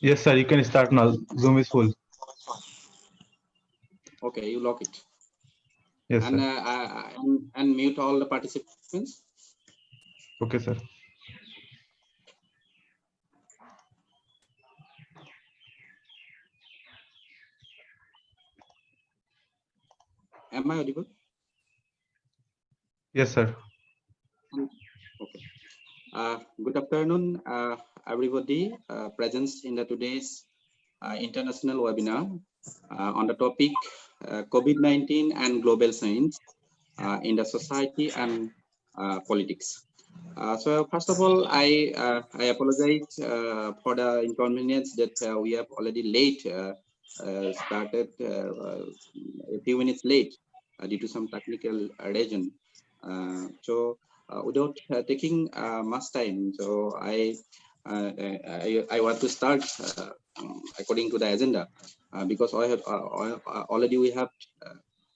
Yes, sir. You can start now. Zoom is full. Okay, you lock it. Yes, And sir. and mute all the participants. Okay, sir. Am I audible? Yes, sir. Okay. Good afternoon, everybody present in the today's international webinar on the topic COVID-19 and global science in the society and politics. So first of all, I apologize for the inconvenience that we have already late started a few minutes late due to some technical reason. Without taking much time, so I want to start according to the agenda because I have already we have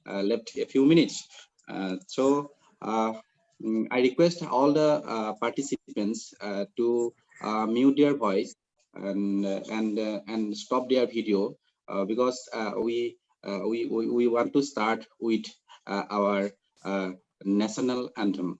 left a few minutes. I request all the participants to mute their voice and stop their video because we want to start with our national anthem.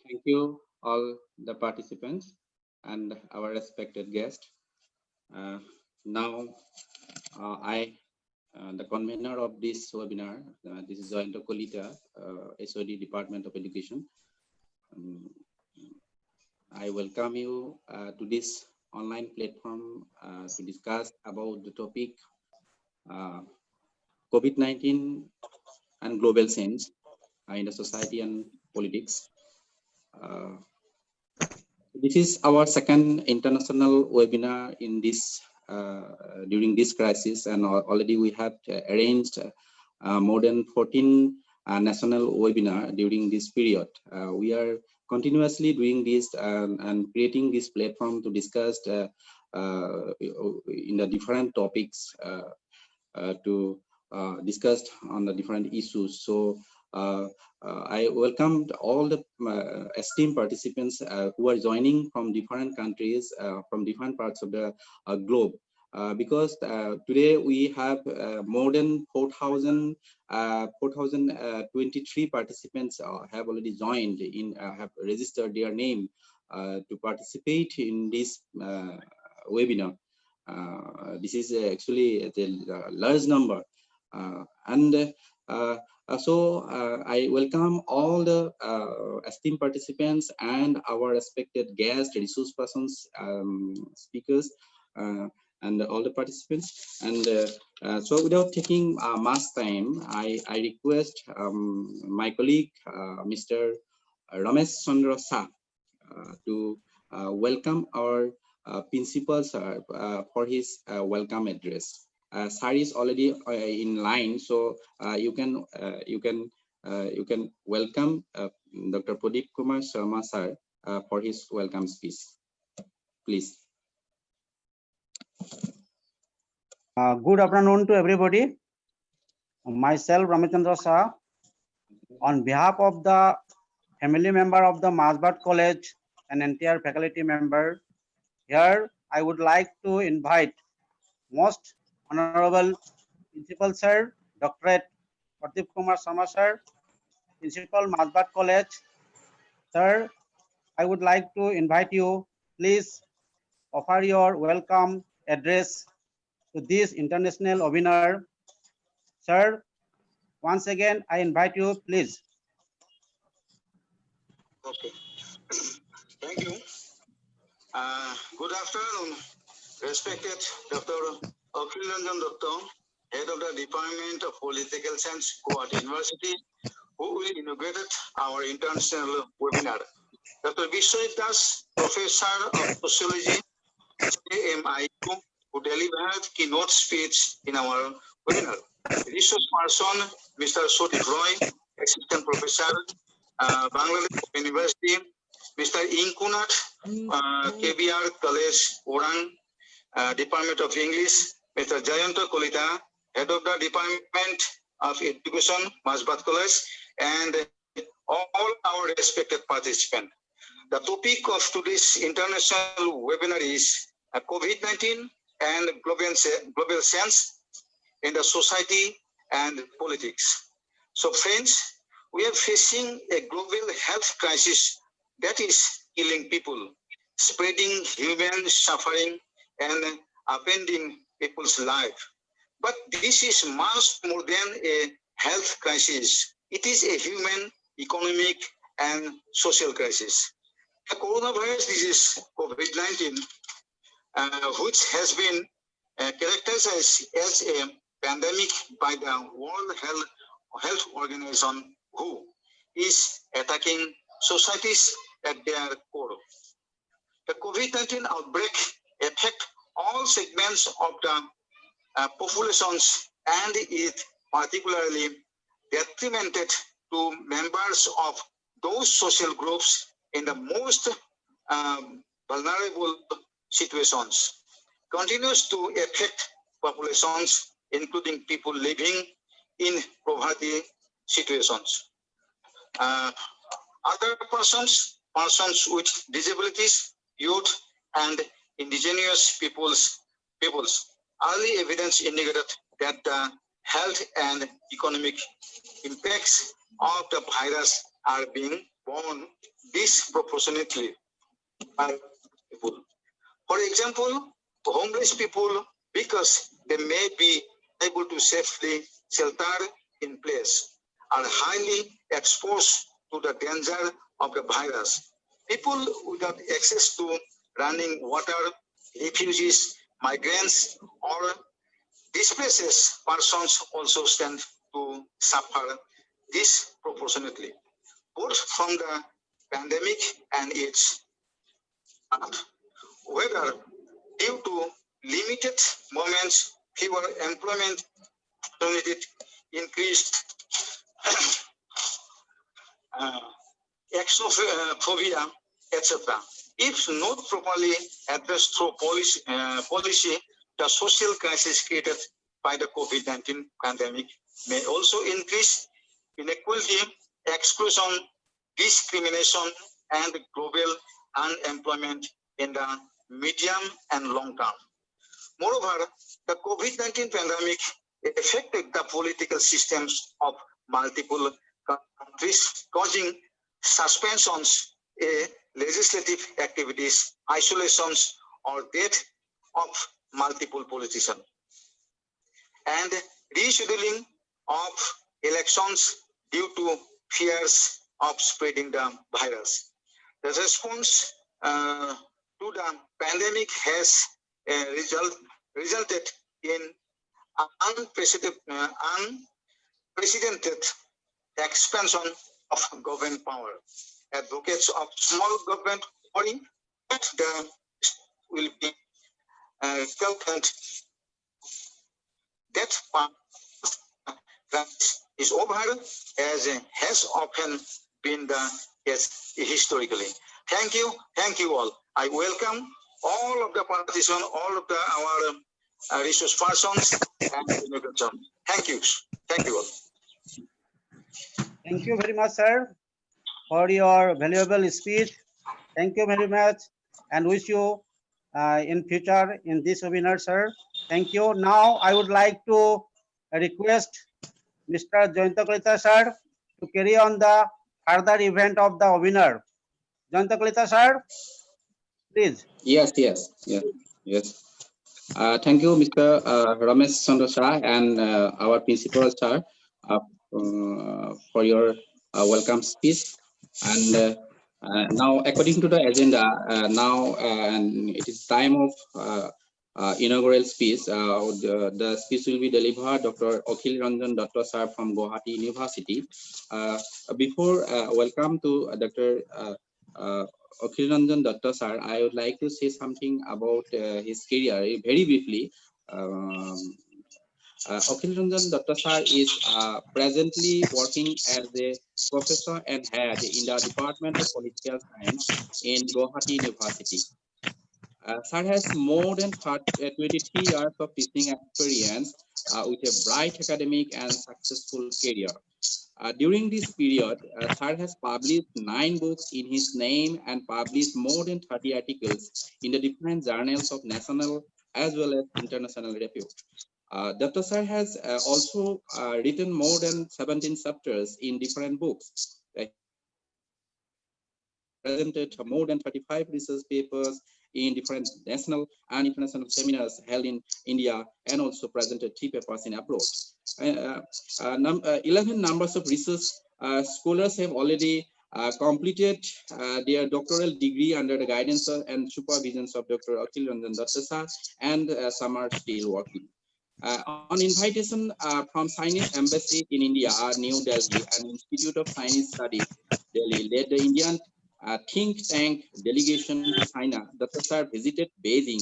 Thank you, all the participants and our respected guest. Now, the convener of this webinar, this is Jayanta Kolita, SOD Department of Education. I welcome you to this online platform to discuss about the topic COVID-19 and global change in the society and politics. This is our second international webinar in this during this crisis, and already we have arranged more than 14 national webinar during this period. We are continuously doing this and creating this platform to discuss in the different topics to discuss on the different issues. So I welcomed all the esteemed participants who are joining from different countries, from different parts of the globe. Because today we have more than 4,023 participants have already joined in, have registered their name to participate in this webinar. This is actually the large number, I welcome all the esteemed participants and our respected guests, resource persons, speakers, and all the participants. And so without taking much time, I request my colleague, Mr. Ramesh Chandra Shah, to welcome our principal sir for his welcome address. Sir is already in line, so you can welcome Dr. Pradip Kumar Sharma sir for his welcome speech. Please. Good afternoon to everybody. Myself, Ramachandra Shah, on behalf of the family member of the Masbat College and entire faculty member, here I would like to invite most honorable Principal Sir, Dr. Pradip Kumar Sharma Sir, Principal Masbat College. Sir, I would like to invite you, please offer your welcome address to this international webinar. Sir, once again, I invite you, please. Okay. Thank you. Good afternoon, respected Dr. Akhil Ranjan Dutta, Head of the Department of Political Science, Gauhati University, who will inaugurate our international webinar. Dr. Biswajit, Professor of Sociology, AMIU, who delivered keynote speech in our webinar. Resource person, Mr. Sodip Roy, Assistant Professor, Bangladesh University, Mr. Inkunat, KBR College, Orang, Department of English, Mr. Jayanto Kolita, Head of the Department of Education, Masbat College, and all our respected participants. The topic of today's international webinar is COVID-19 and global sense in the society and politics. So friends, we are facing a global health crisis that is killing people, spreading human suffering and upending people's life. But this is much more than a health crisis. It is a human, economic, and social crisis. The coronavirus disease, COVID-19, which has been characterized as a pandemic by the World Health Organization, WHO, is attacking societies at their core. The COVID-19 outbreak affects all segments of the populations, and it particularly detrimented to members of those social groups in the most vulnerable situations. Continues to affect populations, including people living in poverty situations. Other persons with disabilities, youth, and indigenous peoples. Early evidence indicated that the health and economic impacts of the virus are being borne disproportionately by people. For example, homeless people, because they may be able to safely shelter in place, are highly exposed to the danger of the virus. People without access to running water, refugees, migrants, or displaced persons also stand to suffer disproportionately, both from the pandemic and its path. Whether due to limited moments, fewer employment opportunities, increased exophobia, etc. If not properly addressed through policy, the social crisis created by the COVID-19 pandemic may also increase inequality, exclusion, discrimination, and global unemployment in the medium and long term. Moreover, the COVID-19 pandemic affected the political systems of multiple countries, causing suspensions, legislative activities, isolations, or death of multiple politicians, and rescheduling of elections due to fears of spreading the virus. The response to the pandemic has resulted in unprecedented expansion of government power. Advocates of small government worry that the will be that part is over, as has often been the case historically. Thank you all. I welcome all of the participants, all of our resource persons, and innovation. Thank you all. Thank you very much, sir, for your valuable speech. Thank you very much, and wish you in future in this webinar, sir. Thank you. Now I would like to request Mr. Jointakalita sir to carry on the further event of the webinar. Jointakalita sir, please. Yes. Thank you, Mr. Ramesh Chandra Shah and our principal sir for your welcome speech. And now, according to the agenda, and it is time of inaugural speech. The speech will be delivered Dr. Akhil Ranjan Dutta sir from Gauhati University. Before welcome to Dr. Akhil Ranjan Dutta sir, I would like to say something about his career very briefly. Akhil Ranjan Dutta sir is presently working as a professor and head in the Department of Political Science in Gauhati University. Sir has more than 23 years of teaching experience with a bright academic and successful career. During this period, Sir has published 9 books in his name and published more than 30 articles in the different journals of national as well as international repute. Dr. Sir has also written more than 17 chapters in different books. Presented more than 35 research papers in different national and international seminars held in India, and also presented 3 papers in abroad. 11 numbers of research scholars have already completed their doctoral degree under the guidance and supervisions of Dr. Akhil Ranjan Dutta sir, and some are still working. On invitation from Chinese Embassy in India, New Delhi, and Institute of Chinese Studies, Delhi, led the Indian think tank delegation to China. Dr. Sir visited Beijing,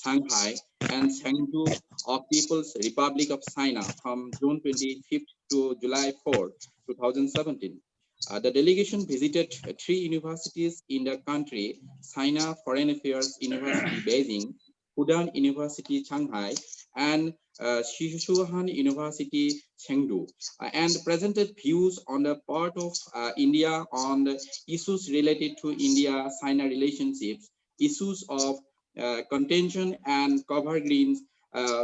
Shanghai, and Chengdu of People's Republic of China from June 25th to July 4, 2017. The delegation visited 3 universities in the country: China Foreign Affairs University, Beijing, Fudan University, Shanghai, and Sichuan University, Chengdu, and presented views on the part of India on the issues related to India-China relationships, issues of contention and cover greens,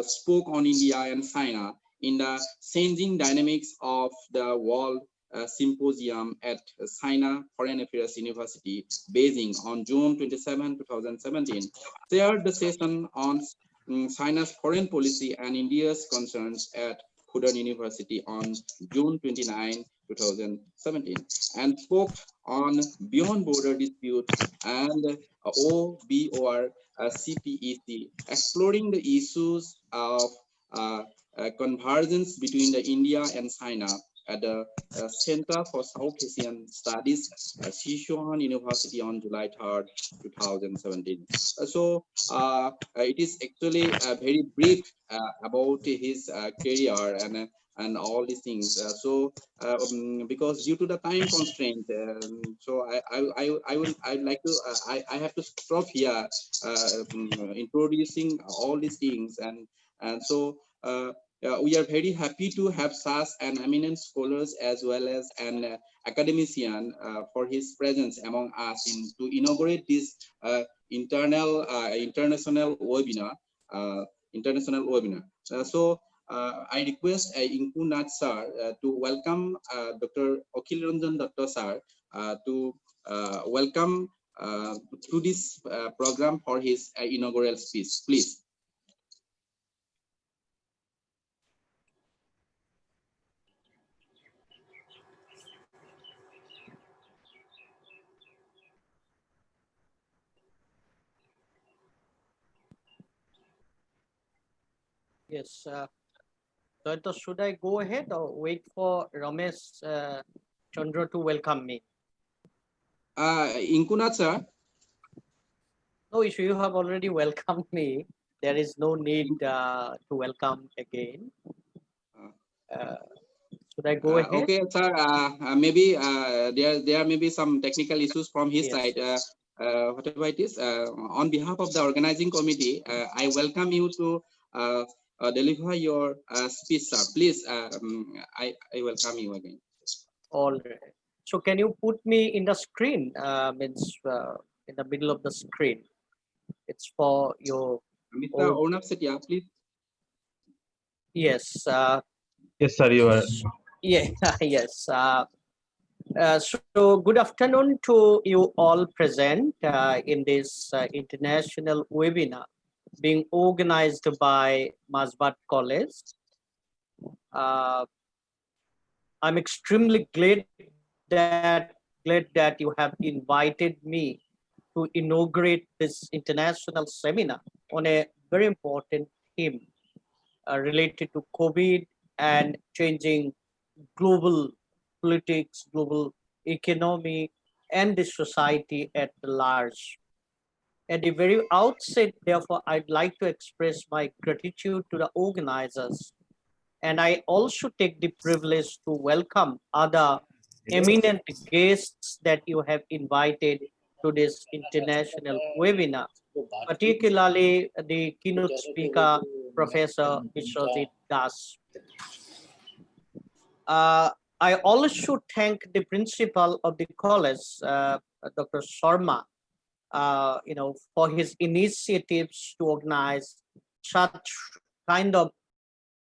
spoke on India and China in the changing dynamics of the world symposium at China Foreign Affairs University, Beijing on June 27, 2017, shared the session on China's foreign policy and India's concerns at Fudan University on June 29, 2017, and spoke on beyond border dispute and OBOR CPEC, exploring the issues of convergence between the India and China at the Center for South Asian Studies, Sichuan University on July 3rd, 2017. It is actually very brief about his career and all these things. Because due to the time constraint, so I'd like to I have to stop here introducing all these things, and so. We are very happy to have such an eminent scholars as well as an academician for his presence among us to inaugurate this international webinar. I request Inku Nath sir to welcome Dr. Akhil Ranjan Dutta sir to welcome to this program for his inaugural speech, please. Yes. So should I go ahead or wait for Ramesh Chandra to welcome me? Inku Nath sir. No issue. You have already welcomed me. there is no need to welcome again. Should I go ahead? Okay, sir. Maybe there may be some technical issues from his Yes. side. Whatever it is, on behalf of the organizing committee, I welcome you to deliver your speech, sir. Please, I welcome you again. All right. So can you put me in the screen? Means in the middle of the screen. It's for your. Mr. Ornav Setia, please. Yes. Yes, sir, you are. Yeah. Yes. So good afternoon to you all present in this international webinar being organized by Masbat College. I'm extremely glad that you have invited me to inaugurate this international seminar on a very important theme related to COVID and changing global politics, global economy, and the society at large. At the very outset, therefore, I'd like to express my gratitude to the organizers. And I also take the privilege to welcome other eminent guests that you have invited to this international webinar, particularly the keynote speaker, Professor Biswajit Das. I also thank the principal of the college, Dr. Sharma, for his initiatives to organize such kind of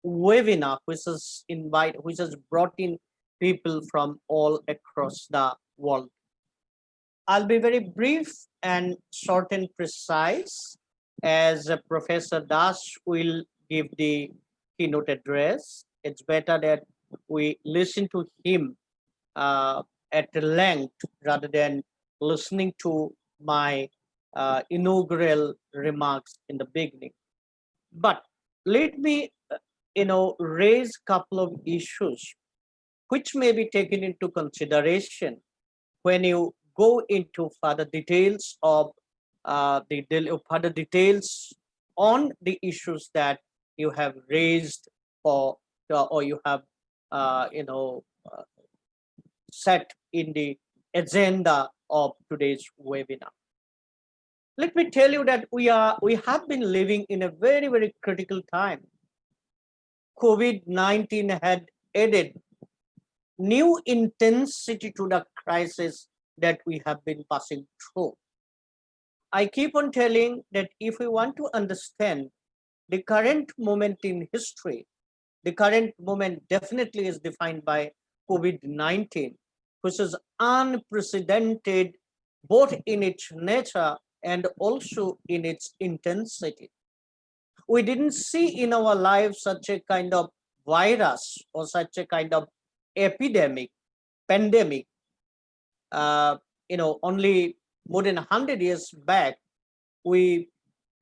webinar, which has brought in people from all across the world. I'll be very brief and short and precise, as Professor Das will give the keynote address. It's better that we listen to him at length rather than listening to my inaugural remarks in the beginning. But let me, raise a couple of issues which may be taken into consideration when you go into further details of further details on the issues that you have raised or you have set in the agenda of today's webinar. Let me tell you that we have been living in a very, very critical time. COVID-19 had added new intensity to the crisis that we have been passing through. I keep on telling that if we want to understand the current moment in history, the current moment definitely is defined by COVID-19, which is unprecedented both in its nature and also in its intensity. We didn't see in our lives such a kind of virus or such a kind of epidemic, pandemic. Only more than 100 years back, we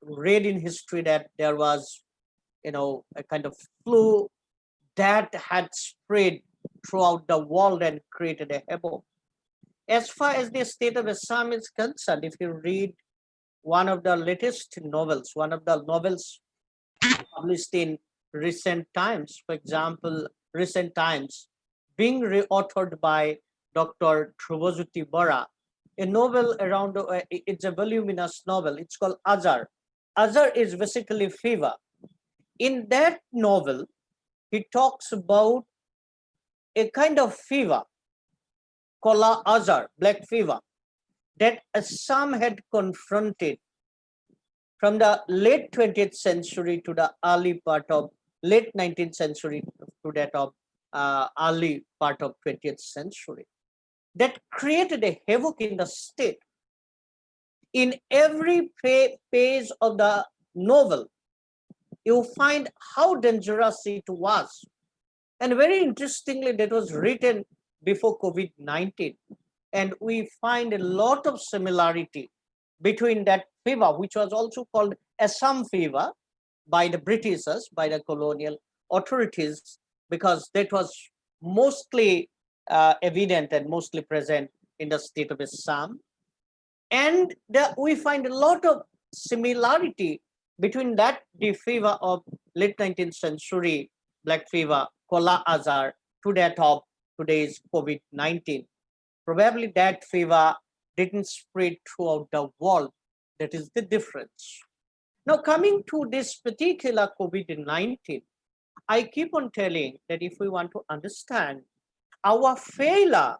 read in history that there was, a kind of flu that had spread throughout the world and created a havoc. As far as the state of Assam is concerned, if you read one of the latest novels, published in recent times, for example, recent times, being re-authored by Dr. Dhruvajyoti Bora, a novel around, it's a voluminous novel, it's called Azar. Azar is basically fever. In that novel, he talks about a kind of fever, Kala Azar, black fever, that Assam had confronted from the late 20th century to the early part of late 19th century to that of early part of 20th century. That created a havoc in the state. In every page of the novel, you find how dangerous it was. And very interestingly, that was written before COVID-19. And we find a lot of similarity between that fever, which was also called Assam fever by the Britishers, by the colonial authorities, because that was mostly evident and mostly present in the state of Assam. And we find a lot of similarity between that, the fever of late 19th century, black fever, Kola Azar, to that of today's COVID-19. Probably that fever didn't spread throughout the world. That is the difference. Now, coming to this particular COVID-19, I keep on telling that if we want to understand our failure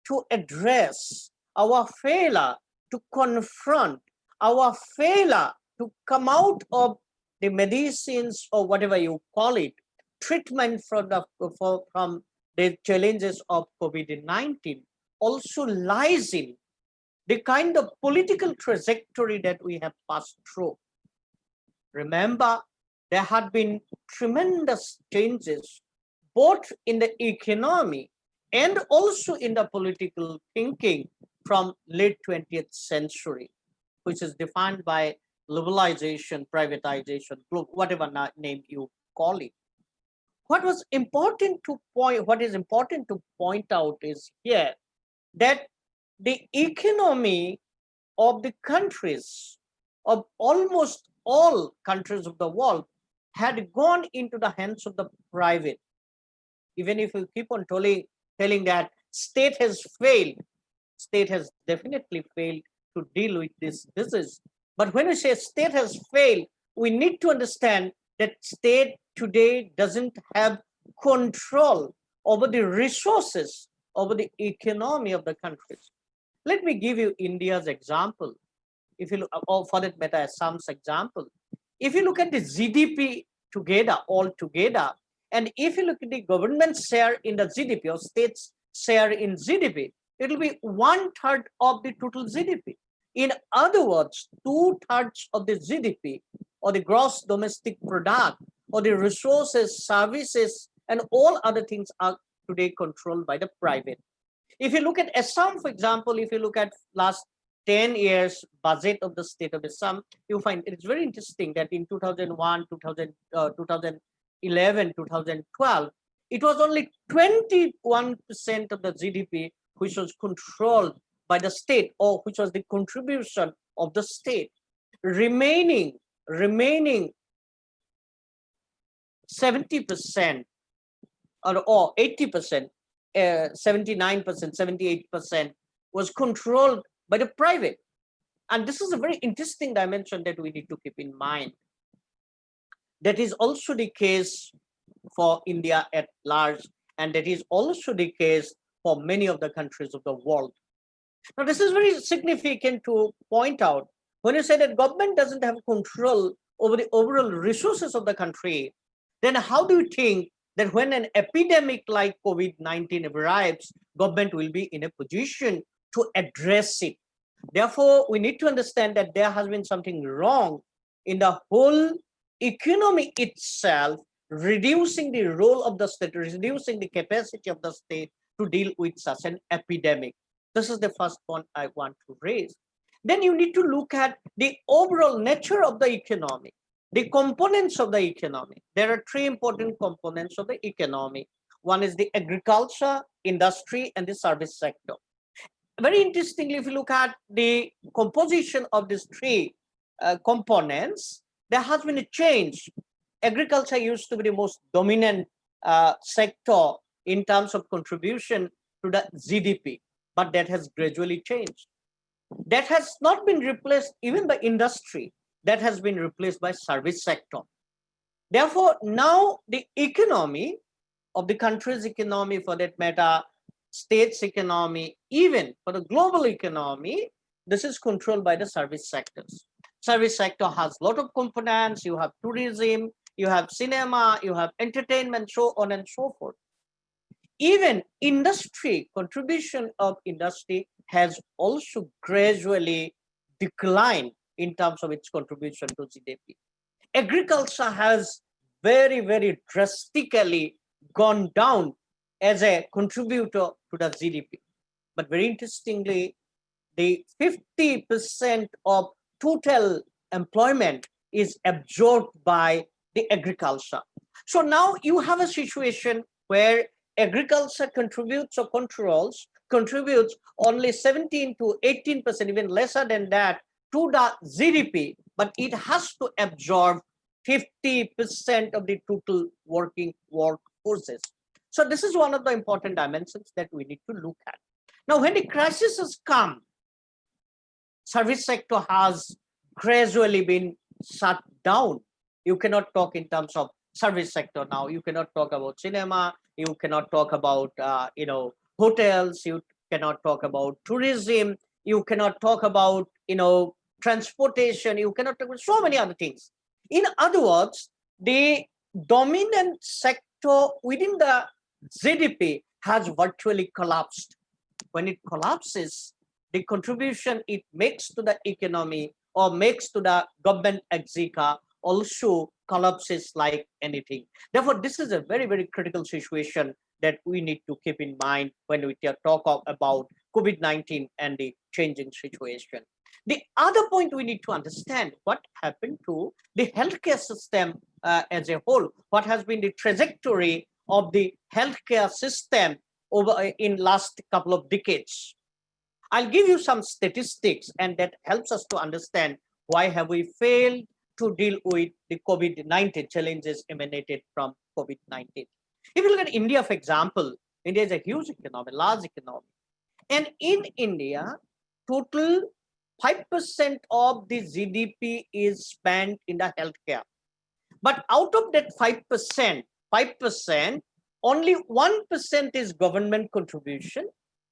to address, our failure to confront, our failure to come out of the medicines or whatever you call it, treatment from the challenges of COVID-19 also lies in the kind of political trajectory that we have passed through. Remember, there had been tremendous changes both in the economy and also in the political thinking from late 20th century, which is defined by globalization, privatization, whatever name you call it. What is important to point out is here that the economy of the countries, of almost all countries of the world, had gone into the hands of the private. Even if we keep on telling that state has failed, state has definitely failed to deal with this disease. But when we say state has failed, we need to understand that state today doesn't have control over the resources, over the economy of the countries. Let me give you India's example. If you look, or for that matter, Assam's example. If you look at the GDP together, all together, and if you look at the government share in the GDP or states share in GDP, it will be 1/3 of the total GDP. In other words, 2/3 of the GDP or the gross domestic product or the resources, services, and all other things are today controlled by the private. If you look at Assam, for example, if you look at last 10 years budget of the state of Assam, you find it's very interesting that in 2001, 2011, 2012, it was only 21% of the GDP which was controlled by the state, or which was the contribution of the state. Remaining 70% or 80%, 79%, 78% was controlled by the private. And this is a very interesting dimension that we need to keep in mind. That is also the case for India at large, and that is also the case for many of the countries of the world. Now, this is very significant to point out. When you say that government doesn't have control over the overall resources of the country, then how do you think that when an epidemic like COVID-19 arrives, government will be in a position to address it? Therefore, we need to understand that there has been something wrong in the whole economy itself, reducing the role of the state, reducing the capacity of the state to deal with such an epidemic. This is the first point I want to raise. Then you need to look at the overall nature of the economy, the components of the economy. There are three important components of the economy. One is the agriculture, industry, and the service sector. Very interestingly, if you look at the composition of these three components, there has been a change. Agriculture used to be the most dominant sector in terms of contribution to the GDP, but that has gradually changed. That has not been replaced even by industry. That has been replaced by service sector. Therefore, now the economy of the country's economy, for that matter, state's economy, even for the global economy, this is controlled by the service sectors. Service sector has a lot of components. You have tourism, you have cinema, you have entertainment, so on and so forth. Even industry, contribution of industry has also gradually declined in terms of its contribution to GDP. Agriculture has very, very drastically gone down as a contributor to the GDP. But very interestingly, the 50% of total employment is absorbed by the agriculture. So now you have a situation where agriculture contributes only 17 to 18%, even lesser than that, to the GDP, but it has to absorb 50% of the total working workforces. So this is one of the important dimensions that we need to look at. Now, when the crisis has come, service sector has gradually been shut down. You cannot talk in terms of service sector now. You cannot talk about cinema. You cannot talk about hotels. You cannot talk about tourism. You cannot talk about transportation. You cannot talk about so many other things. In other words, the dominant sector within the GDP has virtually collapsed. When it collapses, the contribution it makes to the economy or makes to the government exchequer also collapses like anything. Therefore, this is a very, very critical situation that we need to keep in mind when we talk about COVID-19 and the changing situation. The other point we need to understand what happened to the healthcare system as a whole. What has been the trajectory of the healthcare system over in last couple of decades? I'll give you some statistics, and that helps us to understand why have we failed to deal with the COVID-19 challenges emanated from COVID-19. If you look at India, for example, India is a huge economy, large economy. And in India, total 5% of the GDP is spent in the healthcare. But out of that 5%, only 1% is government contribution.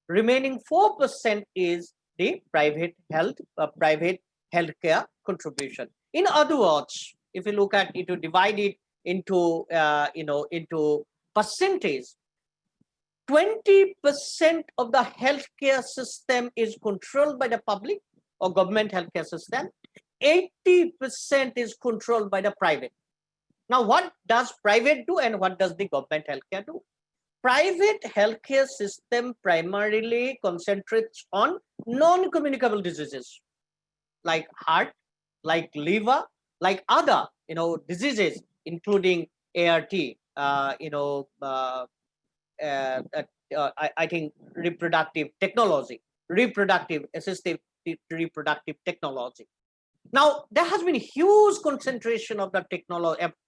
Remaining 4% is the private healthcare contribution. In other words, if you look at it, to divide it into into percentage, 20% of the healthcare system is controlled by the public or government healthcare system. 80% is controlled by the private. Now, what does private do and what does the government healthcare do? Private healthcare system primarily concentrates on non-communicable diseases like heart, like liver, like other diseases, including ART, I think reproductive assistive reproductive technology. Now, there has been huge concentration of the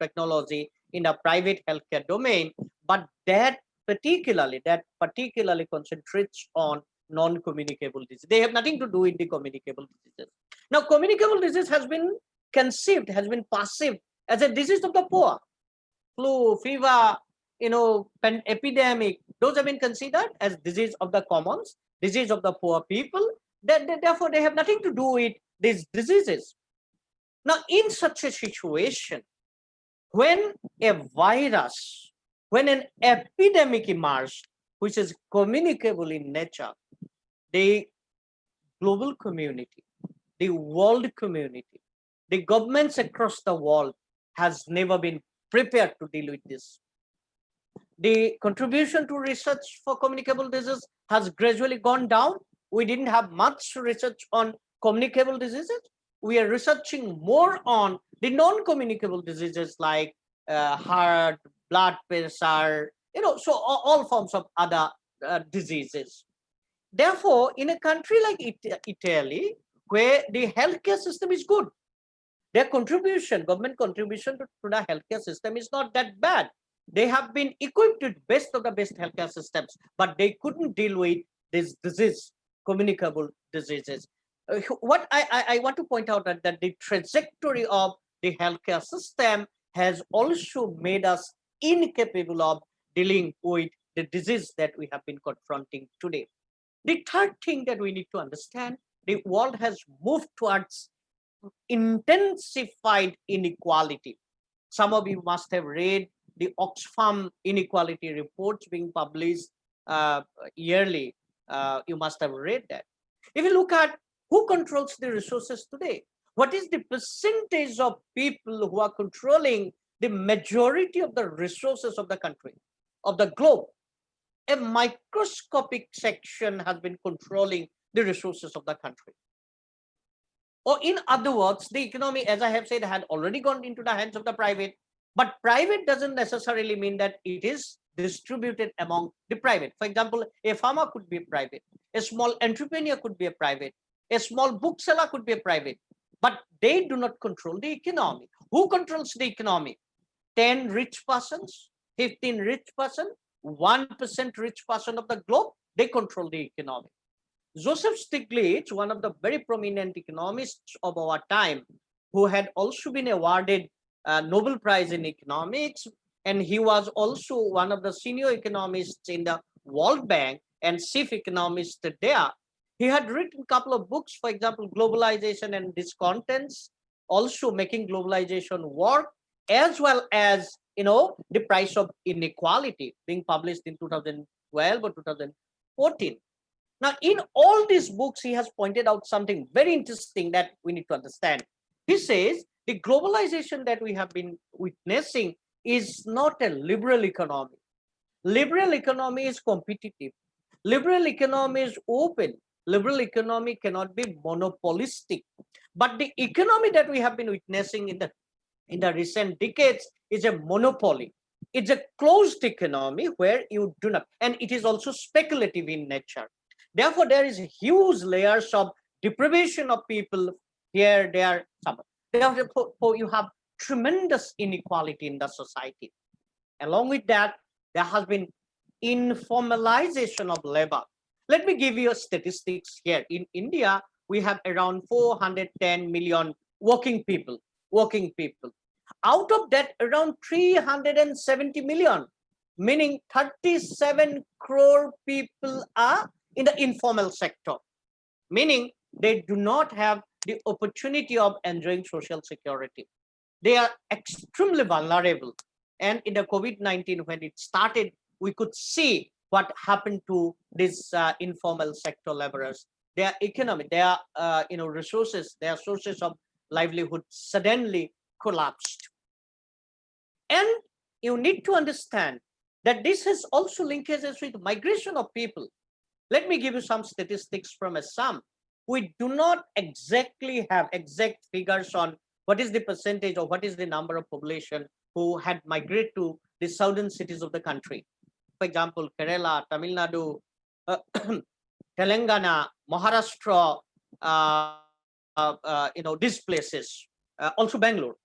technology in the private healthcare domain, but that particularly concentrates on non-communicable disease. They have nothing to do with the communicable diseases. Now, communicable disease has been perceived as a disease of the poor. Flu, fever, epidemic, those have been considered as disease of the commons, disease of the poor people. Therefore, they have nothing to do with these diseases. Now, in such a situation, when a virus, when an epidemic emerged, which is communicable in nature, the global community, the world community, the governments across the world has never been prepared to deal with this. The contribution to research for communicable disease has gradually gone down. We didn't have much research on communicable diseases. We are researching more on the non-communicable diseases like heart, blood pressure, so all forms of other diseases. Therefore, in a country like Italy, where the healthcare system is good, their government contribution to the healthcare system is not that bad. They have been equipped with best of the best healthcare systems, but they couldn't deal with this disease, communicable diseases. What I want to point out that the trajectory of the healthcare system has also made us incapable of dealing with the disease that we have been confronting today. The third thing that we need to understand, the world has moved towards intensified inequality. Some of you must have read the Oxfam inequality reports being published yearly. You must have read that. If you look at who controls the resources today, what is the percentage of people who are controlling the majority of the resources of the country, of the globe? A microscopic section has been controlling the resources of the country. Or in other words, the economy, as I have said, had already gone into the hands of the private, but private doesn't necessarily mean that it is distributed among the private. For example, a farmer could be private, a small entrepreneur could be a private, A small bookseller could be a private, but they do not control the economy. Who controls the economy? 10 rich persons, 15 rich person, 1% rich person of the globe, they control the economy. Joseph Stiglitz, one of the very prominent economists of our time, who had also been awarded a Nobel Prize in economics, and he was also one of the senior economists in the World Bank and chief economist there. He had written a couple of books, for example, Globalization and Discontents, also Making Globalization Work, as well as, The Price of Inequality, being published in 2012 or 2014. Now, in all these books, he has pointed out something very interesting that we need to understand. He says the globalization that we have been witnessing is not a liberal economy. Liberal economy is competitive. Liberal economy is open. Liberal economy cannot be monopolistic. But the economy that we have been witnessing in the recent decades is a monopoly. It's a closed economy where you do not, and it is also speculative in nature. Therefore, there is huge layers of deprivation of people here, there, somewhere. Therefore, you have tremendous inequality in the society. Along with that, there has been informalization of labor. Let me give you statistics here. In India, we have around 410 million working people. Out of that, around 370 million, meaning 37 crore people are in the informal sector, meaning they do not have the opportunity of enjoying social security. They are extremely vulnerable. And in the COVID-19, when it started, we could see what happened to these informal sector laborers. Their economy, their resources, their sources of livelihood suddenly collapsed. And you need to understand that this has also linkages with migration of people. Let me give you some statistics from Assam. We do not exactly have exact figures on what is the percentage or what is the number of population who had migrated to the southern cities of the country. For example, Kerala, Tamil Nadu, Telangana, Maharashtra, these places, also Bangalore.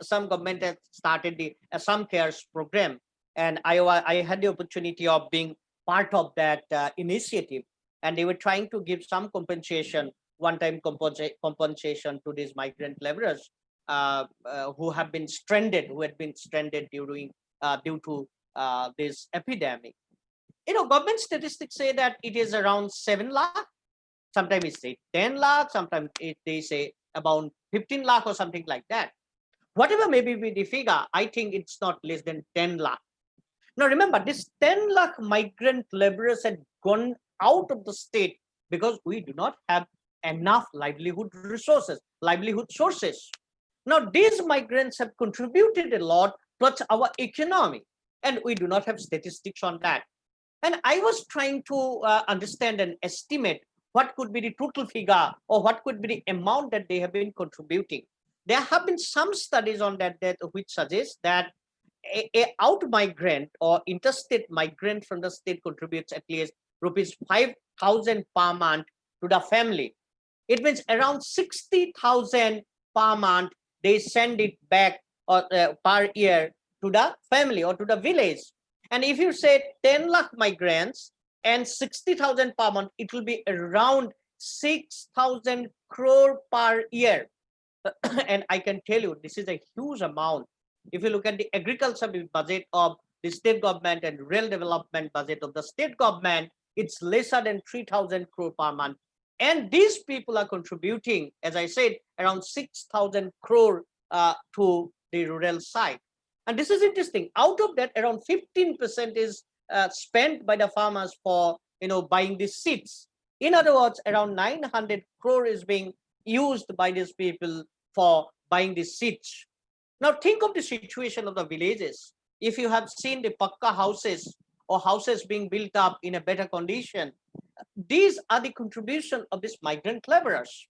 Some government has started the Assam Cares program, and I had the opportunity of being part of that initiative, and they were trying to give some compensation, one-time compensation to these migrant laborers who had been stranded due to this epidemic. Government statistics say that it is around 7 lakh. Sometimes it say 10 lakh. Sometimes they say about 15 lakh or something like that. Whatever may be the figure, I think it's not less than 10 lakh. Now remember, this 10 lakh migrant laborers had gone out of the state because we do not have enough livelihood sources. Now these migrants have contributed a lot towards our economy, and we do not have statistics on that. And I was trying to understand and estimate what could be the total figure or what could be the amount that they have been contributing. There have been some studies on that which suggest that a out migrant or interstate migrant from the state contributes at least rupees 5,000 per month to the family. It means around 60,000 per month they send it back or per year to the family or to the village. And if you say 10 lakh migrants and 60,000 per month, it will be around 6,000 crore per year. And I can tell you, this is a huge amount. If you look at the agriculture budget of the state government and rural development budget of the state government, it's lesser than 3,000 crore per month. And these people are contributing, as I said, around 6,000 crore to the rural side. And this is interesting. Out of that, around 15% is spent by the farmers for buying these seeds. In other words, around 900 crore is being used by these people for buying these seeds. Now think of the situation of the villages. If you have seen the pakka houses or houses being built up in a better condition, these are the contribution of these migrant laborers.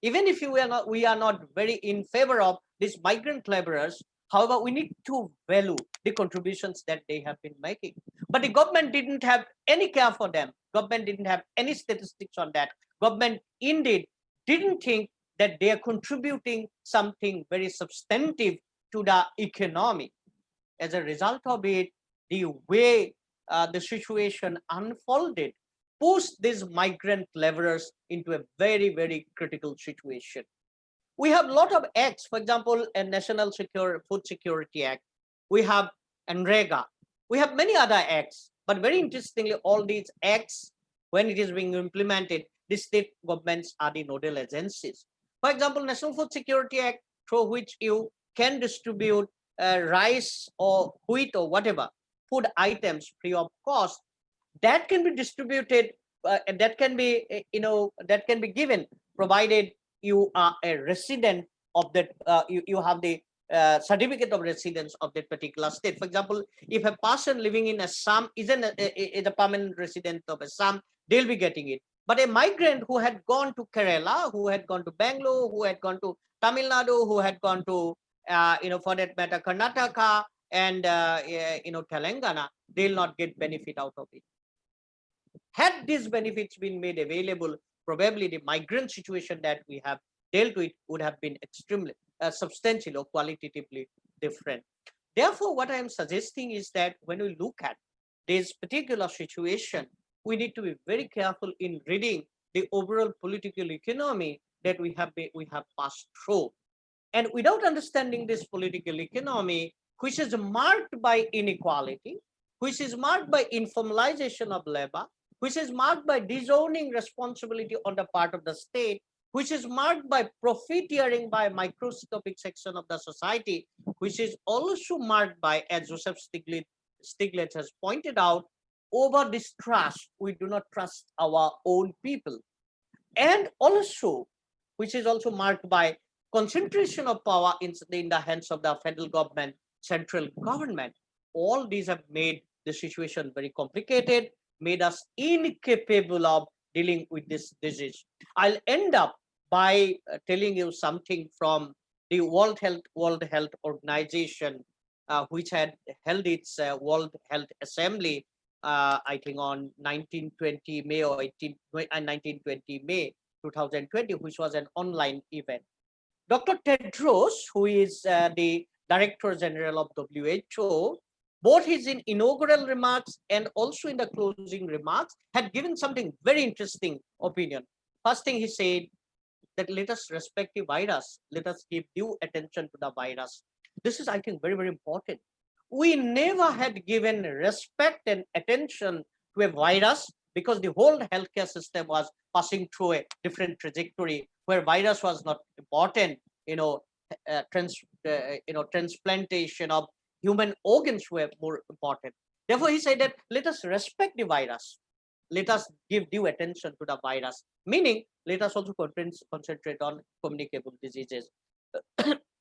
Even if we are not very in favor of these migrant laborers, however, we need to value the contributions that they have been making. But the government didn't have any care for them. Government didn't have any statistics on that. government indeed didn't think that they are contributing something very substantive to the economy. As a result of it, the way the situation unfolded pushed these migrant laborers into a very, very critical situation. We have a lot of acts, for example, a National Food Security Act. We have NREGA. We have many other acts, but very interestingly, all these acts, when it is being implemented, the state governments are the nodal agencies. For example, National Food Security Act, through which you can distribute rice or wheat or whatever food items free of cost, that can be distributed, that can be that can be given, provided you are a resident of that, you have the certificate of residence of that particular state. For example, if a person living in Assam is a permanent resident of Assam, they'll be getting it. But a migrant who had gone to Kerala, who had gone to Bangalore, who had gone to Tamil Nadu, who had gone to for that matter Karnataka and Telangana, they'll not get benefit out of it. Had these benefits been made available, probably the migrant situation that we have dealt with would have been extremely substantial or qualitatively different. Therefore, what I am suggesting is that when we look at this particular situation, we need to be very careful in reading the overall political economy that we have passed through. And without understanding this political economy, which is marked by inequality, which is marked by informalization of labor, which is marked by disowning responsibility on the part of the state, which is marked by profiteering by a microscopic section of the society, which is also marked by, as Joseph Stiglitz has pointed out, over distrust. We do not trust our own people. And also, which is also marked by concentration of power in the hands of the federal government, central government. All these have made the situation very complicated, made us incapable of dealing with this disease. I'll end up by telling you something from the World Health Organization, which had held its World Health Assembly, I think on 1920 May or 1920 May 2020, which was an online event. Dr. Tedros, who is the Director General of WHO, both his inaugural remarks and also in the closing remarks, had given something very interesting opinion. First thing he said, that let us respect the virus, let us give due attention to the virus. This is, I think, very, very important. We never had given respect and attention to a virus because the whole healthcare system was passing through a different trajectory where virus was not important, transplantation of human organs were more important. Therefore, he said that let us respect the virus. Let us give due attention to the virus, meaning let us also concentrate on communicable diseases.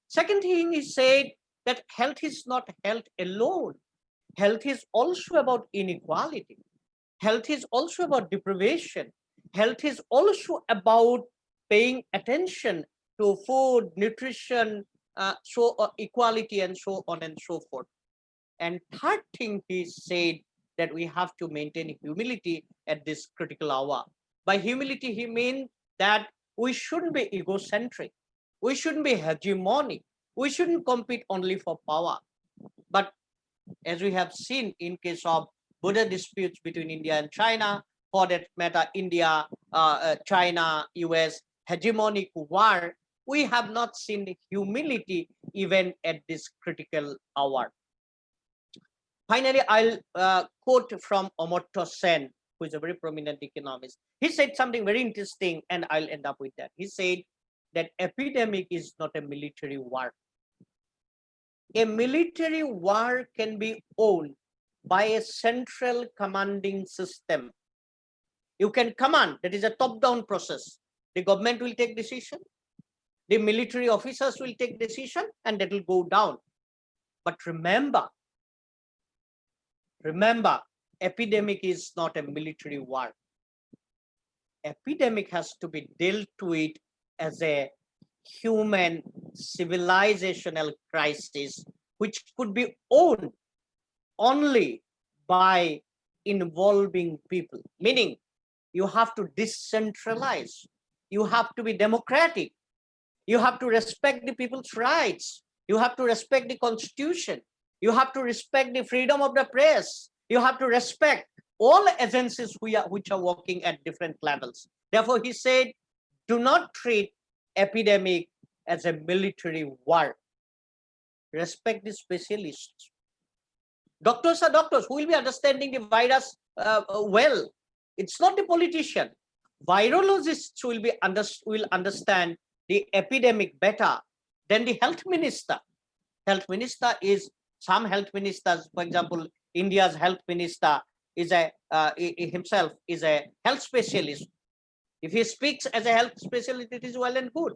Second thing, he said that health is not health alone. Health is also about inequality. Health is also about deprivation. Health is also about paying attention to food, nutrition, equality, and so on and so forth. And third thing, he said that we have to maintain humility at this critical hour. By humility, he means that we shouldn't be egocentric. We shouldn't be hegemonic. We shouldn't compete only for power. But as we have seen in case of border disputes between India and China, for that matter, India, China, US, hegemonic war, we have not seen humility even at this critical hour. Finally, I'll quote from Amartya Sen, who is a very prominent economist. He said something very interesting, and I'll end up with that. He said that epidemic is not a military war. A military war can be owned by a central commanding system. You can command, that is a top-down process. The government will take decision, the military officers will take decision, and that will go down. But remember, epidemic is not a military war. Epidemic has to be dealt with as a human civilizational crisis, which could be owned only by involving people, meaning you have to decentralize. You have to be democratic. You have to respect the people's rights. You have to respect the constitution. You have to respect the freedom of the press. You have to respect all agencies which are working at different levels. Therefore, he said, do not treat epidemic as a military war. Respect the specialists. Doctors are doctors who will be understanding the virus well. It's not the politician. Virologists will understand the epidemic better than the health minister. Health minister is, some health ministers, for example, India's health minister is himself is a health specialist. If he speaks as a health specialist, it is well and good.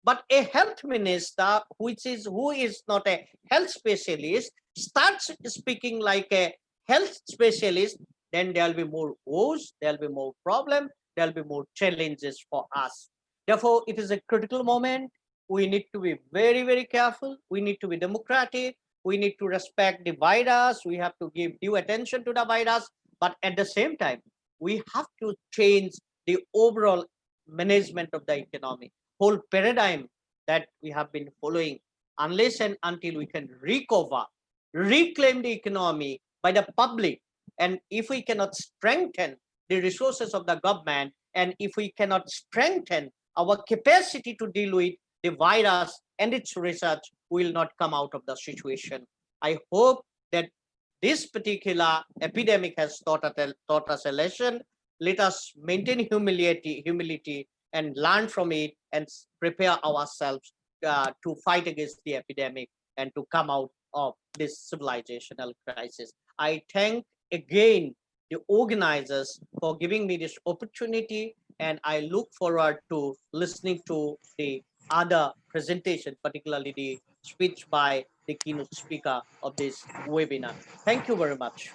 But a health minister who is not a health specialist starts speaking like a health specialist, then there will be more woes, there will be more problems, there will be more challenges for us. Therefore, it is a critical moment. We need to be very, very careful. We need to be democratic. We need to respect the virus. We have to give due attention to the virus. But at the same time, we have to change the overall management of the economy, whole paradigm that we have been following. Unless and until we can recover, reclaim the economy by the public, and if we cannot strengthen the resources of the government, and if we cannot strengthen our capacity to deal with the virus and its research, we will not come out of the situation. I hope that this particular epidemic has taught us a lesson. Let us maintain humility and learn from it and prepare ourselves to fight against the epidemic and to come out of this civilizational crisis. I thank again the organizers for giving me this opportunity, and I look forward to listening to the other presentation, particularly the speech by the keynote speaker of this webinar. Thank you very much.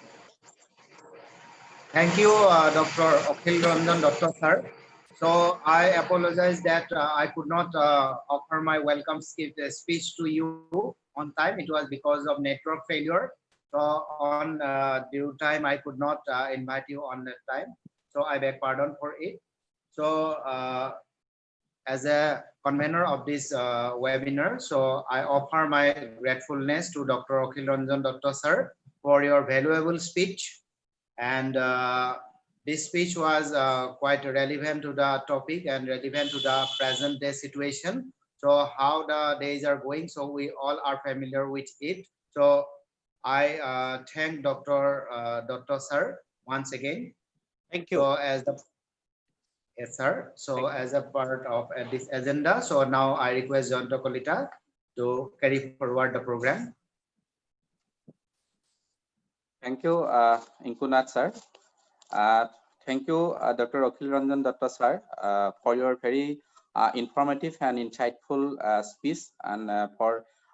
Thank you, Dr. Akhil Ranjan, Dr. Sir. So I apologize that I could not offer my welcome speech to you on time. It was because of network failure. So on due time, I could not invite you on that time. So I beg pardon for it. So as a convener of this webinar, so I offer my gratefulness to Dr. Akhil Ranjan, Dr. Sir, for your valuable speech. And this speech was quite relevant to the topic and relevant to the present day situation. So how the days are going, so we all are familiar with it. So I thank Dr. Sir once again. Thank you. So as the yes, sir. So as a part of this agenda, so now I request Dr. Kolita to carry forward the program. Thank you, Inkunath sir. Thank you, Dr. Akhil Ranjan Dutta sir, for your very informative and insightful speech, and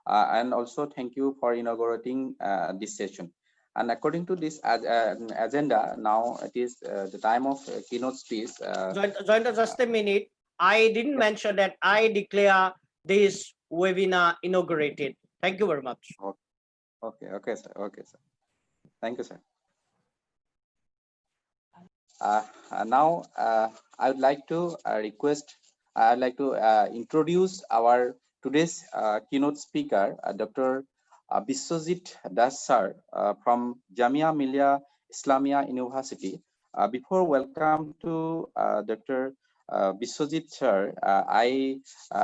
and also thank you for inaugurating this session. And according to this agenda, now it is the time of keynote speech. Join just a minute. I didn't mention that I declare this webinar inaugurated. Thank you very much. Okay, sir. Okay, sir. Thank you, sir. Now, I would like to introduce our today's keynote speaker, Dr. Biswajit sir, from Jamia Millia Islamia University. Before welcome to Dr. Biswajit sir, I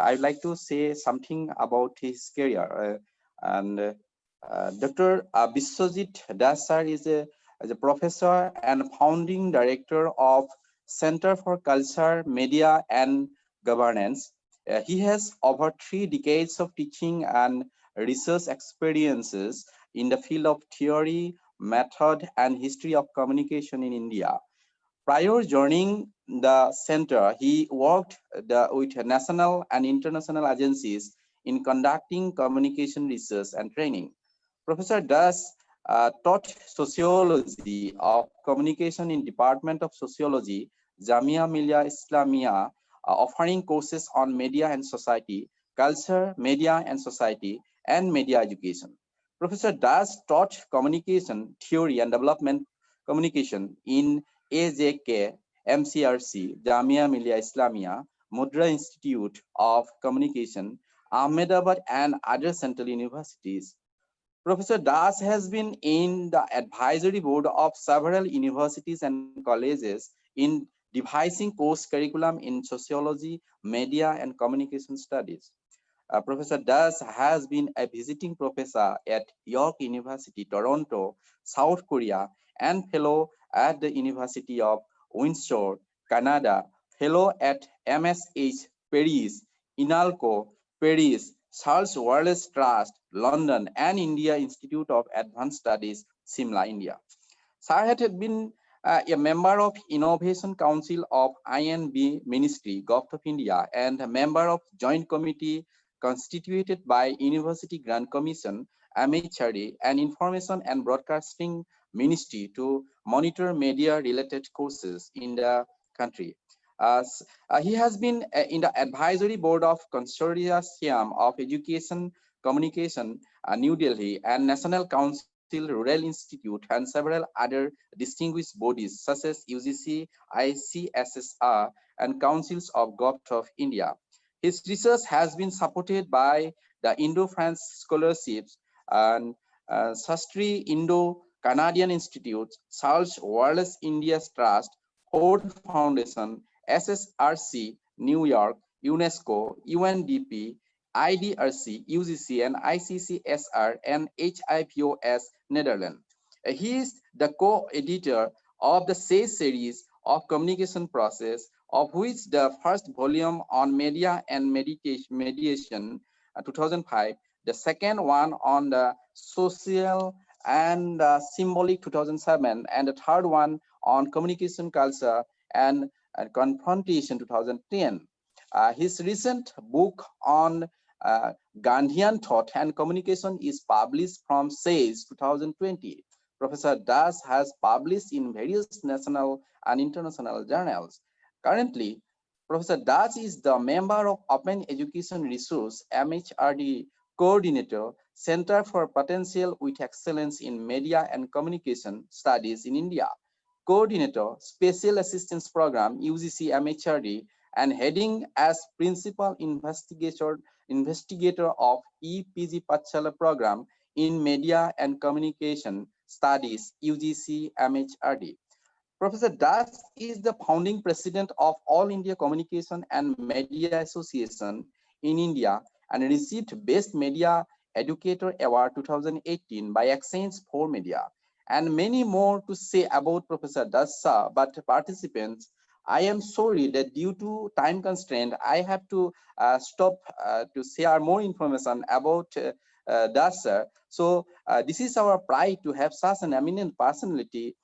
would like to say something about his career. Dr. Biswajit sir is a professor and founding director of Center for Culture, Media and Governance. He has over 3 decades of teaching and research experiences in the field of theory, method and history of communication in India. Prior joining the center, he worked with national and international agencies in conducting communication research and training. Professor Das taught sociology of communication in Department of Sociology, Jamia Millia Islamia, offering courses on media and society, culture, media and society, and media education. Professor Das taught communication theory and development communication in AJK, MCRC, Jamia Millia Islamia, Mudra Institute of Communication, Ahmedabad, and other central universities. Professor Das has been in the advisory board of several universities and colleges in devising course curriculum in sociology, media, and communication studies. Professor Das has been a visiting professor at York University, Toronto, South Korea, and fellow at the University of Windsor, Canada, fellow at MSH Paris, INALCO, Paris, Charles Wallace Trust, London, and India Institute of Advanced Studies, Simla, India. Sir had been a member of Innovation Council of INB Ministry, Government of India, and a member of Joint Committee constituted by University Grant Commission, MHRD, and Information and Broadcasting Ministry to monitor media-related courses in the country. He has been in the advisory board of Consortium of Education Communication, New Delhi, and National Council Rural Institute, and several other distinguished bodies such as UGC, ICSSR, and Councils of Government of India. His research has been supported by the Indo-France Scholarships and Sastry Indo-Canadian Institute, Charles Wallace India Trust, Ford Foundation, SSRC, New York, UNESCO, UNDP, IDRC, UGC, and ICCSR, and HIPOS, Netherlands. He is the co-editor of the SAY series of communication process, of which the first volume on media and mediation, 2005, the second one on the social and symbolic, 2007, and the third one on communication culture and confrontation, 2010. His recent book on Gandhian thought and communication is published from SAYS 2020. Professor Das has published in various national and international journals. Currently, Professor Das is the member of Open Education Resource, MHRD Coordinator, Center for Potential with Excellence in Media and Communication Studies in India, Coordinator, Special Assistance Program, UGC MHRD, and heading as Principal Investigator of EPG Pathshala Program in Media and Communication Studies, UGC MHRD. Professor Das is the founding president of All India Communication and Media Association in India and received Best Media Educator Award 2018 by Exchange for Media. And many more to say about Professor Das, but participants, I am sorry that due to time constraint, I have to stop to share more information about Das, sir. So this is our pride to have such an eminent personality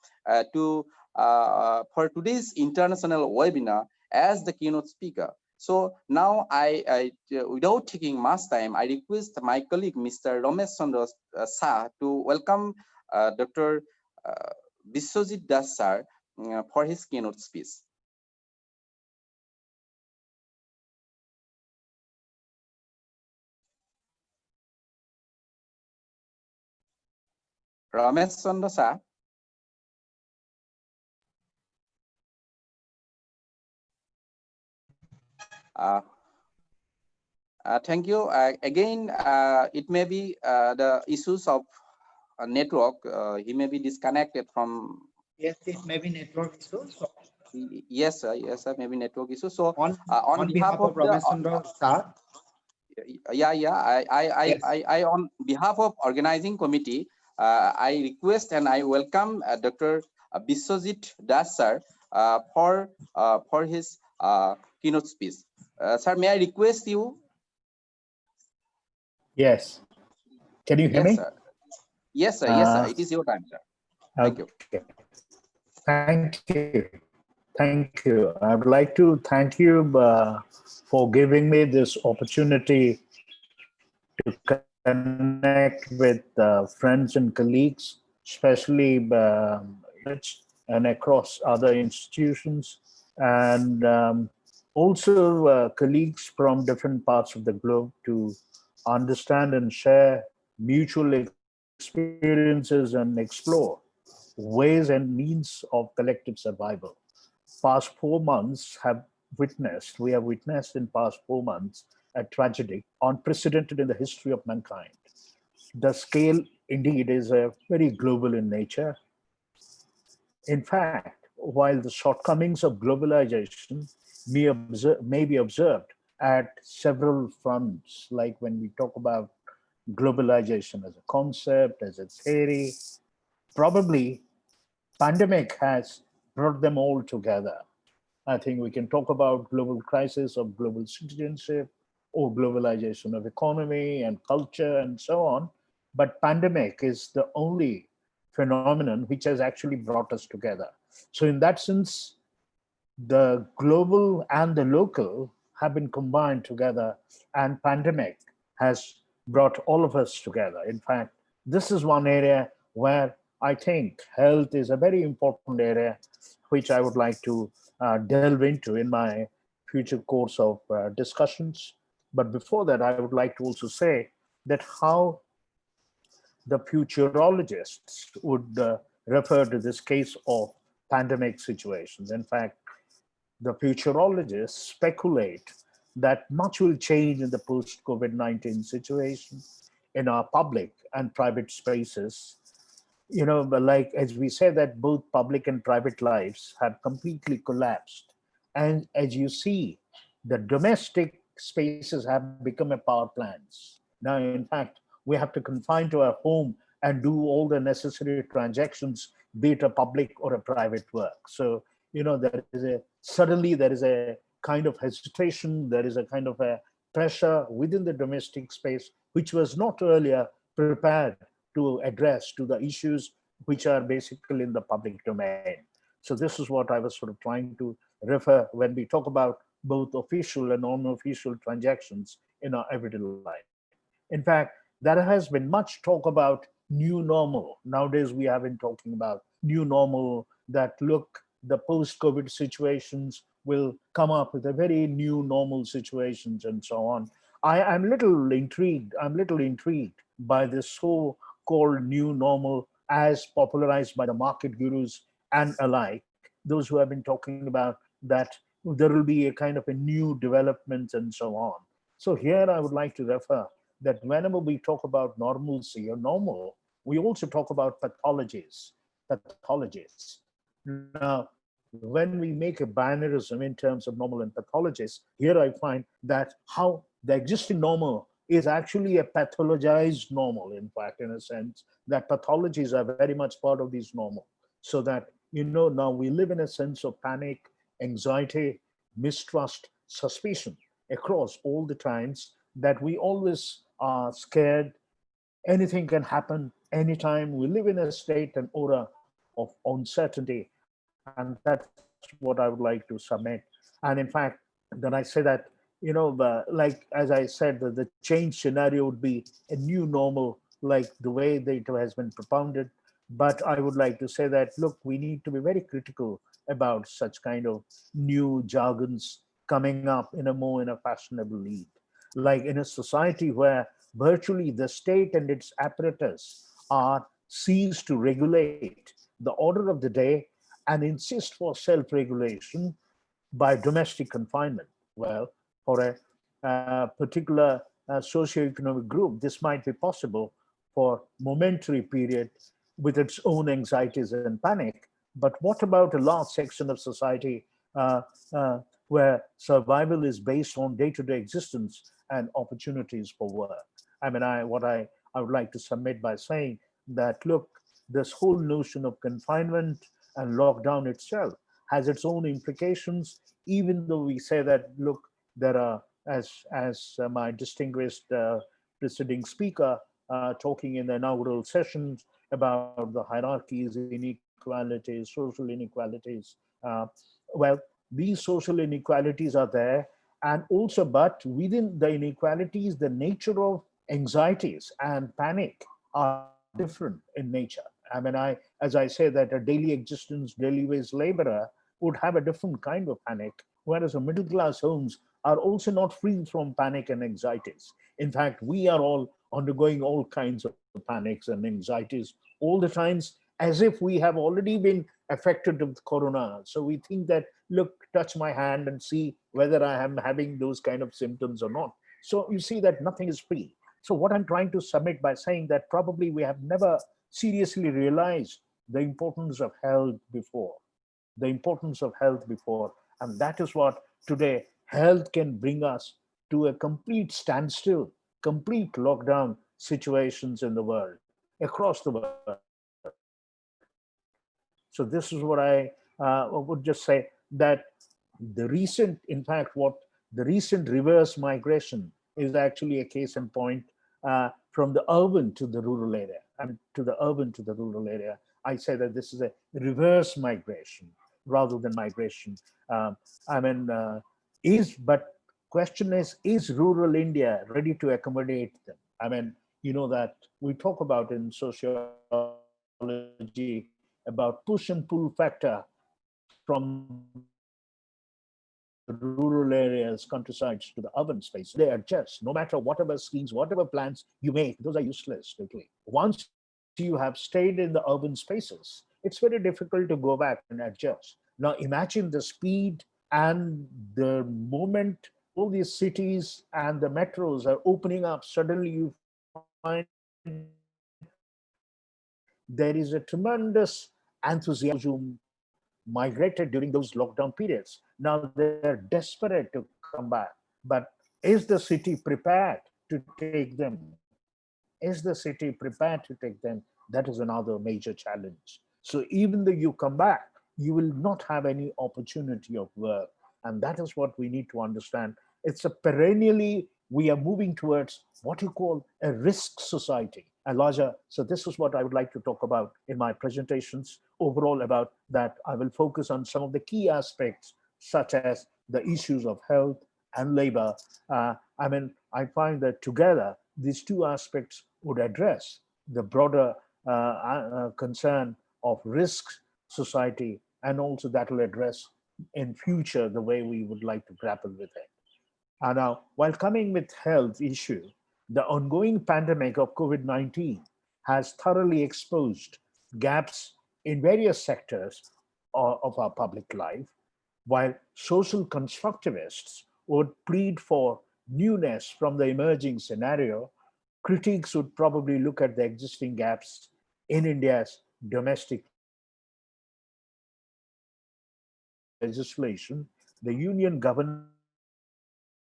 for today's international webinar as the keynote speaker. So now without taking much time, I request my colleague, Mr. Ramesh Chandra Shah, to welcome Dr. Biswajit Das sir for his keynote speech. Ramesh Chandra Shah. Thank you. Again, it may be the issues of network. He may be disconnected from. Yes, it may be network issue. So yes, sir. Yes, sir. Maybe network issue. So on behalf of Ramesh Chandra Shah. I on behalf of organizing committee, I request and I welcome Dr. Biswajit Das sir for his keynote speech. Sir, may I request you? Yes. Can you hear me? Sir. Yes, sir. Yes, sir. It is your time, sir. Thank you. Thank you. Thank you. I would like to thank you for giving me this opportunity to connect with friends and colleagues, especially and across other institutions, and also colleagues from different parts of the globe to understand and share mutual experiences and explore ways and means of collective survival. past 4 months we have witnessed in past 4 months a tragedy unprecedented in the history of mankind. The scale indeed is very global in nature. In fact, while the shortcomings of globalization may be observed at several fronts, like when we talk about globalization as a concept, as a theory, probably pandemic has brought them all together. I think we can talk about global crisis of global citizenship or globalization of economy and culture and so on. But pandemic is the only phenomenon which has actually brought us together. So in that sense, the global and the local have been combined together, and pandemic has brought all of us together. In fact, this is one area where I think health is a very important area, which I would like to delve into in my future course of discussions. But before that, I would like to also say that how the futurologists would refer to this case of pandemic situations. In fact, the futurologists speculate that much will change in the post-COVID-19 situation in our public and private spaces. But like as we say that both public and private lives have completely collapsed. And as you see, the domestic spaces have become a power plants. Now, in fact, we have to confine to our home and do all the necessary transactions, be it a public or a private work. So, suddenly there is a kind of hesitation, there is a kind of a pressure within the domestic space, which was not earlier prepared to address to the issues which are basically in the public domain. So this is what I was sort of trying to refer when we talk about both official and non-official transactions in our everyday life. In fact, there has been much talk about new normal. Nowadays, we have been talking about new normal, that look, the post-COVID situations will come up with a very new normal situations and so on. I'm little intrigued. I'm little intrigued by this so-called new normal as popularized by the market gurus and alike, those who have been talking about that there will be a kind of a new development and so on. So here I would like to refer that whenever we talk about normalcy or normal, we also talk about pathologies. Now, when we make a binarism in terms of normal and pathologies, here I find that how the existing normal is actually a pathologized normal, in fact, in a sense, that pathologies are very much part of these normal. So that, now we live in a sense of panic, anxiety, mistrust, suspicion across all the times, that we always are scared. Anything can happen anytime. We live in a state and aura of uncertainty. And that's what I would like to submit. And in fact, then I say that, like, as I said, the change scenario would be a new normal, like the way that it has been propounded. But I would like to say that, look, we need to be very critical about such kind of new jargons coming up in a fashionable lead. Like in a society where virtually the state and its apparatus are seized to regulate the order of the day and insist for self-regulation by domestic confinement. Well, for a particular socioeconomic group, this might be possible for momentary period with its own anxieties and panic. But what about a large section of society where survival is based on day-to-day existence and opportunities for work? I mean, I would like to submit by saying that, look, this whole notion of confinement and lockdown itself has its own implications, even though we say that, look, there are, as my distinguished preceding speaker talking in the inaugural sessions about the hierarchies, inequalities, social inequalities. Well, these social inequalities are there, and also, but within the inequalities, the nature of anxieties and panic are different in nature. I mean, as I say that a daily existence, daily wage laborer would have a different kind of panic, whereas a middle class homes are also not free from panic and anxieties. In fact, we are all undergoing all kinds of panics and anxieties all the times, as if we have already been affected with corona. So we think that, look, touch my hand and see whether I am having those kind of symptoms or not. So you see that nothing is free. So what I'm trying to submit by saying that probably we have never seriously realized the importance of health before, the importance of health before. And that is what today health can bring us to a complete standstill, complete lockdown situations in the world, across the world. So this is what I would just say, that the recent, in fact, what the recent reverse migration is actually a case in point, from the urban to the rural area. I mean, to the urban to the rural area. I say that this is a reverse migration rather than migration. I mean, but question is rural India ready to accommodate them? I mean, you know that we talk about in sociology about push and pull factor from the rural areas, countrysides to the urban space. They adjust no matter whatever schemes, whatever plans you make, those are useless quickly. Once you have stayed in the urban spaces, it's very difficult to go back and adjust. Now imagine the speed and the moment all these cities and the metros are opening up, suddenly you find there is a tremendous enthusiasm migrated during those lockdown periods. Now they're desperate to come back. But is the city prepared to take them? Is the city prepared to take them? That is another major challenge. So even though you come back, you will not have any opportunity of work. And that is what we need to understand. It's a perennially, we are moving towards what you call a risk society, a larger. So this is what I would like to talk about in my presentations overall about that. I will focus on some of the key aspects, such as the issues of health and labor. I mean, I find that together, these two aspects would address the broader concern of risk society, and also that will address in future the way we would like to grapple with it. Now, while coming with health issue, the ongoing pandemic of COVID-19 has thoroughly exposed gaps in various sectors of our public life. While social constructivists would plead for newness from the emerging scenario, critics would probably look at the existing gaps in India's domestic legislation. The Union government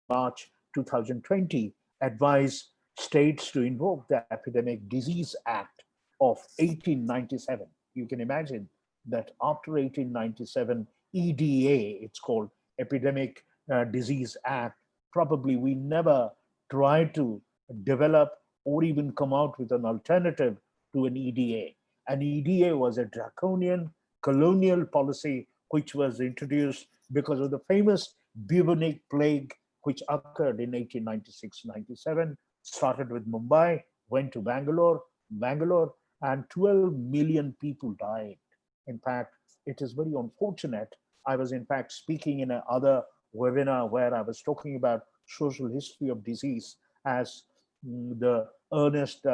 March 2020 advised states to invoke the Epidemic Disease Act of 1897. You can imagine that after 1897, EDA, it's called Epidemic Disease Act, probably we never tried to develop or even come out with an alternative to an EDA. An EDA was a draconian colonial policy which was introduced because of the famous bubonic plague which occurred in 1896-97, started with Mumbai, went to Bangalore, and 12 million people died. In fact, it is very unfortunate. I was in fact speaking in another webinar where I was talking about social history of disease as the earnest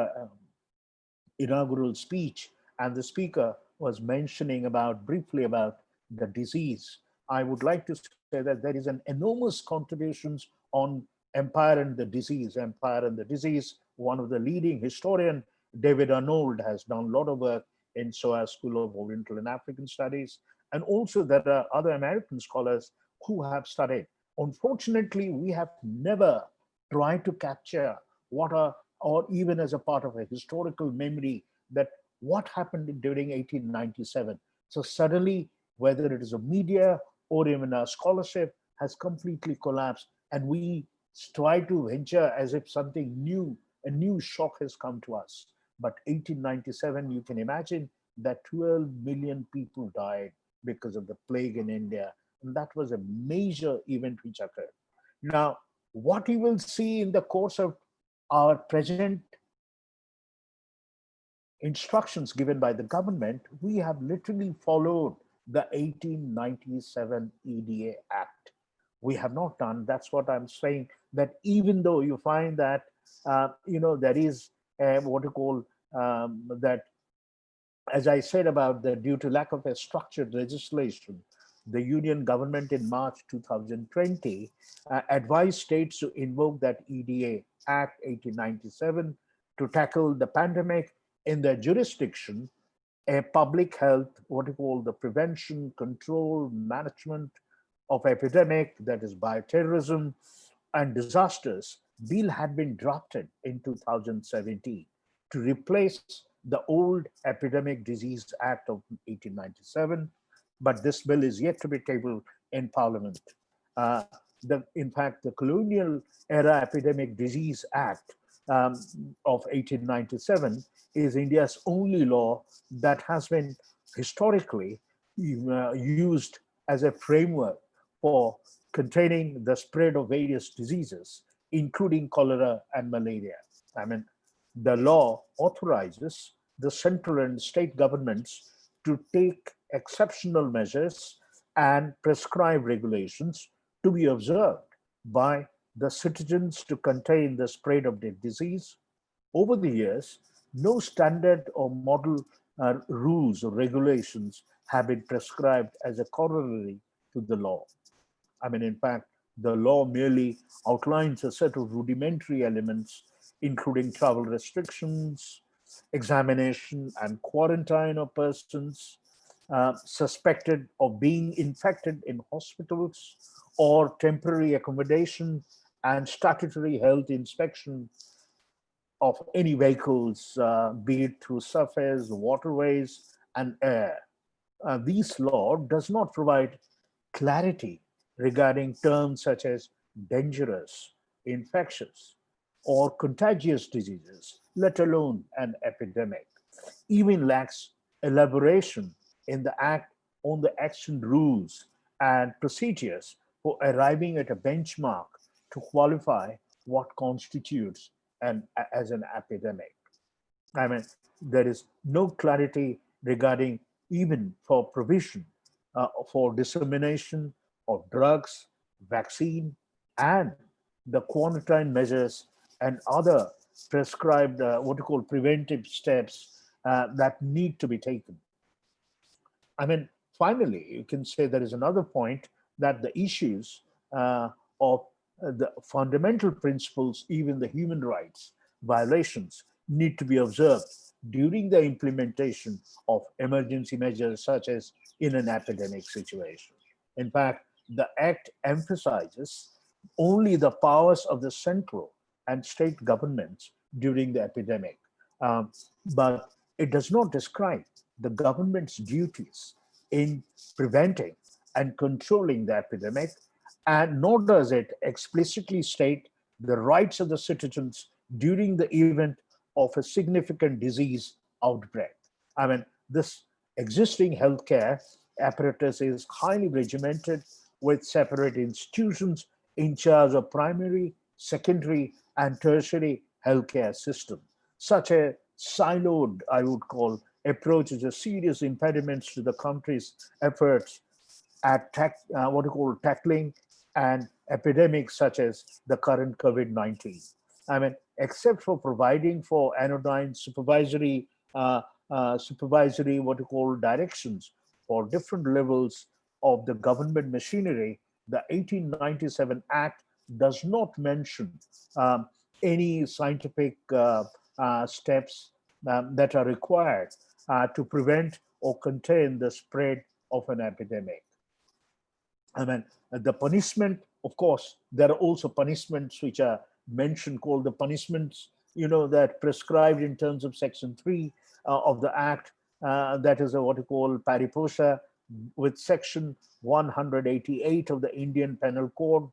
inaugural speech, and the speaker was mentioning briefly about the disease. I would like to say that there is an enormous contributions on Empire and the Disease. Empire and the Disease, one of the leading historian, David Arnold, has done a lot of work in SOAS School of Oriental and African Studies. And also there are other American scholars who have studied. Unfortunately, we have never tried to capture what are, or even as a part of a historical memory, that what happened during 1897. So suddenly, whether it is a media or even our scholarship has completely collapsed, and we try to venture as if something new, a new shock has come to us. But 1897, you can imagine that 12 million people died because of the plague in India. And that was a major event which occurred. Now, what you will see in the course of our present instructions given by the government, we have literally followed the 1897 EDA Act. We have not done, that's what I'm saying, that even though you find that, there is what you call that as I said about the due to lack of a structured legislation, the Union government in March 2020 advised states to invoke that EDA Act 1897 to tackle the pandemic in their jurisdiction, a public health, what you call the prevention, control, management of epidemic, that is bioterrorism and disasters bill had been drafted in 2017 to replace the old Epidemic Disease Act of 1897, but this bill is yet to be tabled in Parliament. In fact, the Colonial Era Epidemic Disease Act of 1897 is India's only law that has been historically used as a framework for containing the spread of various diseases, including cholera and malaria. I mean, the law authorizes the central and state governments to take exceptional measures and prescribe regulations to be observed by the citizens to contain the spread of the disease. Over the years, no standard or model rules or regulations have been prescribed as a corollary to the law. I mean, in fact, the law merely outlines a set of rudimentary elements, including travel restrictions, examination and quarantine of persons suspected of being infected in hospitals, or temporary accommodation and statutory health inspection of any vehicles, be it through surface, waterways, and air. This law does not provide clarity regarding terms such as dangerous, infectious, or contagious diseases, let alone an epidemic. Even lacks elaboration in the Act on the action rules and procedures for arriving at a benchmark to qualify what constitutes as an epidemic. I mean, there is no clarity regarding even for provision for dissemination of drugs, vaccine, and the quarantine measures and other prescribed what you call preventive steps that need to be taken. I mean, finally, you can say there is another point that the issues of the fundamental principles, even the human rights violations, need to be observed during the implementation of emergency measures, such as in an epidemic situation. In fact, the Act emphasizes only the powers of the central and state governments during the epidemic, but it does not describe the government's duties in preventing and controlling the epidemic, and nor does it explicitly state the rights of the citizens during the event of a significant disease outbreak. I mean, this existing healthcare apparatus is highly regimented with separate institutions in charge of primary, secondary, and tertiary healthcare system. Such a siloed, I would call, approach is a serious impediment to the country's efforts at what you call tackling an epidemic such as the current COVID-19. I mean, except for providing for anodyne supervisory what you call directions for different levels of the government machinery, the 1897 Act does not mention any scientific steps that are required to prevent or contain the spread of an epidemic. I mean, the punishment, of course, there are also punishments which are mentioned, called the punishments, that prescribed in terms of Section 3 of the Act, that is what you call pariposha, with Section 188 of the Indian Penal Code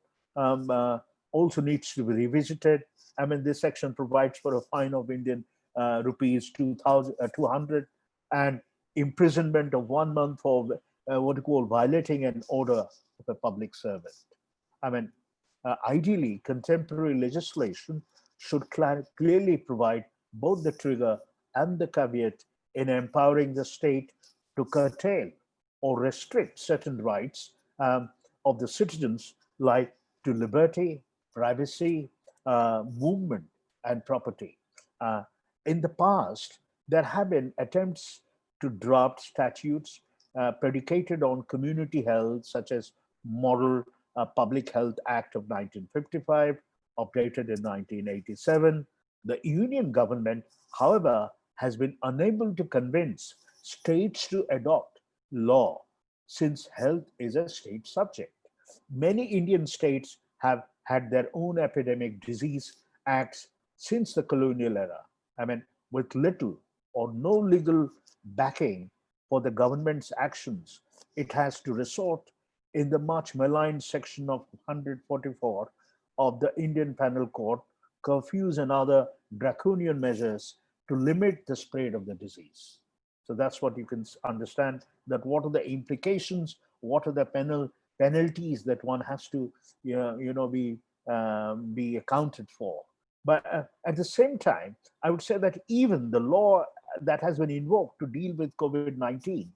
also needs to be revisited. I mean, this section provides for a fine of Indian rupees 200 and imprisonment of 1 month for what you call violating an order of a public servant. I mean, ideally, contemporary legislation should clearly provide both the trigger and the caveat in empowering the state to curtail or restrict certain rights of the citizens, like to liberty, privacy, movement, and property. In the past, there have been attempts to draft statutes predicated on community health, such as Model Public Health Act of 1955, updated in 1987. The Union government, however, has been unable to convince states to adopt law since health is a state subject. Many Indian states have had their own epidemic disease acts since the colonial era. I mean, with little or no legal backing for the government's actions, it has to resort in the much maligned section of 144 of the Indian Penal Code, curfews and other draconian measures to limit the spread of the disease. So that's what you can understand, that what are the implications, what are the penalties that one has to be accounted for. But at the same time, I would say that even the law that has been invoked to deal with COVID-19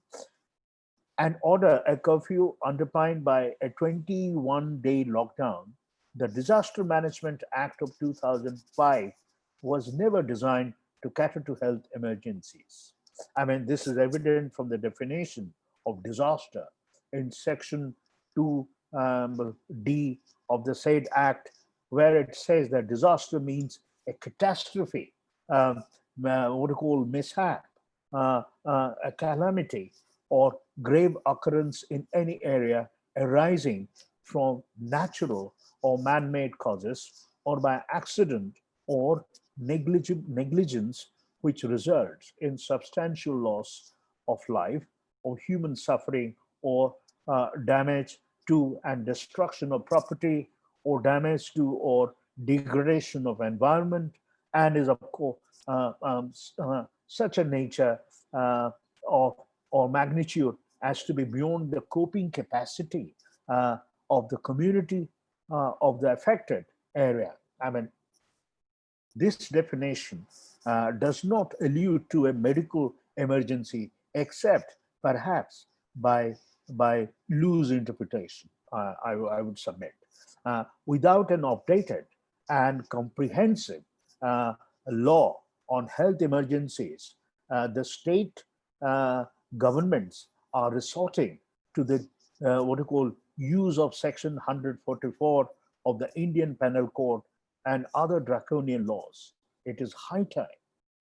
and order a curfew underpinned by a 21-day lockdown, the Disaster Management Act of 2005 was never designed to cater to health emergencies. I mean, this is evident from the definition of disaster in section 2D of the said act, where it says that disaster means a catastrophe, what we call mishap, a calamity, or grave occurrence in any area arising from natural or man-made causes, or by accident or negligence, which results in substantial loss of life or human suffering, or damage to and destruction of property, or damage to or degradation of environment, and is of course such a nature of or magnitude as to be beyond the coping capacity of the community of the affected area. I mean, this definition does not allude to a medical emergency, except perhaps by loose interpretation, I would submit. Without an updated and comprehensive law on health emergencies, the state governments are resorting to the what you call use of section 144 of the Indian Penal Code and other draconian laws. It is high time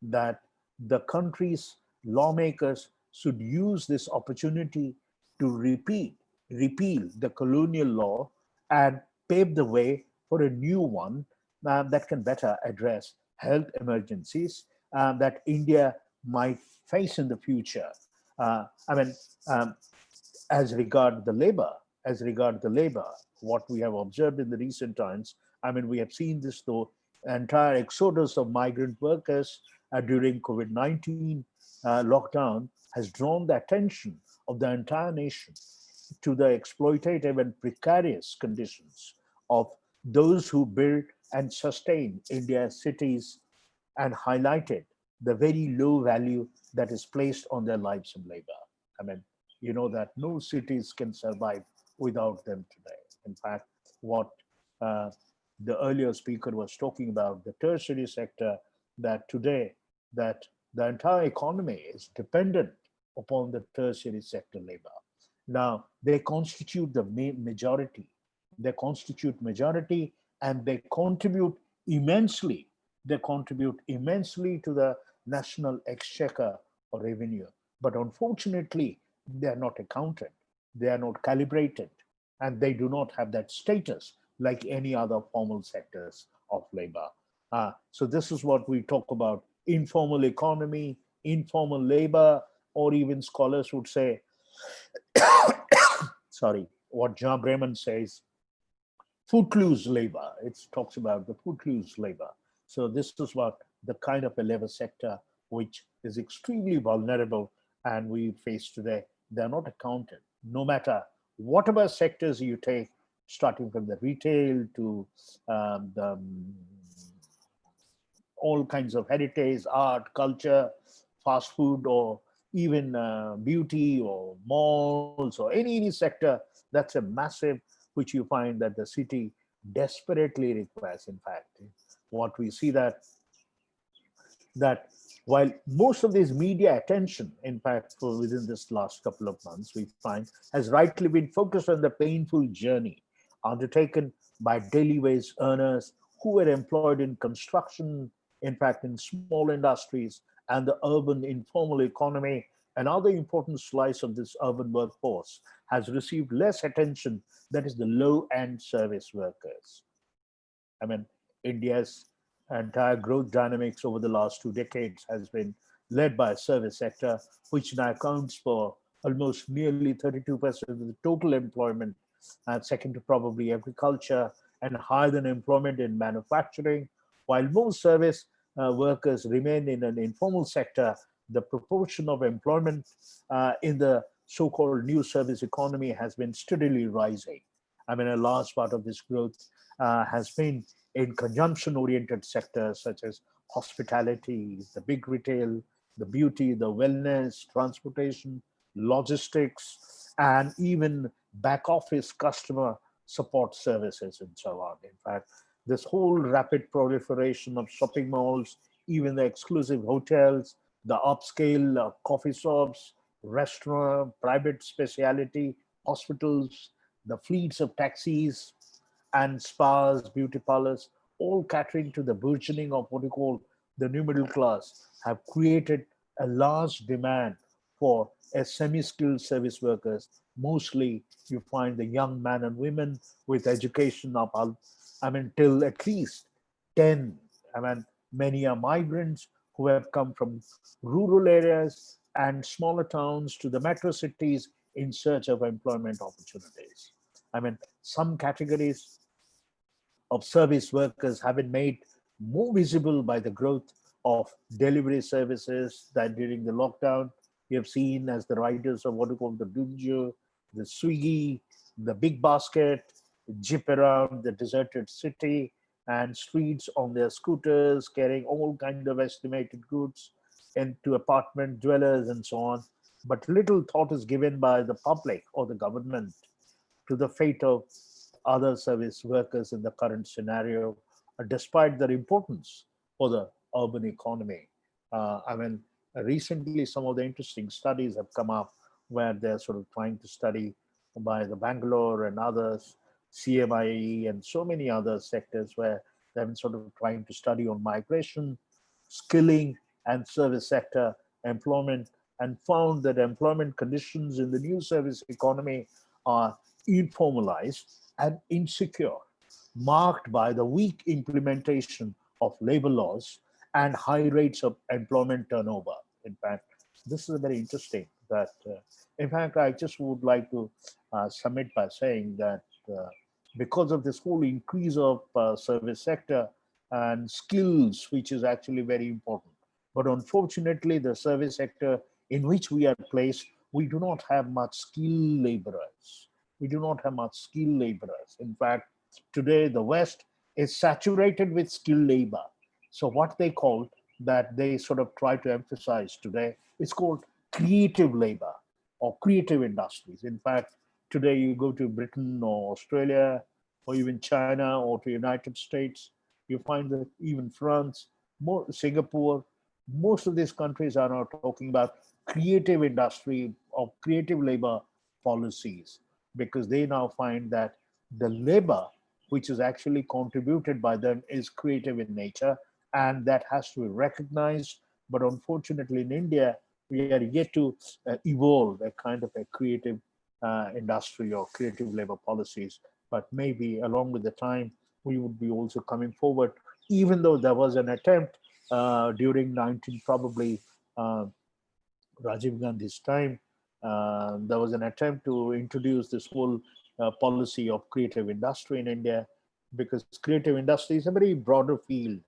that the country's lawmakers should use this opportunity to repeal the colonial law and pave the way for a new one that can better address health emergencies that India might face in the future. I mean, as regard the labor, what we have observed in the recent times, I mean, we have seen this though, entire exodus of migrant workers during COVID-19 lockdown has drawn the attention of the entire nation to the exploitative and precarious conditions of those who build and sustain India's cities, and highlighted the very low value that is placed on their lives and labor. I mean, you know that no cities can survive without them today. In fact, what the earlier speaker was talking about, the tertiary sector, that today, that the entire economy is dependent upon the tertiary sector labor. Now, they constitute the majority. They constitute majority, and they contribute immensely. They contribute immensely to the national exchequer or revenue. But unfortunately, they are not accounted. They are not calibrated, and they do not have that status like any other formal sectors of labor. So this is what we talk about: informal economy, informal labor, or even scholars would say, sorry, what John Bremen says, footloose labor. It talks about the footloose labor. So this is what the kind of a labor sector which is extremely vulnerable and we face today. They're not accounted, no matter whatever sectors you take, starting from the retail to all kinds of heritage, art, culture, fast food, or even beauty or malls or any sector. That's a massive, which you find that the city desperately requires. In fact, what we see that While most of this media attention, in fact, for within this last couple of months, we find has rightly been focused on the painful journey undertaken by daily wage earners who were employed in construction, in fact, in small industries and the urban informal economy. Another important slice of this urban workforce has received less attention, that is the low-end service workers. I mean, India's entire growth dynamics over the last 2 decades has been led by a service sector, which now accounts for almost nearly 32% of the total employment, second to probably agriculture, and higher than employment in manufacturing. While most service workers remain in an informal sector, the proportion of employment in the so-called new service economy has been steadily rising. I mean, a large part of this growth has been in consumption-oriented sectors such as hospitality, the big retail, the beauty, the wellness, transportation, logistics, and even back office customer support services and so on. In fact, this whole rapid proliferation of shopping malls, even the exclusive hotels, the upscale coffee shops, restaurant, private specialty, hospitals, the fleets of taxis and spas, beauty parlors, all catering to the burgeoning of what you call the new middle class, have created a large demand for a semi-skilled service workers. Mostly you find the young men and women with education up, I mean, till at least 10. I mean, many are migrants who have come from rural areas and smaller towns to the metro cities in search of employment opportunities. I mean, some categories of service workers have been made more visible by the growth of delivery services that during the lockdown we have seen as the riders of what we call the Dunjo, the Swiggy, the Big Basket, jeep around the deserted city and streets on their scooters, carrying all kind of estimated goods into apartment dwellers and so on. But little thought is given by the public or the government to the fate of other service workers in the current scenario, despite their importance for the urban economy. I mean, recently some of the interesting studies have come up where they're sort of trying to study by the Bangalore and others, CMIE and so many other sectors where they've been sort of trying to study on migration, skilling and service sector employment, and found that employment conditions in the new service economy are informalized and insecure, marked by the weak implementation of labor laws and high rates of employment turnover. In fact, this is very interesting that, in fact, I just would like to submit by saying that because of this whole increase of service sector and skills, which is actually very important. But unfortunately, the service sector in which we are placed, we do not have much skilled laborers. We do not have much skilled laborers. In fact, today the West is saturated with skilled labor. So what they call that they sort of try to emphasize today, it's called creative labor or creative industries. In fact, today you go to Britain or Australia or even China or to United States, you find that even France, Singapore, most of these countries are now talking about creative industry or creative labor policies, because they now find that the labor which is actually contributed by them is creative in nature, and that has to be recognized. But unfortunately in India, we are yet to evolve a kind of a creative industry or creative labor policies. But maybe along with the time, we would be also coming forward, even though there was an attempt during 19, probably Rajiv Gandhi's time, there was an attempt to introduce this whole policy of creative industry in India, because creative industry is a very broader field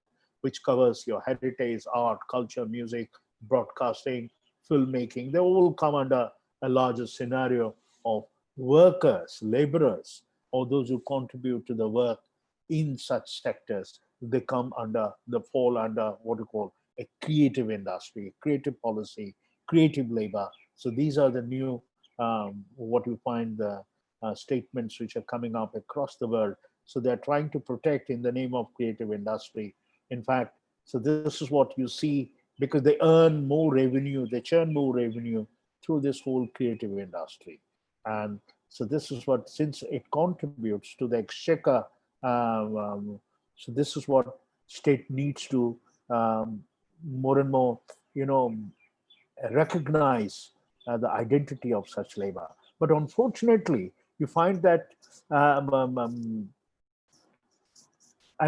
which covers your heritage, art, culture, music, broadcasting, filmmaking. They all come under a larger scenario of workers, laborers, or those who contribute to the work in such sectors. They come under, they fall under what we call a creative industry, creative policy, creative labor. So these are the new, what you find the statements which are coming up across the world. So they're trying to protect in the name of creative industry. In fact, so this is what you see because they earn more revenue, they churn more revenue through this whole creative industry. And so this is what, since it contributes to the exchequer, so this is what state needs to more and more, recognize the identity of such labor. But unfortunately, you find that I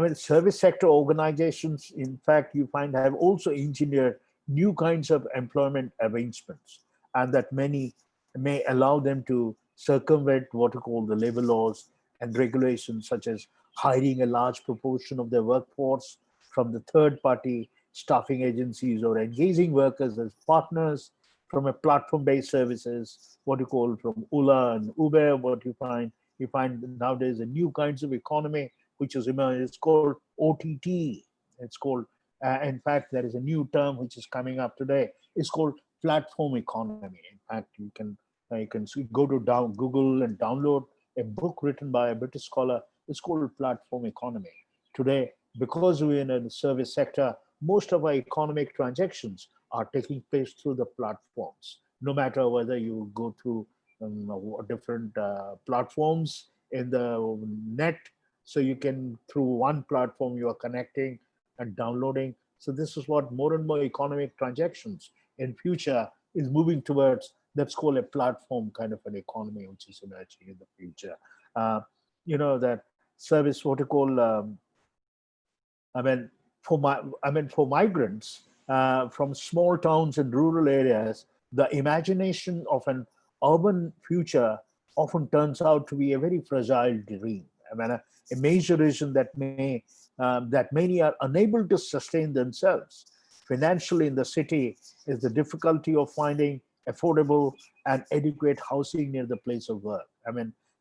mean, service sector organizations, in fact, you find have also engineered new kinds of employment arrangements, and that many may allow them to circumvent what are called the labor laws and regulations, such as hiring a large proportion of their workforce from the third party staffing agencies, or engaging workers as partners from a platform-based services, what you call from Ola and Uber. What you find nowadays a new kinds of economy which is emerged. It's called OTT. It's called, in fact, there is a new term which is coming up today. It's called platform economy. In fact, you can go to Google and download a book written by a British scholar. It's called platform economy. Today, because we're in a service sector, most of our economic transactions are taking place through the platforms. No matter whether you go through different platforms in the net, so you can, through one platform, you are connecting and downloading. So this is what more and more economic transactions in future is moving towards. That's called a platform kind of an economy, which is emerging in the future. That service, what you call, for migrants from small towns and rural areas, the imagination of an urban future often turns out to be a very fragile dream. A major reason that many are unable to sustain themselves financially in the city is the difficulty of finding affordable and adequate housing near the place of work.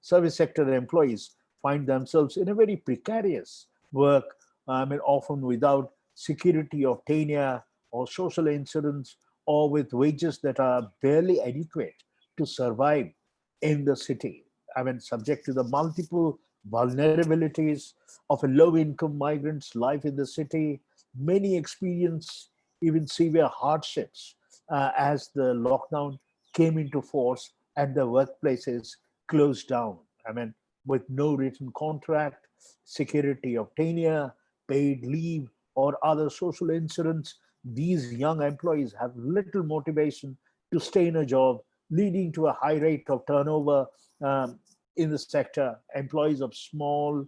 Service sector employees find themselves in a very precarious work, often without security of tenure or social insurance, or with wages that are barely adequate to survive in the city. Subject to the multiple vulnerabilities of a low-income migrant's life in the city, many experience even severe hardships as the lockdown came into force and the workplaces closed down. With no written contract, security of tenure, paid leave, or other social insurance, these young employees have little motivation to stay in a job, leading to a high rate of turnover in the sector. Employees of small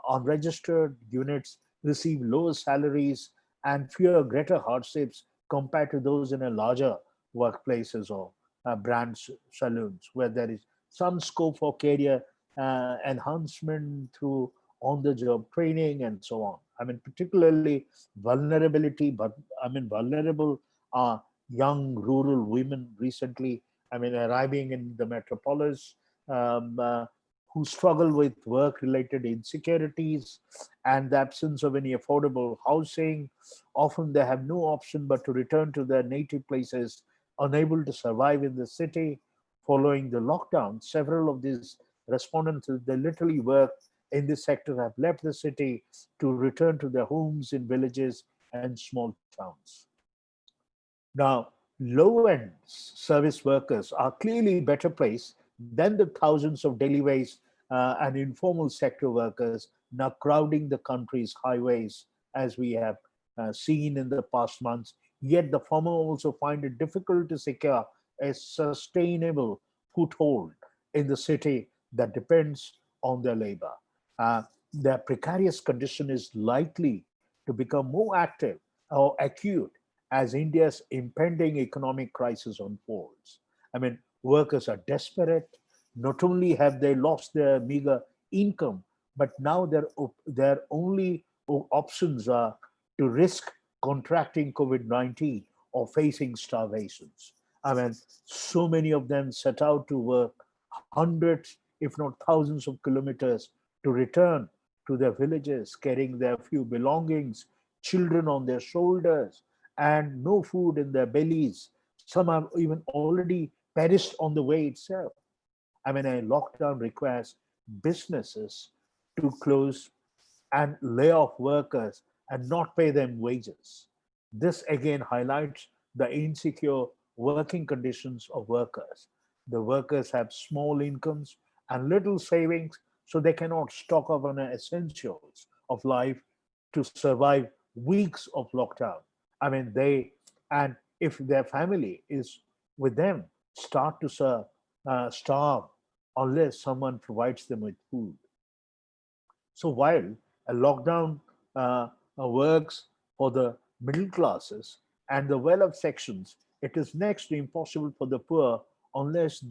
unregistered units receive lower salaries and fear greater hardships compared to those in a larger workplaces or brand saloons, where there is some scope for career enhancement through on-the-job training and so on. Particularly vulnerability, but vulnerable are young rural women recently, arriving in the metropolis, who struggle with work-related insecurities and the absence of any affordable housing. Often they have no option but to return to their native places, unable to survive in the city. Following the lockdown, several of these respondents, they literally work in this sector, have left the city to return to their homes in villages and small towns. Now, low-end service workers are clearly better placed than the thousands of daily wage and informal sector workers now crowding the country's highways, as we have seen in the past months. Yet the former also find it difficult to secure a sustainable foothold in the city that depends on their labor. Their precarious condition is likely to become more active or acute as India's impending economic crisis unfolds. Workers are desperate. Not only have they lost their meager income, but now their only options are to risk contracting COVID-19 or facing starvations. So many of them set out to work hundreds, if not thousands of kilometers to return to their villages, carrying their few belongings, children on their shoulders, and no food in their bellies. Some have even already perished on the way itself. A lockdown requires businesses to close and lay off workers and not pay them wages. This again highlights the insecure working conditions of workers. The workers have small incomes and little savings, so they cannot stock up on the essentials of life to survive weeks of lockdown. I mean, and if their family is with them, start to starve unless someone provides them with food. So while a lockdown works for the middle classes and the well-off sections, it is next to impossible for the poor unless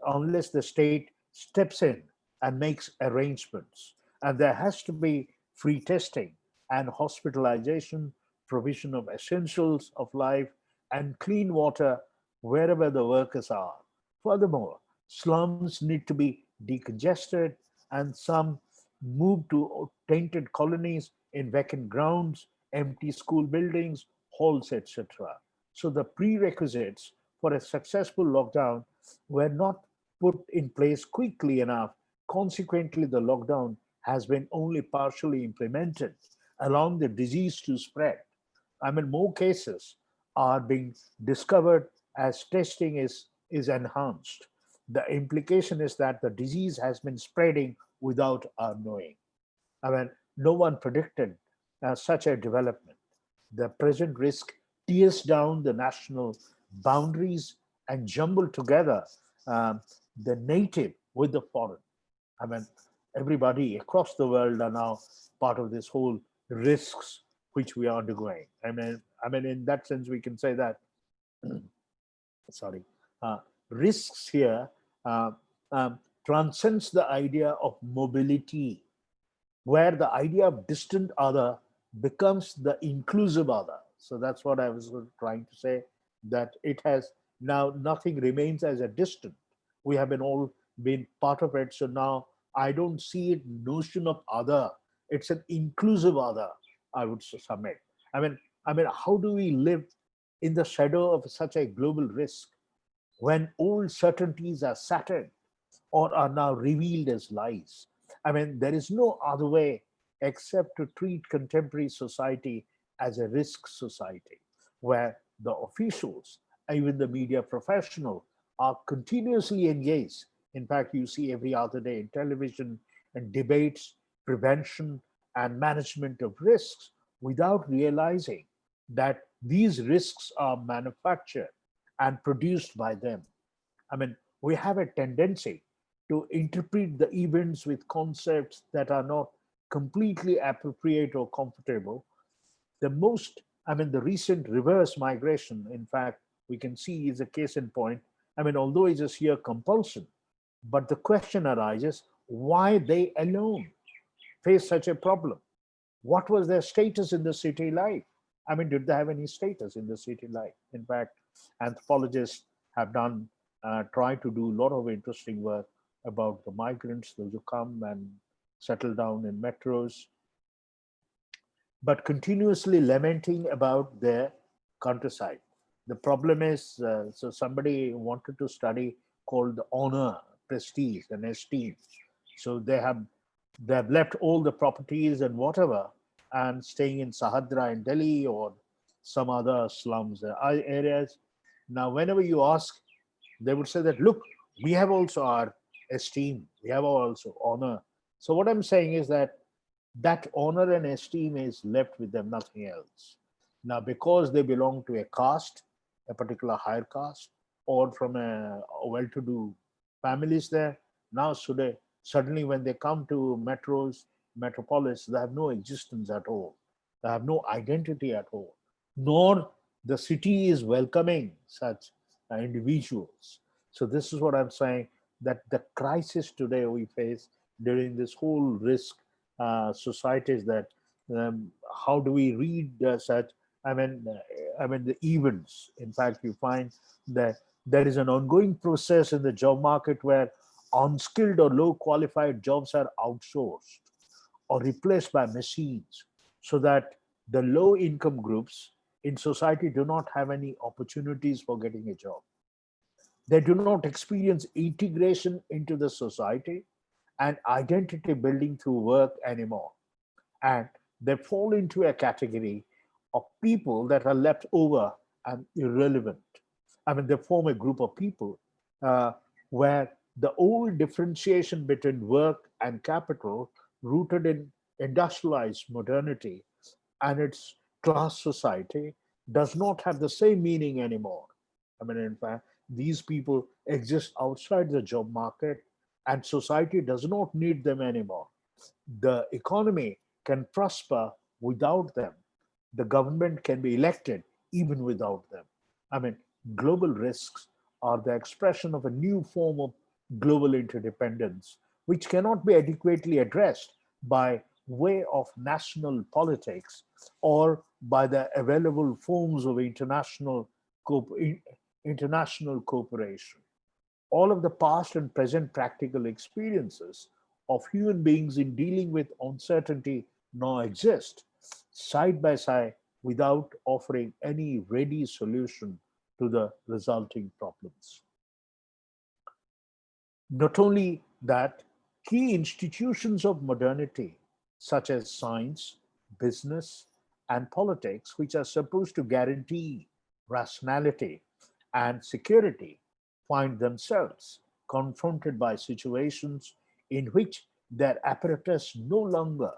unless the state steps in and makes arrangements. And there has to be free testing and hospitalization, provision of essentials of life, and clean water wherever the workers are. Furthermore, slums need to be decongested and some moved to tainted colonies in vacant grounds, empty school buildings, halls, etc. So the prerequisites for a successful lockdown were not put in place quickly enough. Consequently, the lockdown has been only partially implemented, allowing the disease to spread. I mean, more cases are being discovered as testing is enhanced. The implication is that the disease has been spreading without our knowing. I mean, no one predicted such a development. The present risk tears down the national boundaries and jumble together um, the native with the foreign. I mean, everybody across the world are now part of this whole risks which we are undergoing. I mean, in that sense, we can say that sorry, uh, risks here uh, transcends the idea of mobility, where the idea of distant other becomes the inclusive other. So that's what I was trying to say, that it has now nothing remains as a distant. We have been all been part of it. So now I don't see it notion of other. It's an inclusive other, I would submit. I mean, how do we live in the shadow of such a global risk when old certainties are shattered or are now revealed as lies? I mean, there is no other way except to treat contemporary society as a risk society, where the officials, even the media professional, are continuously engaged. In fact, you see every other day in television and debates, prevention and management of risks without realizing that these risks are manufactured and produced by them. I mean, we have a tendency to interpret the events with concepts that are not completely appropriate or comfortable. The most, I mean, the recent reverse migration, in fact, we can see is a case in point. I mean, although it's a sheer compulsion, but the question arises, why they alone face such a problem? What was their status in the city life? I mean, did they have any status in the city life? In fact, anthropologists have tried to do a lot of interesting work about the migrants, those who come and settle down in metros, but continuously lamenting about their countryside. The problem is, so somebody wanted to study called honor, prestige, and esteem. So they have left all the properties and whatever, and staying in Sahadra in Delhi or some other slums areas. Now, whenever you ask, they would say that, look, we have also our esteem, we have also honor. So what I'm saying is that that honor and esteem is left with them, nothing else. Now, because they belong to a caste, a particular higher caste, or from a well-to-do families there, now suddenly when they come to metropolis, they have no existence at all. They have no identity at all, nor the city is welcoming such individuals. So this is what I'm saying, that the crisis today we face during this whole risk societies, that how do we read such, the events. In fact, you find that there is an ongoing process in the job market where unskilled or low qualified jobs are outsourced or replaced by machines, so that the low income groups in society do not have any opportunities for getting a job. They do not experience integration into the society and identity building through work anymore. And they fall into a category of people that are left over and irrelevant. I mean, they form a group of people where the old differentiation between work and capital, rooted in industrialized modernity and its class society, does not have the same meaning anymore. I mean, in fact, these people exist outside the job market and society does not need them anymore. The economy can prosper without them. The government can be elected even without them. I mean, global risks are the expression of a new form of global interdependence, which cannot be adequately addressed by way of national politics or by the available forms of international cooperation. All of the past and present practical experiences of human beings in dealing with uncertainty now exist side by side without offering any ready solution to the resulting problems. Not only that, key institutions of modernity, such as science, business, and politics, which are supposed to guarantee rationality and security, find themselves confronted by situations in which their apparatus no longer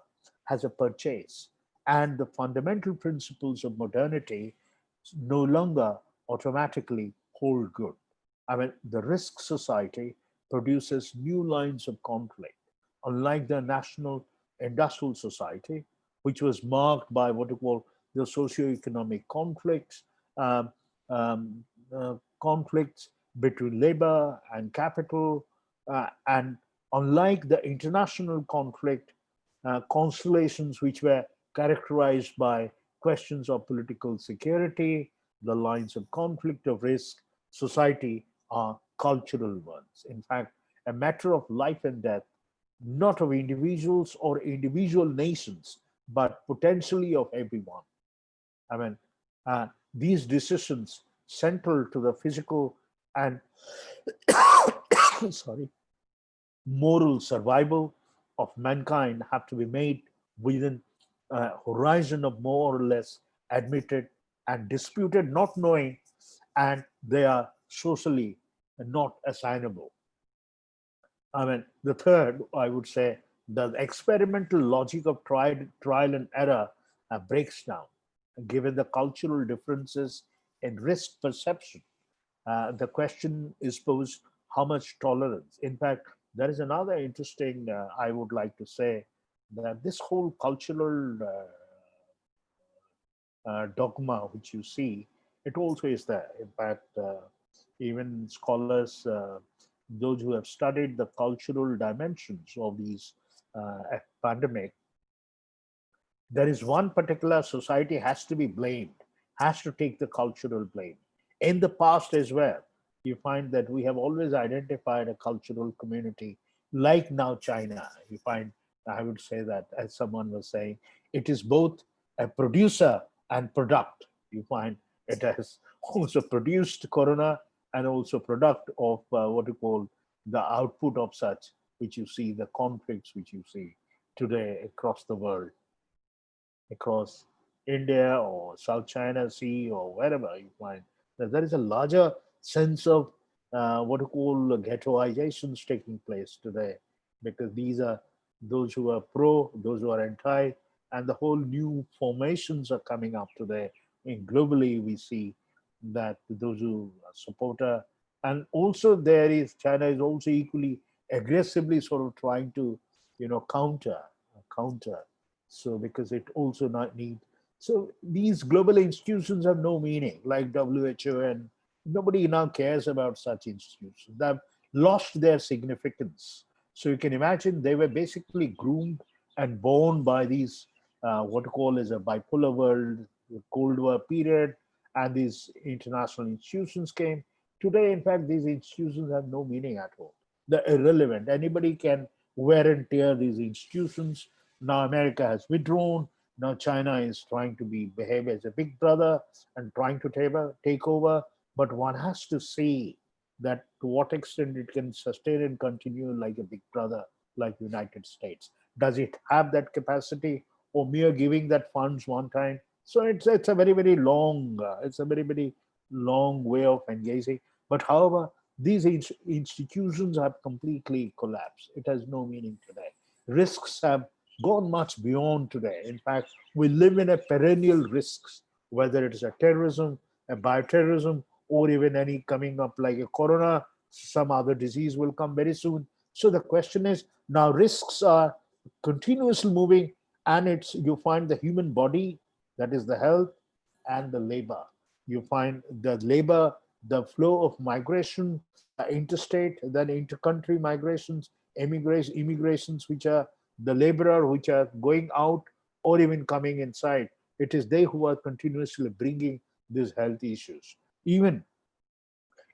has a purchase, and the fundamental principles of modernity no longer automatically hold good. I mean, the risk society produces new lines of conflict, unlike the national industrial society, which was marked by what we call the socio-economic conflicts, um, um, conflicts between labor and capital, and unlike the international conflict constellations which were characterized by questions of political security, the lines of conflict of risk, society are cultural ones. In fact, a matter of life and death, not of individuals or individual nations, but potentially of everyone. I mean, these decisions central to the physical and sorry, moral survival of mankind have to be made within a horizon of more or less admitted and disputed, not knowing, and they are socially not assignable. I mean, the third, I would say, the experimental logic of trial and error breaks down, given the cultural differences in risk perception. The question is posed, how much tolerance? In fact, there is another interesting, I would like to say, that this whole cultural dogma which you see, it also is there. In fact, even scholars, those who have studied the cultural dimensions of these pandemic, there is one particular society has to be blamed, has to take the cultural blame. In the past as well, you find that we have always identified a cultural community, like now China. You find, I would say that, as someone was saying, it is both a producer and product. You find it has also produced corona and also product of what you call the output of such, which you see, the conflicts which you see today across the world, across India or South China Sea or wherever. You find that there is a larger sense of what you call ghettoizations taking place today, because these are those who are pro, those who are anti, and the whole new formations are coming up today. And globally, we see that those who support her, and also there is China is also equally aggressively sort of trying to, counter. So because it also not need. So these global institutions have no meaning, like WHO, and nobody now cares about such institutions. They've lost their significance. So you can imagine they were basically groomed and born by these what to call as a bipolar world, the Cold War period, and these international institutions came. Today, in fact, these institutions have no meaning at all. They're irrelevant. Anybody can wear and tear these institutions. Now America has withdrawn. Now China is trying to behave as a big brother and trying to take over. But one has to see that to what extent it can sustain and continue like a big brother, like the United States. Does it have that capacity, or mere giving that funds one time So it's a very, very long, it's a very, very long way of engaging. But however, these institutions have completely collapsed. It has no meaning today. Risks have gone much beyond today. In fact, we live in a perennial risks, whether it is a terrorism, a bioterrorism, or even any coming up like a corona, some other disease will come very soon. So the question is, now risks are continuously moving, and it's, you find the human body, that is the health, and the labor. You find the labor, the flow of migration, interstate, then intercountry migrations, immigrations, which are the laborer, which are going out or even coming inside. It is they who are continuously bringing these health issues. Even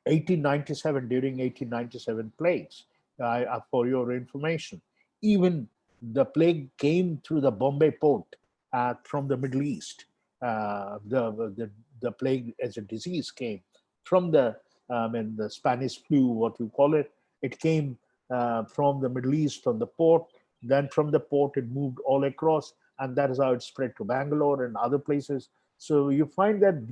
1897, during 1897 plagues, for your information, even the plague came through the Bombay port from the Middle East. The plague as a disease came from the the Spanish flu, what we call it. It came from the Middle East, from the port. Then from the port, it moved all across, and that is how it spread to Bangalore and other places. So you find that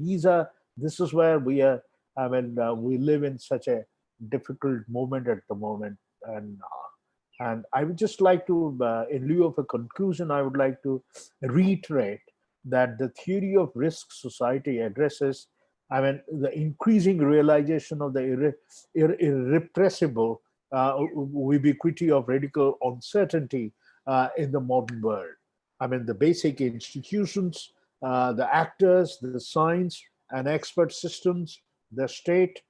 this is where we are. We live in such a difficult moment at the moment, and I would just like to, in lieu of a conclusion, I would like to reiterate that the theory of risk society addresses, the increasing realization of the irrepressible ubiquity of radical uncertainty in the modern world. The basic institutions, the actors, the science and expert systems, the state,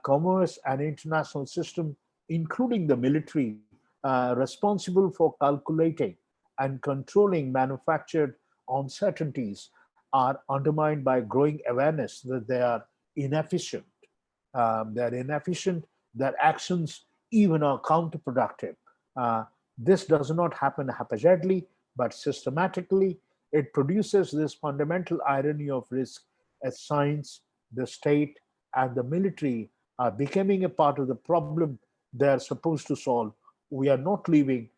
commerce and international system, including the military, responsible for calculating and controlling manufactured uncertainties, are undermined by growing awareness that they are inefficient. Their actions even are counterproductive. This does not happen haphazardly, but systematically. It produces this fundamental irony of risk as science, the state, and the military are becoming a part of the problem they are supposed to solve. We are not living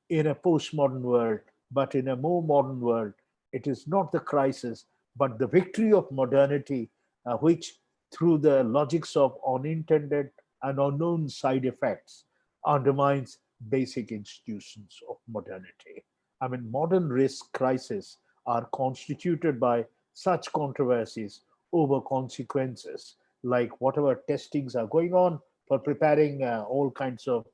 in a postmodern world, but in a more modern world. It is not the crisis, but the victory of modernity, which, through the logics of unintended and unknown side effects, undermines basic institutions of modernity. Modern risk crises are constituted by such controversies over consequences, like whatever testings are going on for preparing all kinds of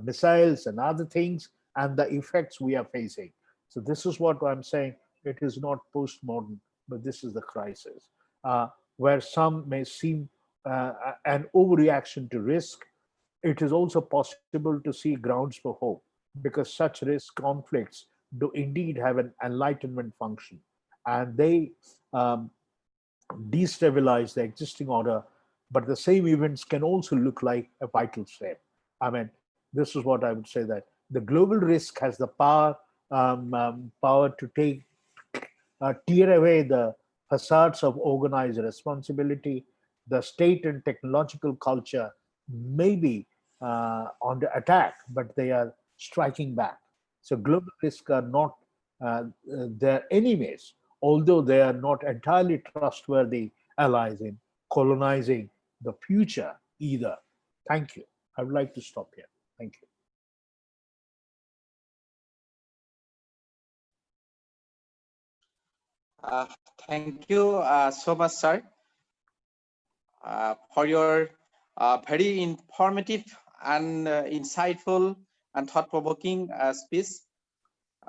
missiles and other things, and the effects we are facing. So this is what I'm saying. It is not postmodern, but this is the crisis, where some may seem an overreaction to risk. It is also possible to see grounds for hope, because such risk conflicts do indeed have an enlightenment function, and they destabilize the existing order. But the same events can also look like a vital step. This is what I would say, that the global risk has the power to tear away the facades of organized responsibility. The state and technological culture may be under attack, but they are striking back. So global risks are not their enemies, although they are not entirely trustworthy allies in colonizing the future either. Thank you. I would like to stop here. Thank you. Thank you so much, sir, for your very informative and insightful and thought-provoking speech.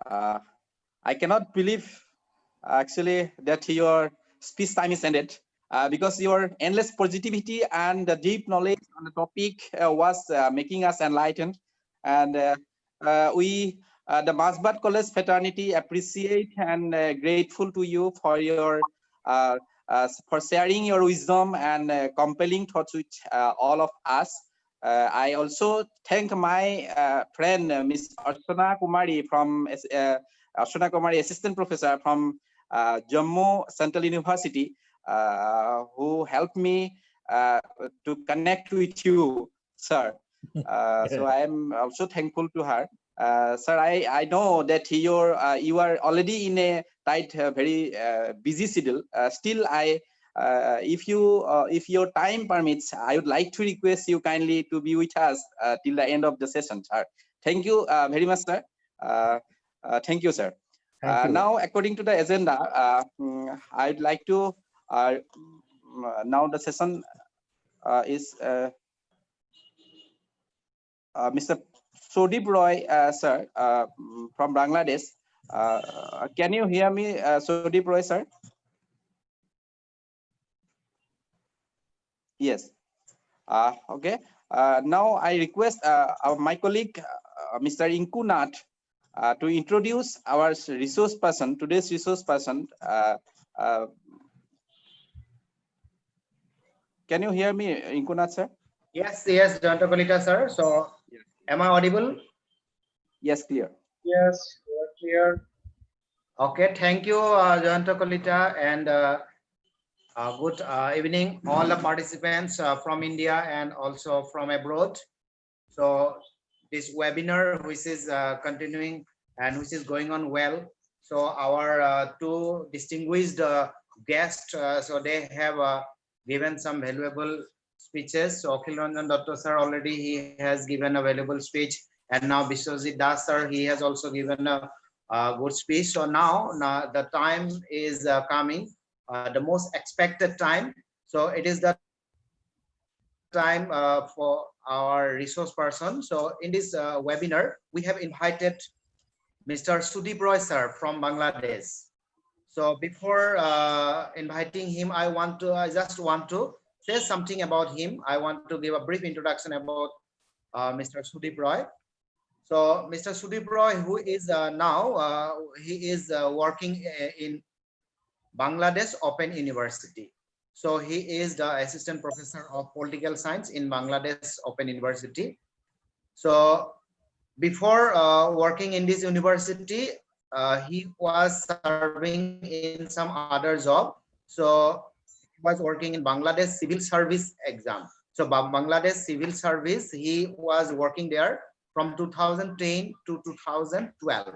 I cannot believe actually that your speech time is ended, because your endless positivity and the deep knowledge on the topic was making us enlightened. And we, the Masbat College fraternity, appreciate and grateful to you for your for sharing your wisdom and compelling thoughts with all of us. I also thank my friend Ms. Archana Kumari from Archana Kumari, assistant professor from Jammu Central University, who helped me to connect with you, sir. So I am also thankful to her. Sir, I know that you are already in a tight, very busy schedule. Still, if your time permits, I would like to request you kindly to be with us till the end of the session, sir. Thank you very much, sir. Thank you, sir. Thank you. Now, according to the agenda, I'd like to now the session is Mr. Sodip Roy, sir, from Bangladesh. Can you hear me, Sodip Roy, sir? Yes. Okay. Now I request my colleague, Mr. Inku Nath, to introduce our resource person, today's resource person. Can you hear me, Inku Nath, sir? Yes, Dr. Kolita, sir. So, am I audible? Yes, clear. Yes, you are clear. Okay, thank you, Dr. Kolita, and good evening, all the participants from India and also from abroad. So, this webinar, which is continuing and which is going on well. So, our two distinguished guests, so they have given some valuable speeches. So, Akhil Ranjan Dutta sir already he has given a valuable speech, and now Biswajit Das sir he has also given a good speech. So now the time is coming, the most expected time. So it is the time for our resource person. So in this webinar, we have invited Mr. Sodip Roy sir from Bangladesh. So before inviting him, I just want to say something about him. I want to give a brief introduction about Mr. Sodip Roy. So Mr. Sodip Roy, who is now he is working in Bangladesh Open University. So he is the assistant professor of political science in Bangladesh Open University. So before working in this university, he was serving in some other job. So he was working in Bangladesh Civil Service exam. So Bangladesh Civil Service, he was working there from 2010 to 2012.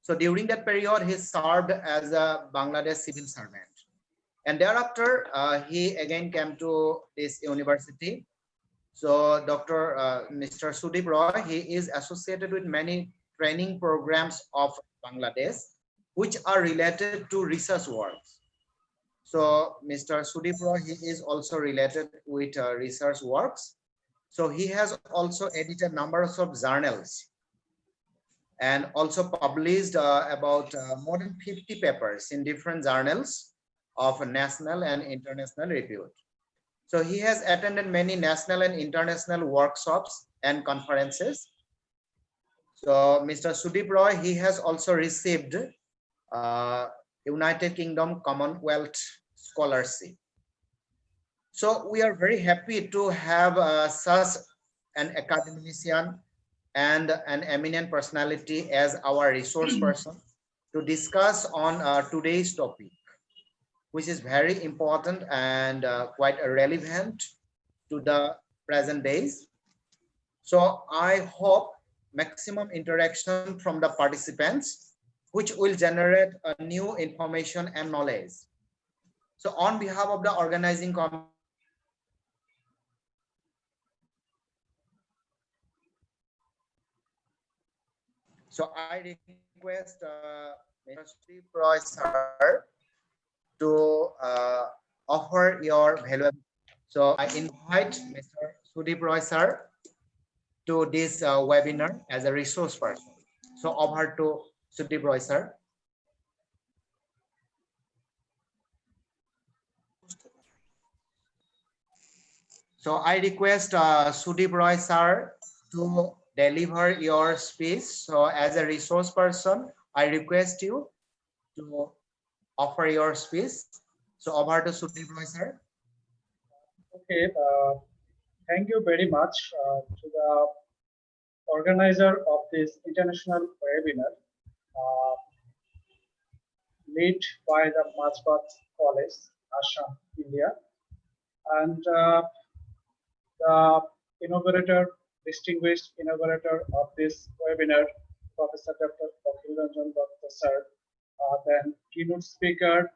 So during that period, he served as a Bangladesh civil servant. And thereafter, he again came to this university. So Mr. Sodip Roy, he is associated with many training programs of Bangladesh, which are related to research works. So Mr. Sodip Roy, he is also related with research works. So he has also edited numbers of journals and also published about more than 50 papers in different journals of national and international repute. So he has attended many national and international workshops and conferences. So Mr. Sodip Roy, he has also received United Kingdom Commonwealth Scholarship. So we are very happy to have such an academician and an eminent personality as our resource person to discuss on today's topic, which is very important and quite relevant to the present days. So I hope maximum interaction from the participants, which will generate a new information and knowledge. So on behalf of the organizing committee, so I request Mr. Sodip Roy sir to offer your valuable. So I invite Mr. Sodip Roy sir to this webinar as a resource person. So over to Sodip Roy sir. So I request Sodip Roy sir to deliver your speech. So as a resource person, I request you to offer your speech. So over to Sodip Roy sir. Okay, thank you very much to the organizer of this international webinar, led by the Majbat College, Assam, India, and the inaugurator, distinguished inaugurator of this webinar, Professor Dr. Akhil Ranjan Dutta sir, then keynote speaker,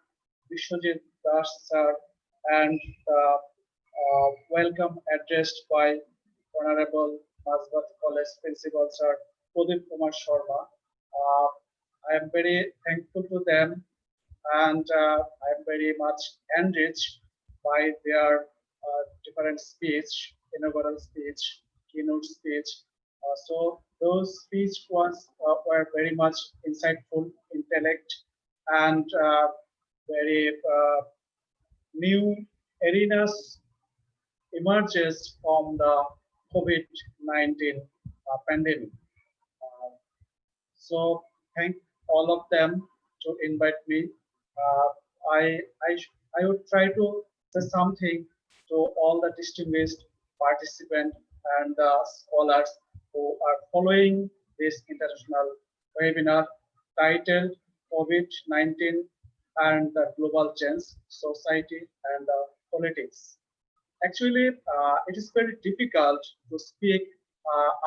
Biswajit sir, and welcome addressed by Honorable Mazbat College Principal Sir Sodip Sharma. I am very thankful to them, and I am very much enriched by their different speech, inaugural speech, keynote speech. So those speech were very much insightful, intellect, and very new arenas emerges from the COVID-19 pandemic. So thank all of them to invite me. I would try to say something to all the distinguished participants and the scholars who are following this international webinar titled COVID-19 and the Global Change, Society and Politics. Actually, it is very difficult to speak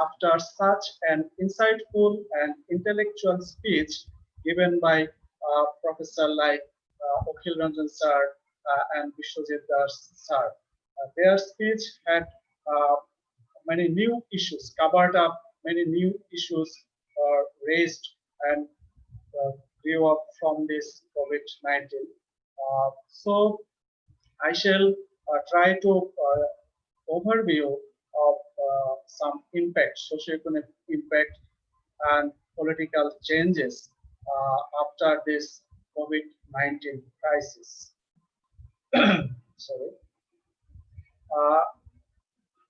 after such an insightful and intellectual speech given by Professor like Akhil Ranjan sir and Biswajit sir. Their speech had many new issues, covered up many new issues raised and grew up from this COVID-19. So I shall try to overview of some impact, socioeconomic impact and political changes after this COVID-19 crisis. Sorry.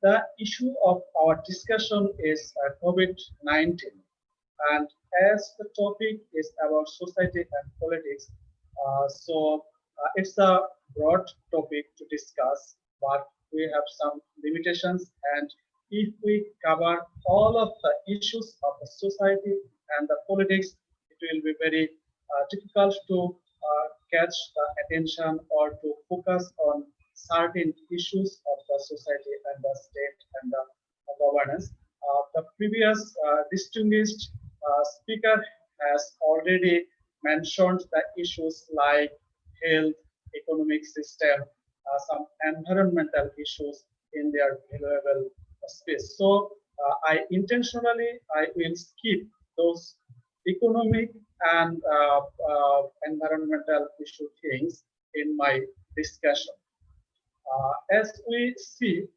The issue of our discussion is COVID-19, and as the topic is about society and politics, it's a broad topic to discuss, but we have some limitations, and if we cover all of the issues of the society and the politics, it will be very difficult to catch the attention or to focus on certain issues of the society and the state and the governance. The previous distinguished speaker has already mentioned the issues like health, economic system, some environmental issues in their valuable space. So I will skip those economic and environmental issue things in my discussion. As we see,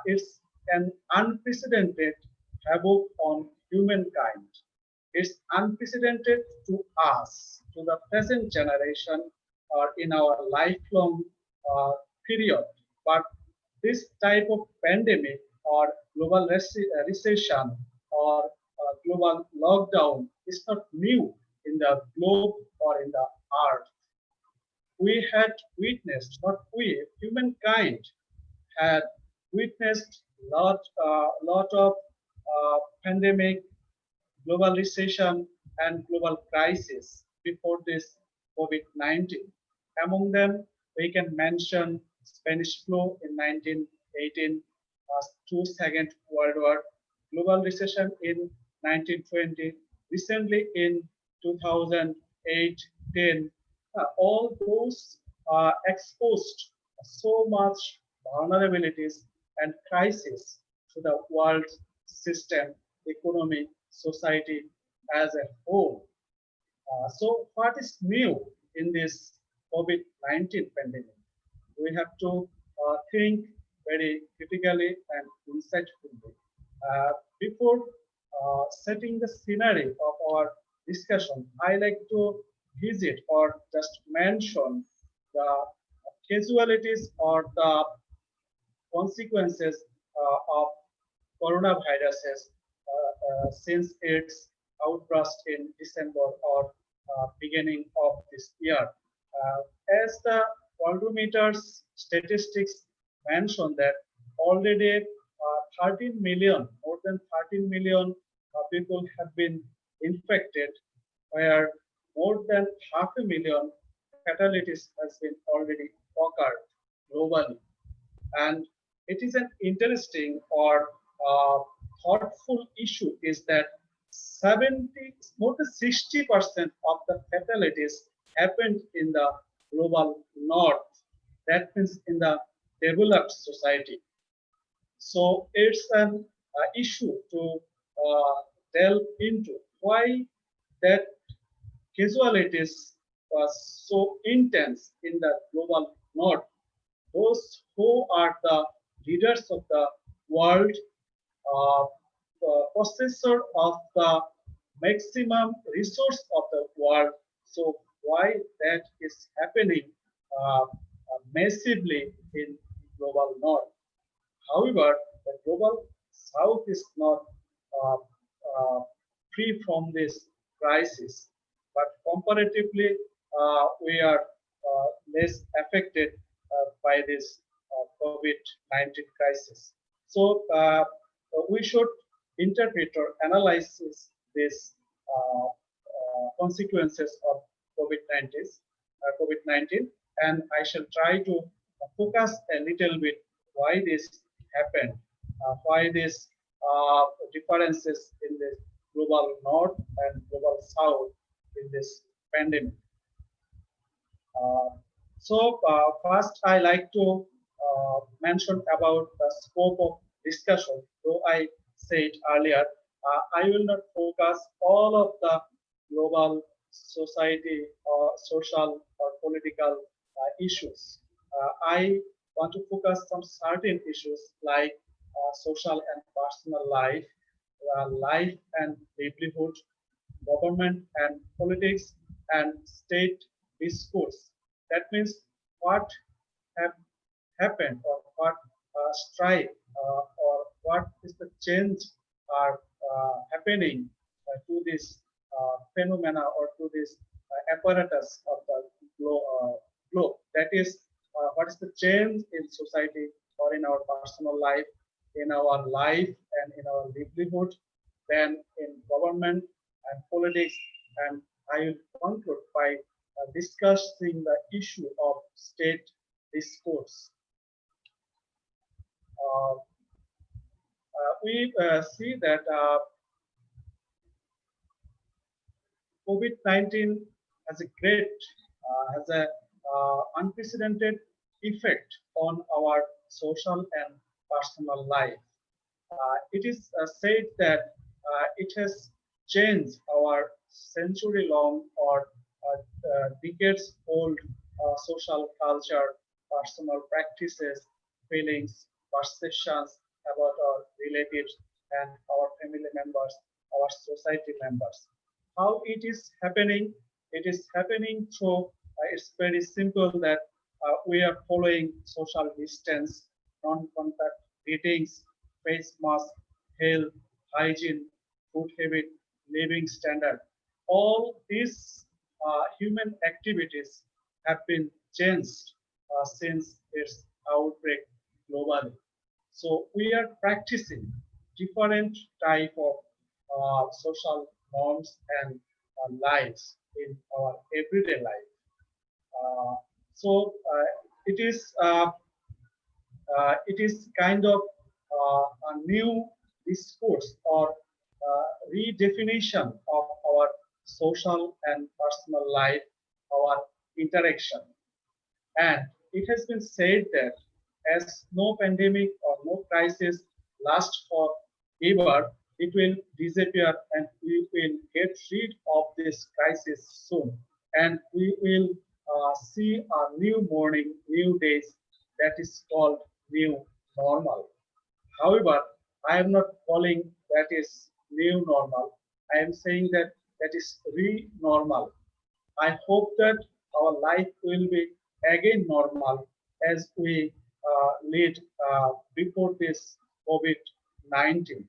it's an unprecedented havoc on humankind. It's unprecedented to us, to the present generation, or in our lifelong period. But this type of pandemic or global recession or global lockdown is not new in the globe or in the earth. We had witnessed, not we, humankind had witnessed lot of pandemic, global recession, and global crisis before this COVID-19. Among them, we can mention Spanish flu in 1918, Second World War, global recession in 1920, recently in 2008-10. All those exposed so much vulnerabilities and crisis to the world system, economy, society as a whole. So what is new in this COVID-19 pandemic? We have to think very critically and insightfully. Before setting the scenario of our discussion, I like to visit or just mention the casualties or the consequences of coronaviruses since its outburst in December or beginning of this year. As the Worldometer's statistics mention that already 13 million, more than 13 million people have been infected, where more than 500,000 fatalities has been already occurred globally. And it is an interesting or thoughtful issue is that more than 60% of the fatalities happened in the global north. That means in the developed society. So it's an issue to delve into why that casualties was so intense in the global north. Those who are the leaders of the world, possessor of the maximum resource of the world. So why that is happening massively in global north? However, the global south is not uh, free from this crisis, but comparatively, we are less affected by this COVID-19 crisis. So we should interpret or analyze these consequences of COVID-19, and I shall try to focus a little bit why this happened, why these differences in the global north and global south in this pandemic. First, I like to mention about the scope of discussion. Though I said earlier, I will not focus all of the global society or social or political issues. I want to focus on certain issues like social and personal life, life and livelihood, government and politics, and state discourse. That means what have happened or what strike or what is the change are happening to this phenomena or to this apparatus of the globe. That is, what is the change in society or in our personal life, in our life and in our livelihood, then in government and politics. And I will conclude by discussing the issue of state discourse. We see that COVID-19 has a unprecedented effect on our social and personal life. It is said that it has changed our century-long or decades-old social culture, personal practices, feelings, perceptions about our relatives and our family members, our society members. How it is happening? It is happening through, it's very simple that we are following social distance, non-contact greetings, face mask, health, hygiene, food habit, living standard. All these human activities have been changed since its outbreak globally. So we are practicing different type of social norms and lives in our everyday life. It is kind of a new discourse or redefinition of our social and personal life, our interaction. And it has been said that as no pandemic or no crisis lasts forever, it will disappear and we will get rid of this crisis soon. And we will see a new morning, new days that is called new normal. However, I am not calling that is new normal. I am saying that that is re-normal. I hope that our life will be again normal as we lead before this COVID-19.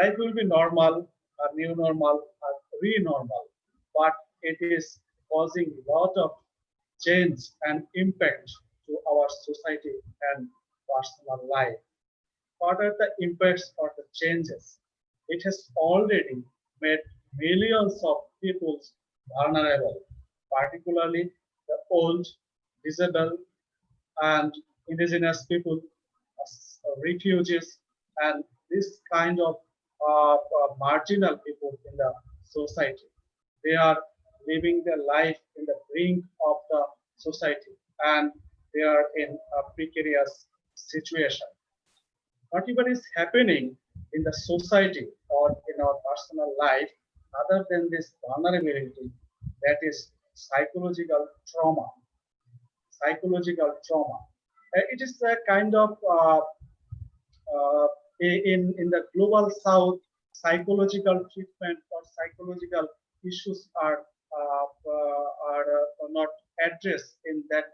Life will be normal, a new normal, a re-normal, but it is causing a lot of change and impact to our society and personal life. What are the impacts or the changes? It has already made millions of people vulnerable, particularly the old, disabled, and indigenous people, refugees, and this kind of marginal people in the society. They are living their life in the brink of the society, and they are in a precarious situation. Whatever is happening in the society or in our personal life, other than this vulnerability, that is psychological trauma. Psychological trauma. It is a kind of in the global south, psychological treatment or psychological issues are not addressed in that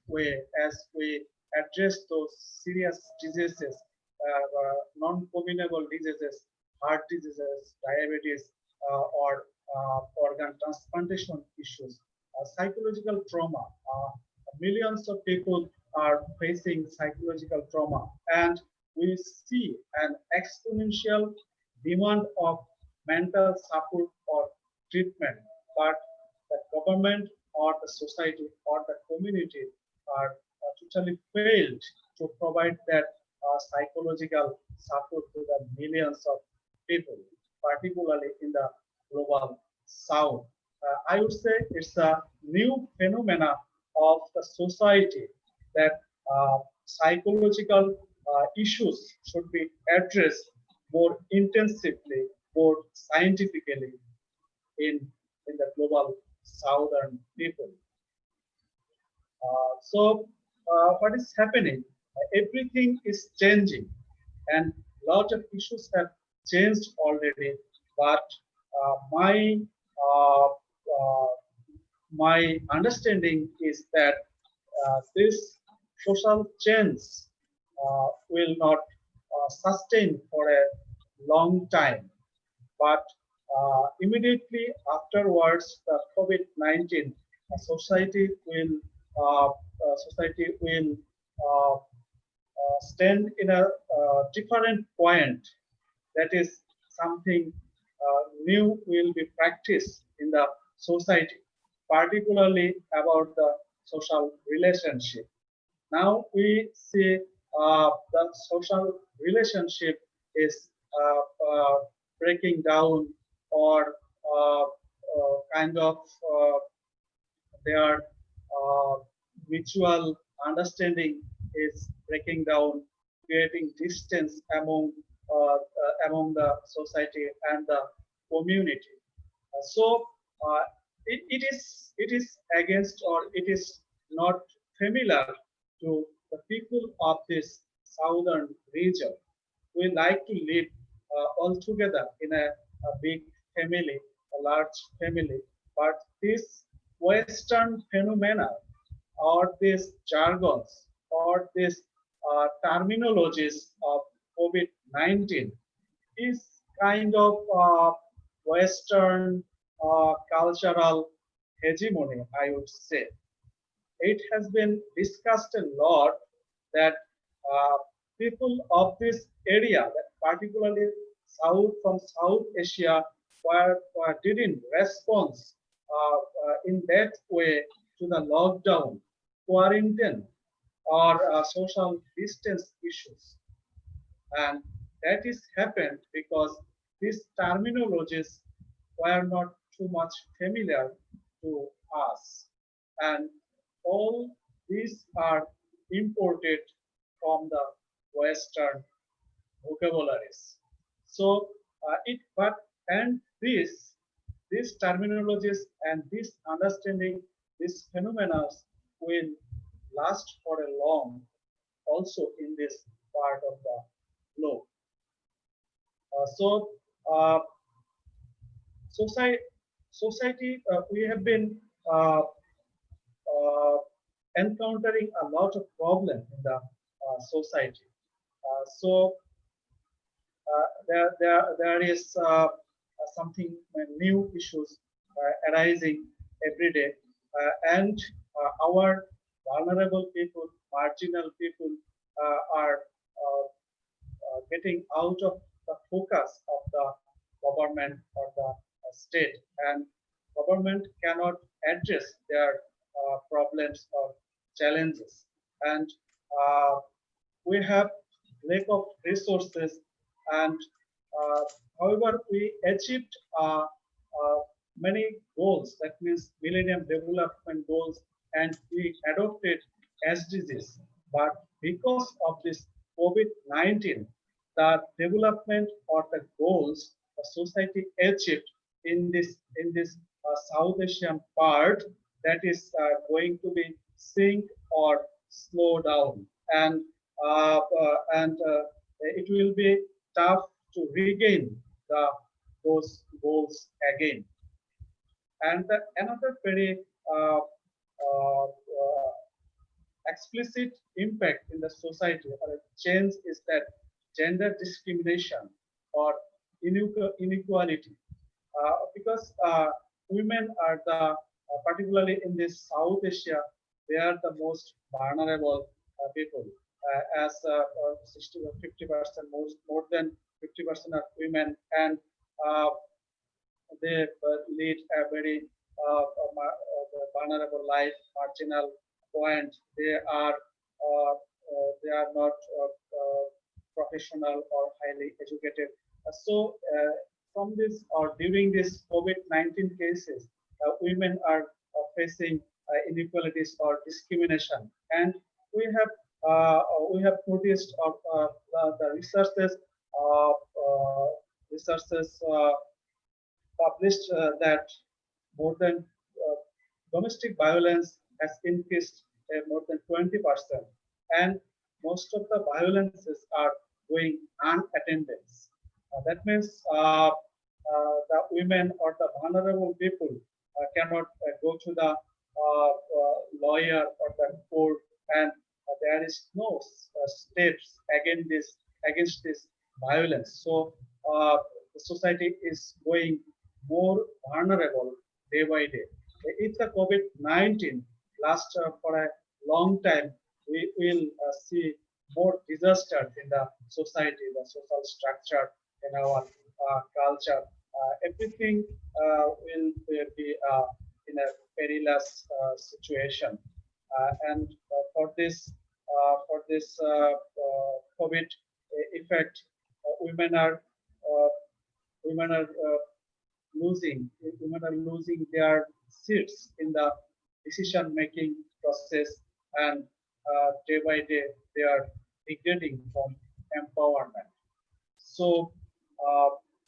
way as we address those serious diseases, non-communicable diseases, heart diseases, diabetes, or organ transplantation issues. Psychological trauma. Millions of people are facing psychological trauma, and we see an exponential demand of mental support or treatment, but the government or the society or the community are totally failed to provide that psychological support to the millions of people, particularly in the global south. I would say it's a new phenomena of the society that psychological issues should be addressed more intensively, more scientifically in the global southern people. What is happening? Everything is changing, and lot of issues have changed already. But uh, uh, my understanding is that this social change will not sustain for a long time. But immediately afterwards, the COVID-19, society will stand in a different point. That is something new will be practiced in the society, particularly about the social relationship. Now we see the social relationship is breaking down, or kind of their mutual understanding is breaking down, creating distance among the society and the community. It is against, or it is not familiar to the people of this southern region. We like to live all together in a big family, a large family, but this Western phenomena, or these jargons, or these terminologies of COVID-19 is kind of Western cultural hegemony, I would say. It has been discussed a lot that people of this area, that particularly from South Asia, didn't respond in that way to the lockdown, quarantine, or social distance issues. And that is happened because these terminologies were not too much familiar to us. And all these are imported from the Western vocabularies. So these terminologies and this understanding, these phenomena will last for a long, also in this part of the globe. Society, we have been encountering a lot of problems in the society. There is something new issues arising every day, and our vulnerable people, marginal people, are getting out of the focus of the government or the state, and government cannot address their problems or challenges. And we have lack of resources, and however, we achieved many goals, that means Millennium Development Goals, and we adopted SDGs. But because of this COVID-19, the development or the goals the society achieved in this South Asian part, that is going to be sink or slow down, and it will be tough to regain those goals again. And another very explicit impact in the society or a change is that gender discrimination or inequality, because women are particularly in this South Asia, they are the most vulnerable people, as 60 or 50%, more than 50% are women, and they lead a very vulnerable life, marginal point. They are not professional or highly educated. From this or during this COVID-19 cases, women are facing inequalities or discrimination, and we have noticed the researchers published that more than domestic violence has increased more than 20%, and most of the violences are going unattended. That means the women or the vulnerable people cannot go to the lawyer or the court, and there is no steps against this violence. So the society is going more vulnerable day by day. If the COVID-19 lasts for a long time, we will see more disasters in the society, the social structure, in our culture. Everything will be in a perilous situation. And for this COVID effect, women are losing their seats in the decision-making process, and day by day they are degrading from empowerment. So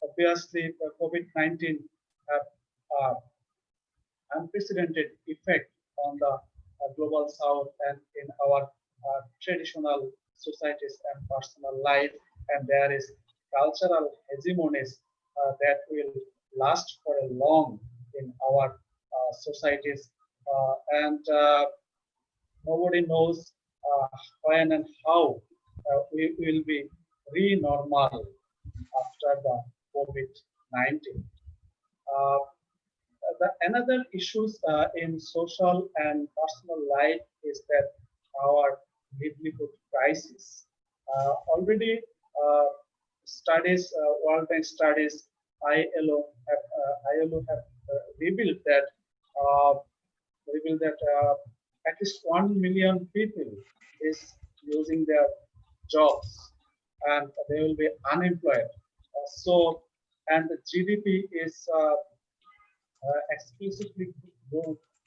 obviously, the COVID-19 have unprecedented effect on the global South and in our traditional societies and personal life, and there is cultural hegemonies that will last for a long in our societies, and nobody knows when and how we will be re-normal after the COVID-19. Another issues in social and personal life is that our livelihood crisis. Already studies, World Bank studies, ILO have revealed that at least 1 million people is losing their jobs, and they will be unemployed. And the GDP is exclusively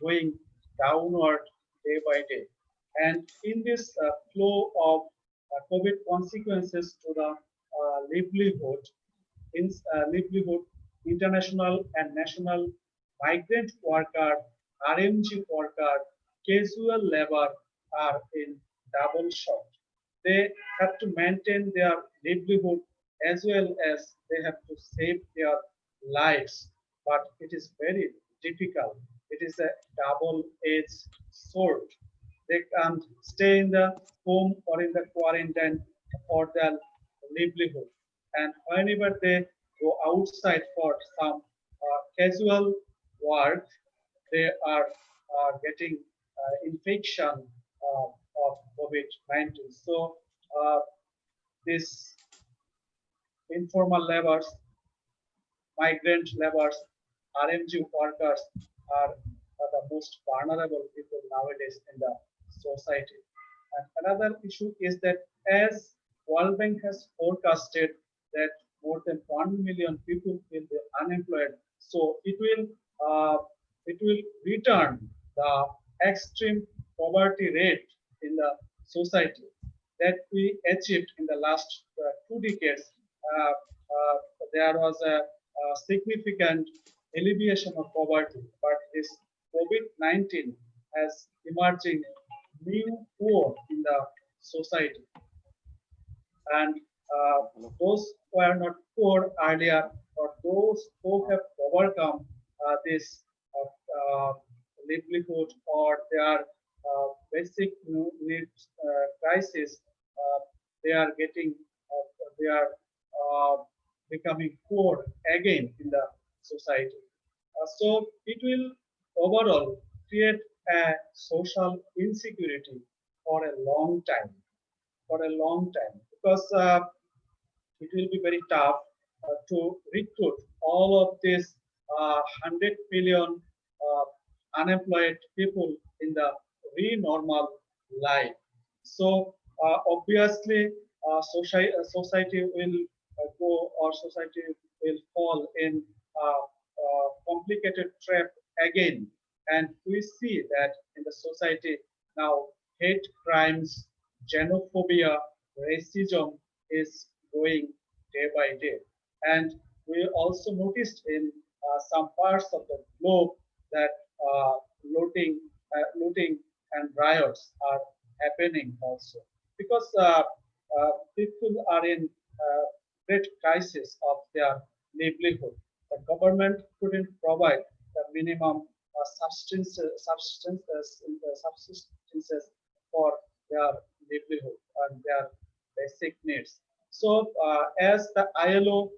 going downward day by day. And in this flow of COVID consequences to the livelihood, international and national migrant worker, RMG worker, casual labor are in double shock. They have to maintain their livelihood as well as they have to save their lives. But it is very difficult. It is a double-edged sword. They can't stay in the home or in the quarantine for their livelihood. And whenever they go outside for some casual work, they are getting infection of COVID-19. So these informal laborers, migrant laborers, RMG workers are the most vulnerable people nowadays in the society. And another issue is that as World Bank has forecasted that more than 1 million people will be unemployed. So it will return the extreme poverty rate in the society that we achieved in the last 2 decades. Uh, uh, there was a significant alleviation of poverty, but this COVID-19 has emerging new poor in the society, and those who are not poor earlier, or those who have overcome this livelihood or their basic needs crisis, they are getting, they are becoming poor again in the society. So it will overall create a social insecurity for a long time, because it will be very tough to recruit all of these 100 million unemployed people in the re-normal life. So obviously, society will go, or society will fall in complicated trap again. And we see that in the society now, hate crimes, xenophobia, racism is growing day by day. And we also noticed in some parts of the globe that looting and riots are happening also, because people are in great crisis of their livelihood. The government couldn't provide the minimum subsistences for their livelihood and their basic needs. So, as the ILO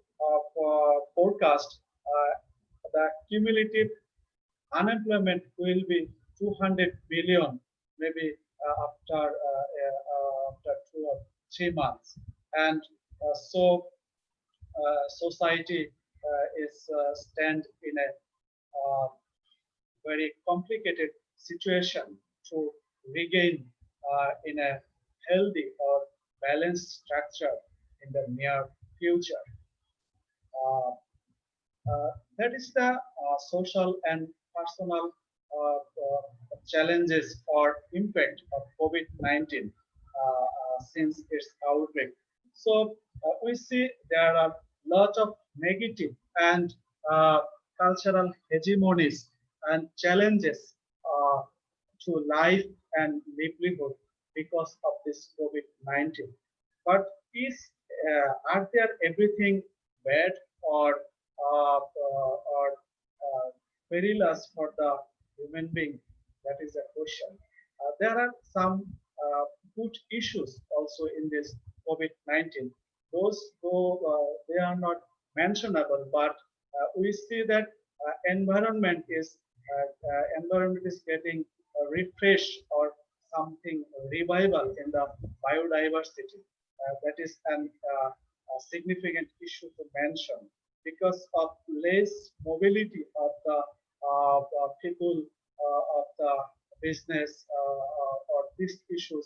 forecast, the cumulative unemployment will be 200 billion, maybe after 2 or 3 months, and so society is stand in a very complicated situation to regain in a healthy or balanced structure in the near future. That is the social and personal challenges or impact of COVID-19 since its outbreak. So we see there are lots of negative and cultural hegemonies and challenges to life and livelihood because of this COVID-19. But are there everything bad or perilous for the human being? That is a question. There are some good issues also in this COVID-19. Those, though they are not mentionable, but we see that environment is getting refreshed, or something revival in the biodiversity. That is a significant issue to mention, because of less mobility of the people, of the business, or these issues.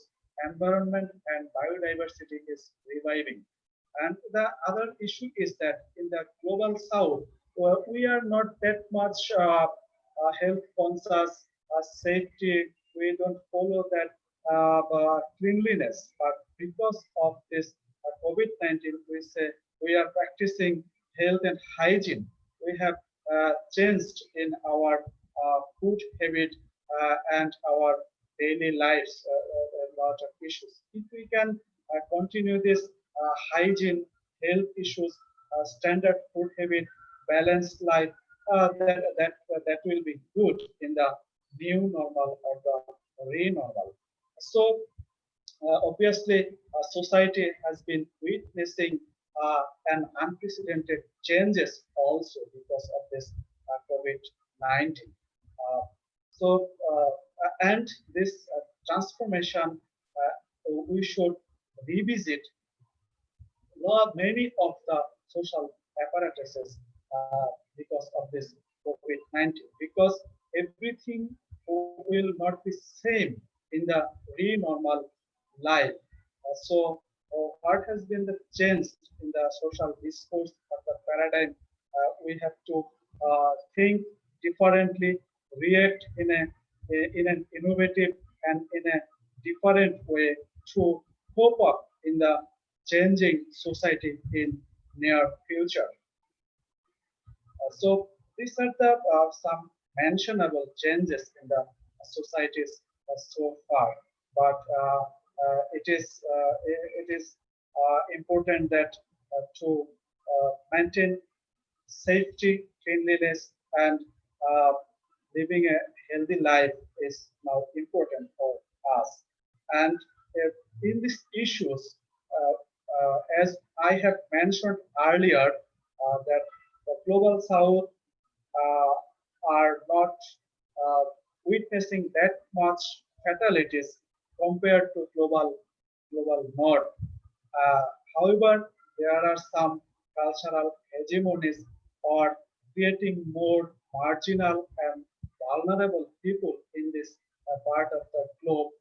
Environment and biodiversity is reviving. And the other issue is that in the global south, we are not that much health conscious, safety. We don't follow that cleanliness. But because of this COVID-19, we say we are practicing health and hygiene. We have changed in our food habit and our daily lives, a lot of issues. If we can continue this hygiene, health issues, standard food habit, balanced life, that will be good in the new normal or the re-normal. So obviously, society has been witnessing an unprecedented changes also because of this COVID-19. And this transformation, we should revisit many of the social apparatuses because of this COVID-19, because everything will not be same in the re-normal life. So what has been the change in the social discourse or the paradigm. We have to think differently, react in an innovative and in a different way to cope up in the changing society in near future. So these are the some mentionable changes in the societies so far, but it is important that to maintain safety, cleanliness, and uh, living a healthy life is now important for us. And in these issues, as I have mentioned earlier, that the global south are not witnessing that much fatalities compared to global north. Uh, However, there are some cultural hegemonies or creating more marginal and vulnerable people in this part of the globe.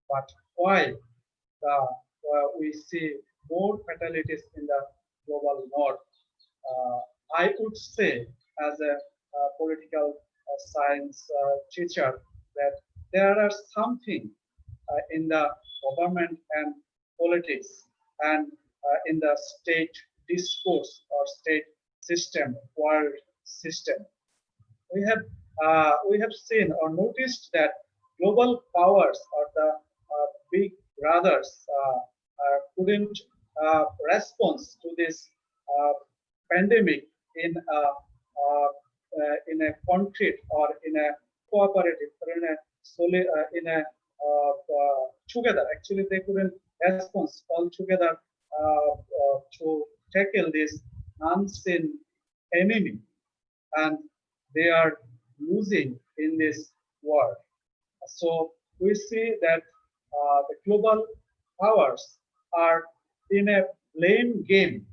But why we see more fatalities in the global north? I would say, as a political science teacher, that there are something in the government and politics and in the state discourse or state system, world system. We have seen or noticed that global powers or the big brothers couldn't respond to this uh, pandemic in a concrete or in a cooperative or in a together. Actually, they couldn't respond all together to tackle this unseen enemy, and they are losing in this war. So we see that the global powers are in a blame game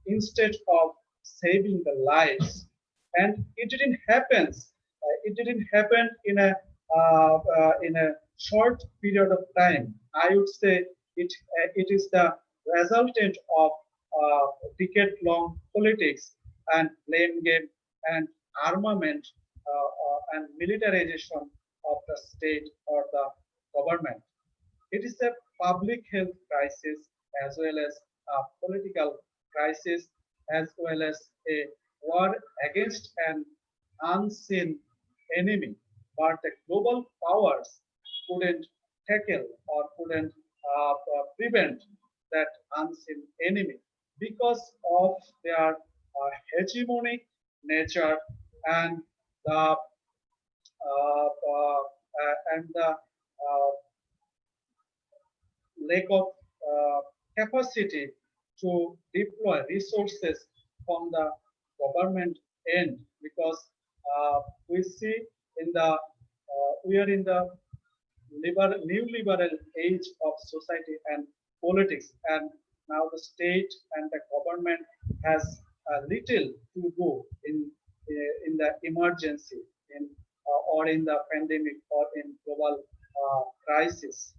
instead of saving the lives, and it didn't happen. It didn't happen in a short period of time. I would say it is the resultant of decade-long politics and blame game and armament and militarization of the state or the government. It is a public health crisis as well as a political crisis as well as a war against an unseen enemy. But the global powers couldn't tackle or couldn't prevent that unseen enemy because of their hegemonic nature and the lack of capacity to deploy resources from the government end, because we see in the we are in the new liberal age of society and politics, and now the state and the government has little to do in the emergency in or in the pandemic or in global crisis.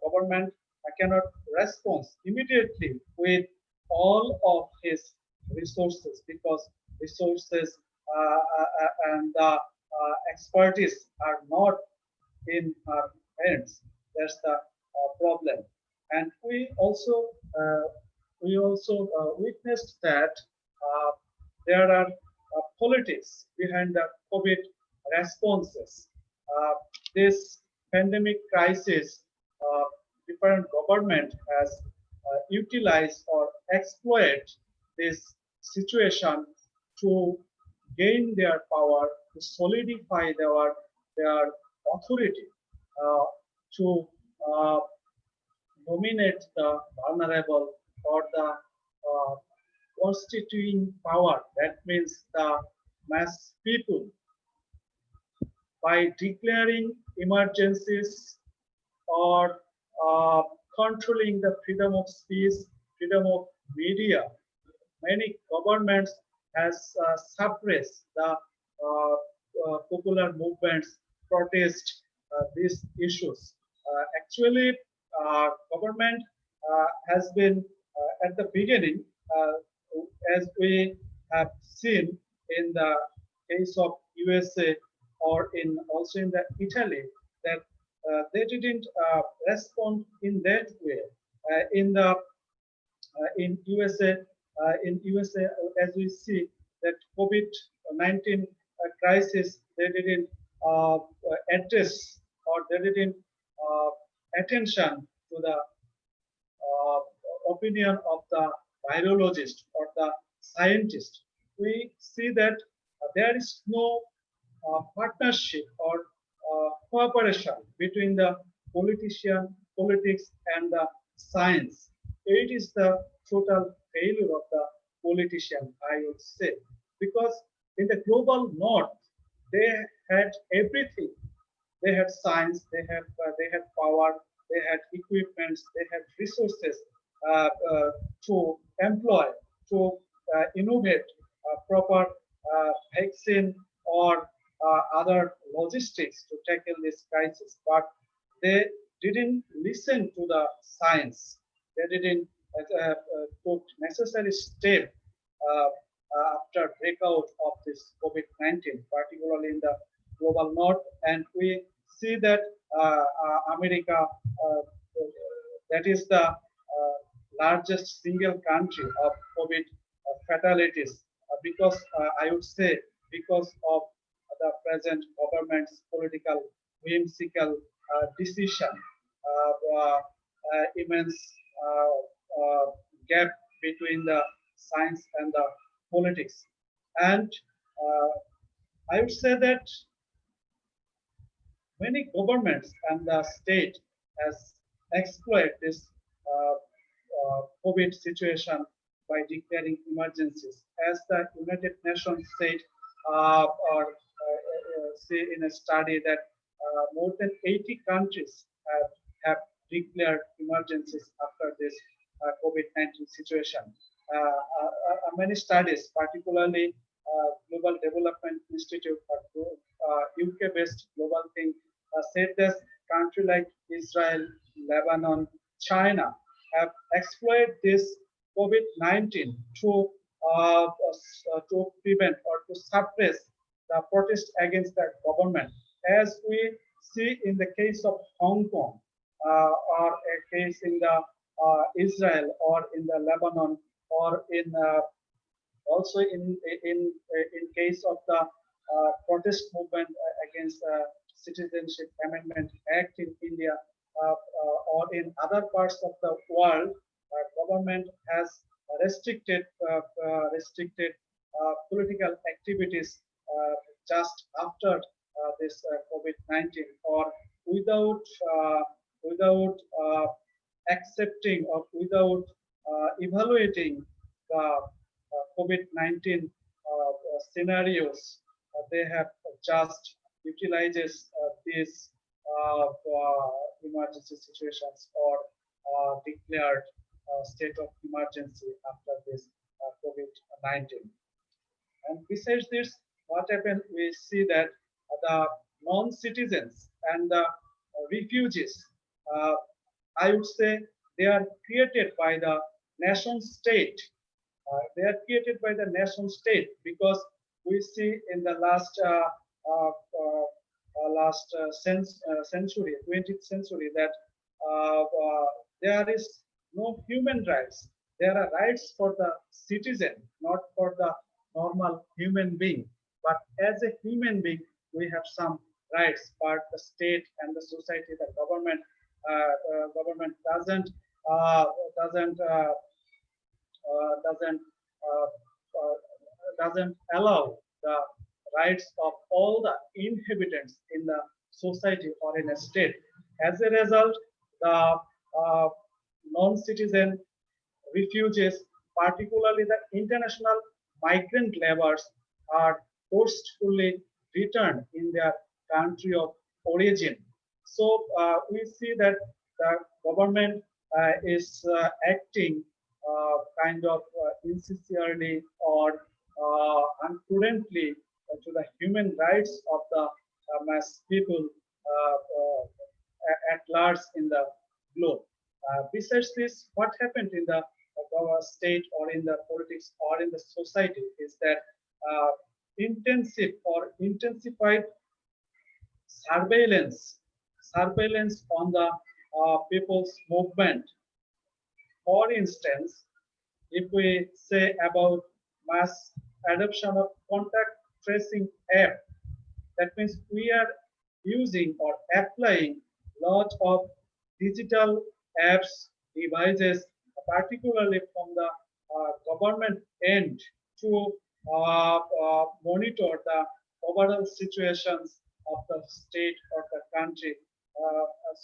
Government cannot respond immediately with all of his resources because resources and the expertise are not in our hands. That's the problem. And we also witnessed that there are politics behind the COVID responses. This pandemic crisis, different government has utilized or exploit this situation to gain their power, to solidify their authority, to uh, dominate the vulnerable or the constituting power. That means the mass people, by declaring emergencies or controlling the freedom of speech, freedom of media. Many governments has suppressed the popular movements, protest these issues. Actually, government has been at the beginning, as we have seen in the case of USA or in also in the Italy, that they didn't respond in that way. In USA, as we see that COVID-19 crisis, they didn't address, or they didn't attention to the opinion of the virologist or the scientist. We see that there is no partnership or cooperation between the politics, and the science. It is the total failure of the politician, I would say, because in the global north, they had everything. They had science, they had power, they had equipments, they had resources to employ, to innovate proper vaccine or other logistics to tackle this crisis. But they didn't listen to the science. They didn't took necessary step after breakout of this COVID-19, particularly in the global north. And we see that America, that is the largest single country of COVID fatalities, because I would say because of the present government's political whimsical decision, immense gap between the science and the politics. And I would say that many governments and the state has exploited this COVID situation by declaring emergencies. As the United Nations said, or say in a study that more than 80 countries have declared emergencies after this COVID-19 situation. Many studies, particularly Global Development Institute, UK-based global thing, said that countries like Israel, Lebanon, China have exploited this COVID-19 to prevent or to suppress the protest against the government, as we see in the case of Hong Kong, or a case in the Israel, or in the Lebanon, or in also in case of the protest movement against Citizenship Amendment Act in India, or in other parts of the world. Government has restricted political activities just after this COVID-19, or without accepting or without evaluating the COVID-19 scenarios. They have just utilizes these emergency situations, or declared state of emergency after this COVID-19. And besides this, what happened? We see that the non-citizens and the refugees, I would say, they are created by the nation state. They are created by the nation state, because we see in the last century, 20th century, that there is no human rights. There are rights for the citizen, not for the normal human being. But as a human being, we have some rights. But the state and the society, the government doesn't allow the rights of all the inhabitants in the society or in a state. As a result, the non-citizen refugees, particularly the international migrant laborers, are forcefully returned in their country of origin. So we see that the government is acting kind of insincerely or unprudently to the human rights of the mass people at large in the globe. Besides this, what happened in the our state or in the politics or in the society is that intensive or intensified surveillance on the people's movement. For instance, if we say about mass adoption of contact tracing app, that means we are using or applying lot of digital apps, devices, particularly from the government end to monitor the overall situations of the state or the country.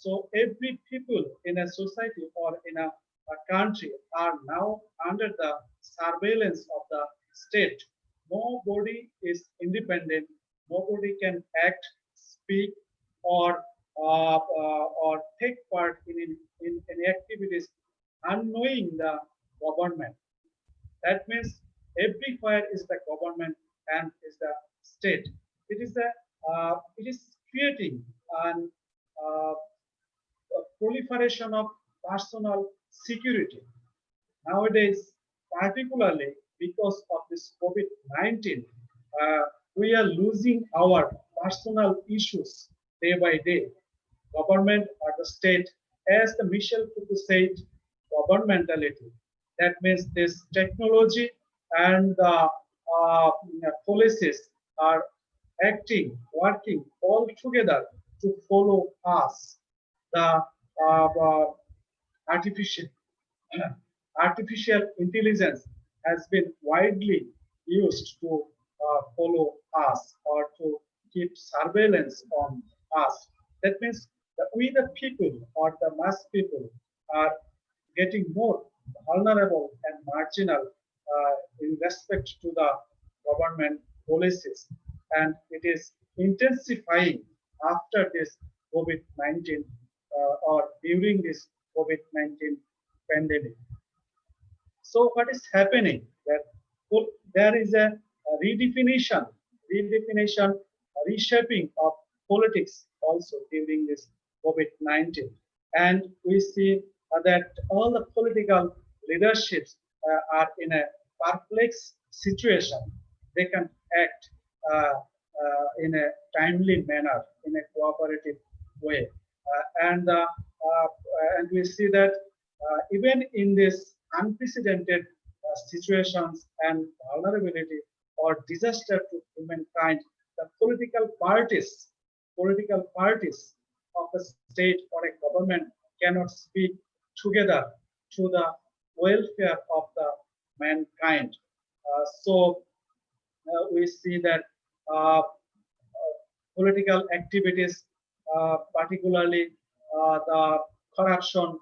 So every people in a society or in a country are now under the surveillance of the state. Nobody is independent. Nobody can act, speak, or take part in any activities unknowing the government. That means everywhere is the government and is the state. It is creating an a proliferation of personal security. Nowadays, particularly because of this COVID-19, we are losing our personal issues day by day. Government or the state, as the Michel Foucault said, governmentality. That means this technology and the policies are acting, working all together to follow us. The artificial artificial intelligence has been widely used to follow us or to keep surveillance on us. That means that we the people or the mass people are getting more vulnerable and marginal in respect to the government policies, and it is intensifying after this COVID-19 or during this COVID-19 pandemic. So what is happening? That there is a redefinition, reshaping of politics also during this COVID-19, and we see that all the political leaderships are in a perplexed situation. They can act in a timely manner, in a cooperative way, and we see that even in this unprecedented situations and vulnerability or disaster to humankind, the political parties of the state or a government cannot speak together to the welfare of the mankind. So we see that political activities, particularly the corruption,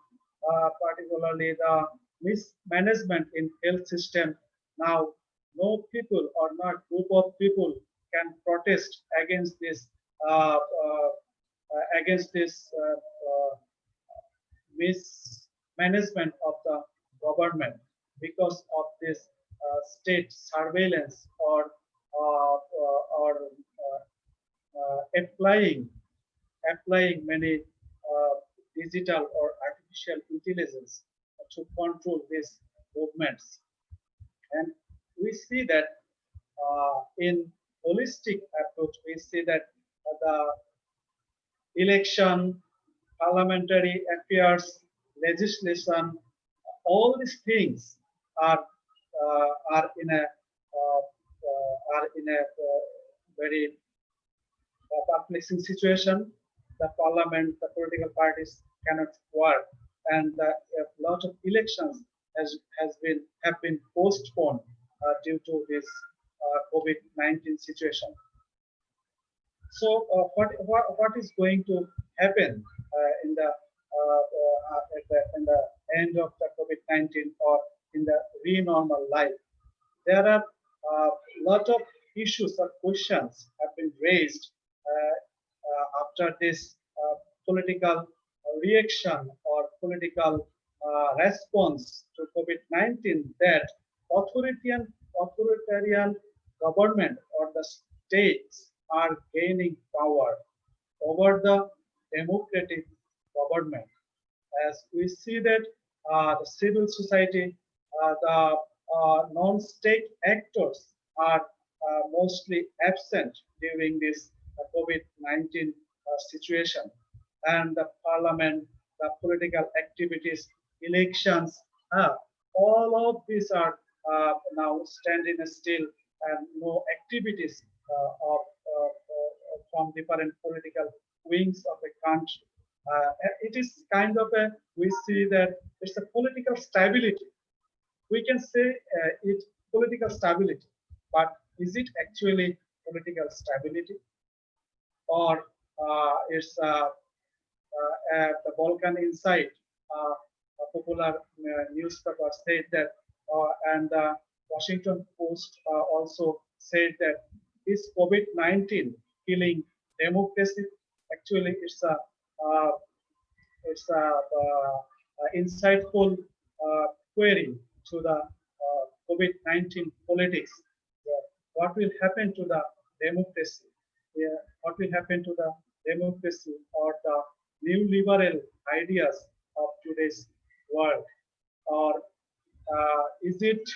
particularly the mismanagement in health system. Now, no people or not group of people can protest against this mismanagement of the government because of this state surveillance or applying many digital or artificial intelligence to control these movements. And we see that in holistic approach, we see that the election, parliamentary affairs, legislation, all these things are in a very perplexing situation. The parliament, the political parties cannot work, and a lot of elections have been postponed due to this COVID-19 situation. So what is going to happen in the end of the COVID-19 or in the re-normal life? There are a lot of issues or questions have been raised after this political reaction or political response to COVID-19, that authoritarian government or the states are gaining power over the democratic government. as we see that the civil society, the non-state actors are mostly absent during this COVID-19 situation. And the parliament, the political activities, elections, all of these are now standing still, and no activities from different political wings of the country. It is kind of a, we see that it's a political stability. We can say it's political stability, but is it actually political stability? Or it's the Balkan Insight, a popular newspaper said that, and the Washington Post also said that is COVID-19 killing democracy? Actually, it's a insightful query to the COVID-19 politics. What will happen to the democracy? What will happen to the democracy or the new liberal ideas of today's world? Or is it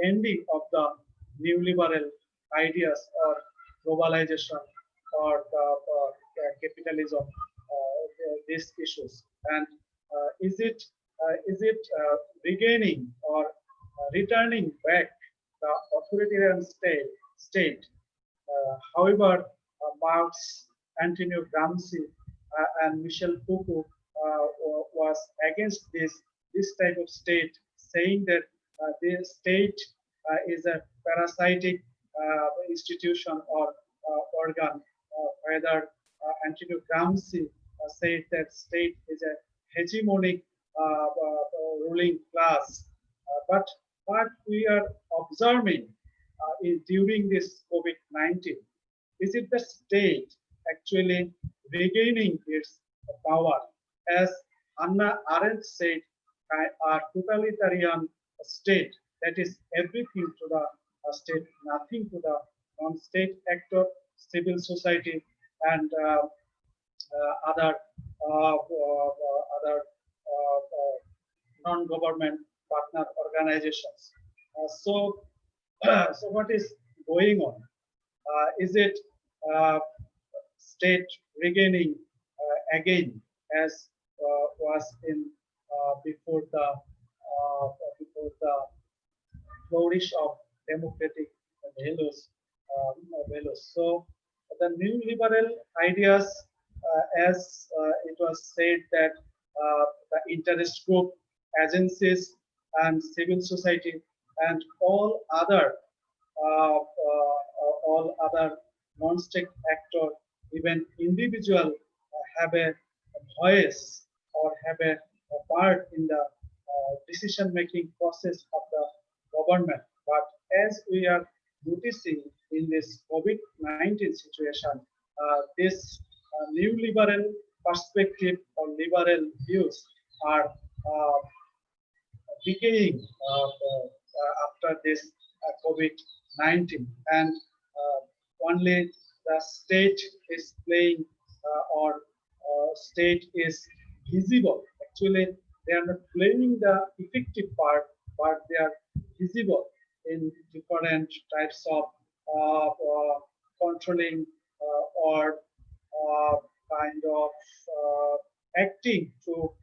ending of the new liberal ideas or globalization or capitalism, these issues? And is it regaining or returning back the authoritarian state? However, Marx, Antonio Gramsci, and Michel Foucault was against this type of state, saying that the state is a parasitic institution or organ. Whether Antonio Gramsci said that state is a hegemonic ruling class. But what we are observing during this COVID-19, is it the state actually regaining its power? As Hannah Arendt said, a totalitarian state, that is everything to the state, nothing to the non-state actor, civil society, and other non-government partner organizations. So what is going on? Is it state regaining again as was in before the flourish of democratic values? So the new liberal ideas, as it was said that the interest group, agencies, and civil society, and all other non-state actor, even individual, have a voice or have a part in the decision-making process of the government. But as we are noticing in this COVID-19 situation, this new liberal perspective or liberal views are decaying after this COVID-19, and only the state is playing or state is visible. Actually, they are not playing the effective part, but they are visible in different types of controlling or kind of acting to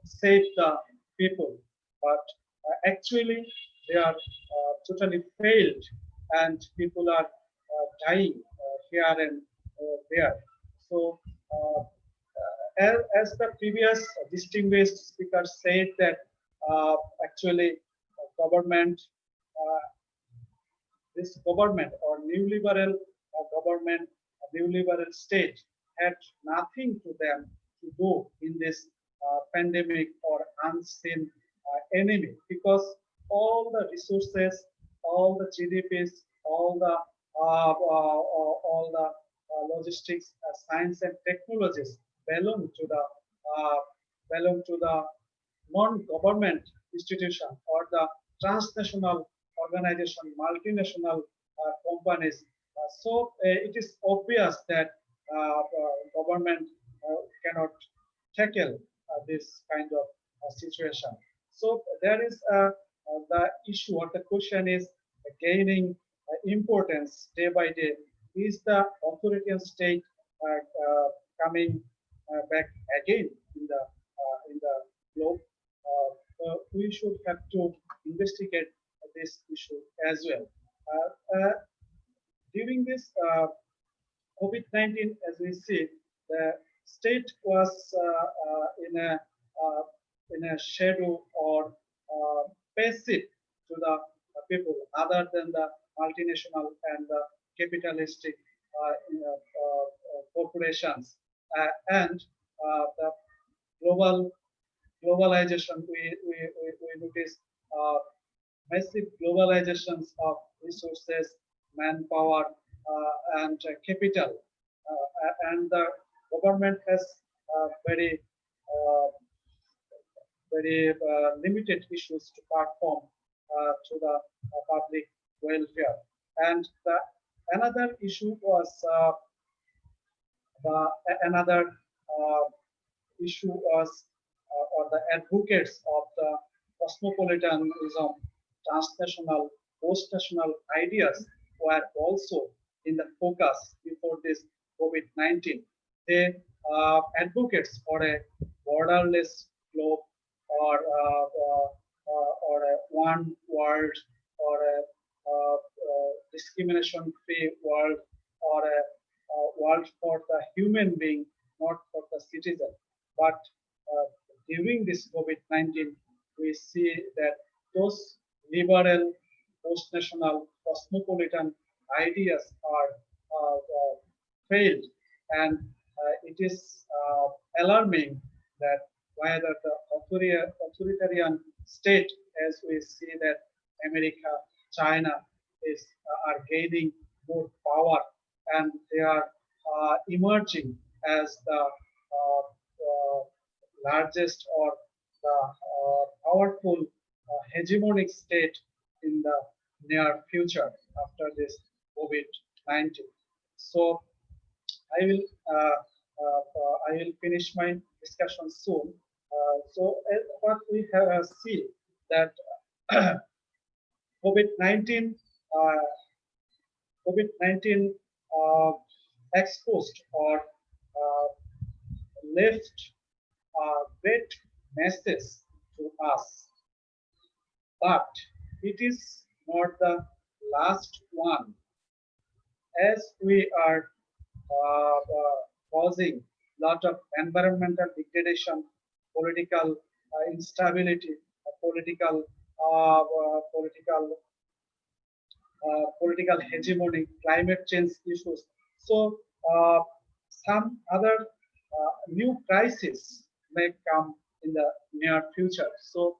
save the people. But actually, they are totally failed, and people are dying here and there. So, as the previous distinguished speaker said, that actually government, this government or new liberal government, new liberal state had nothing to them to do in this pandemic or unseen enemy, because all the resources, all the GDPs, all the logistics, science and technologies belong to the non-government institution or the transnational organization, multinational companies. So it is obvious that government cannot tackle this kind of situation. So there is the issue or the question is gaining importance day by day. Is the authoritarian state coming back again in the globe? We should have to investigate this issue as well. During this COVID-19, as we see, the state was in a shadow or passive to the people, other than the multinational and the capitalistic corporations, and the globalization. We notice massive globalizations of resources, manpower, and capital, and the government has very limited issues to perform to the public welfare. And the another issue was another issue was or the advocates of the cosmopolitanism, transnational, post-national ideas were also in the focus before this COVID-19. They advocates for a borderless globe or a one world or a discrimination-free world or a world for the human being, not for the citizen. But during this COVID-19, we see that those liberal, post-national, cosmopolitan ideas are failed, and it is alarming that whether the authoritarian state, as we see that America, China are gaining more power, and they are emerging as the largest or the powerful hegemonic state in the near future after this COVID-19. So I will finish my discussion soon. What we have seen that COVID-19 exposed or left great message to us, but it is not the last one. As we are causing lot of environmental degradation, political instability, political hegemony, climate change issues. So some other new crisis may come in the near future. So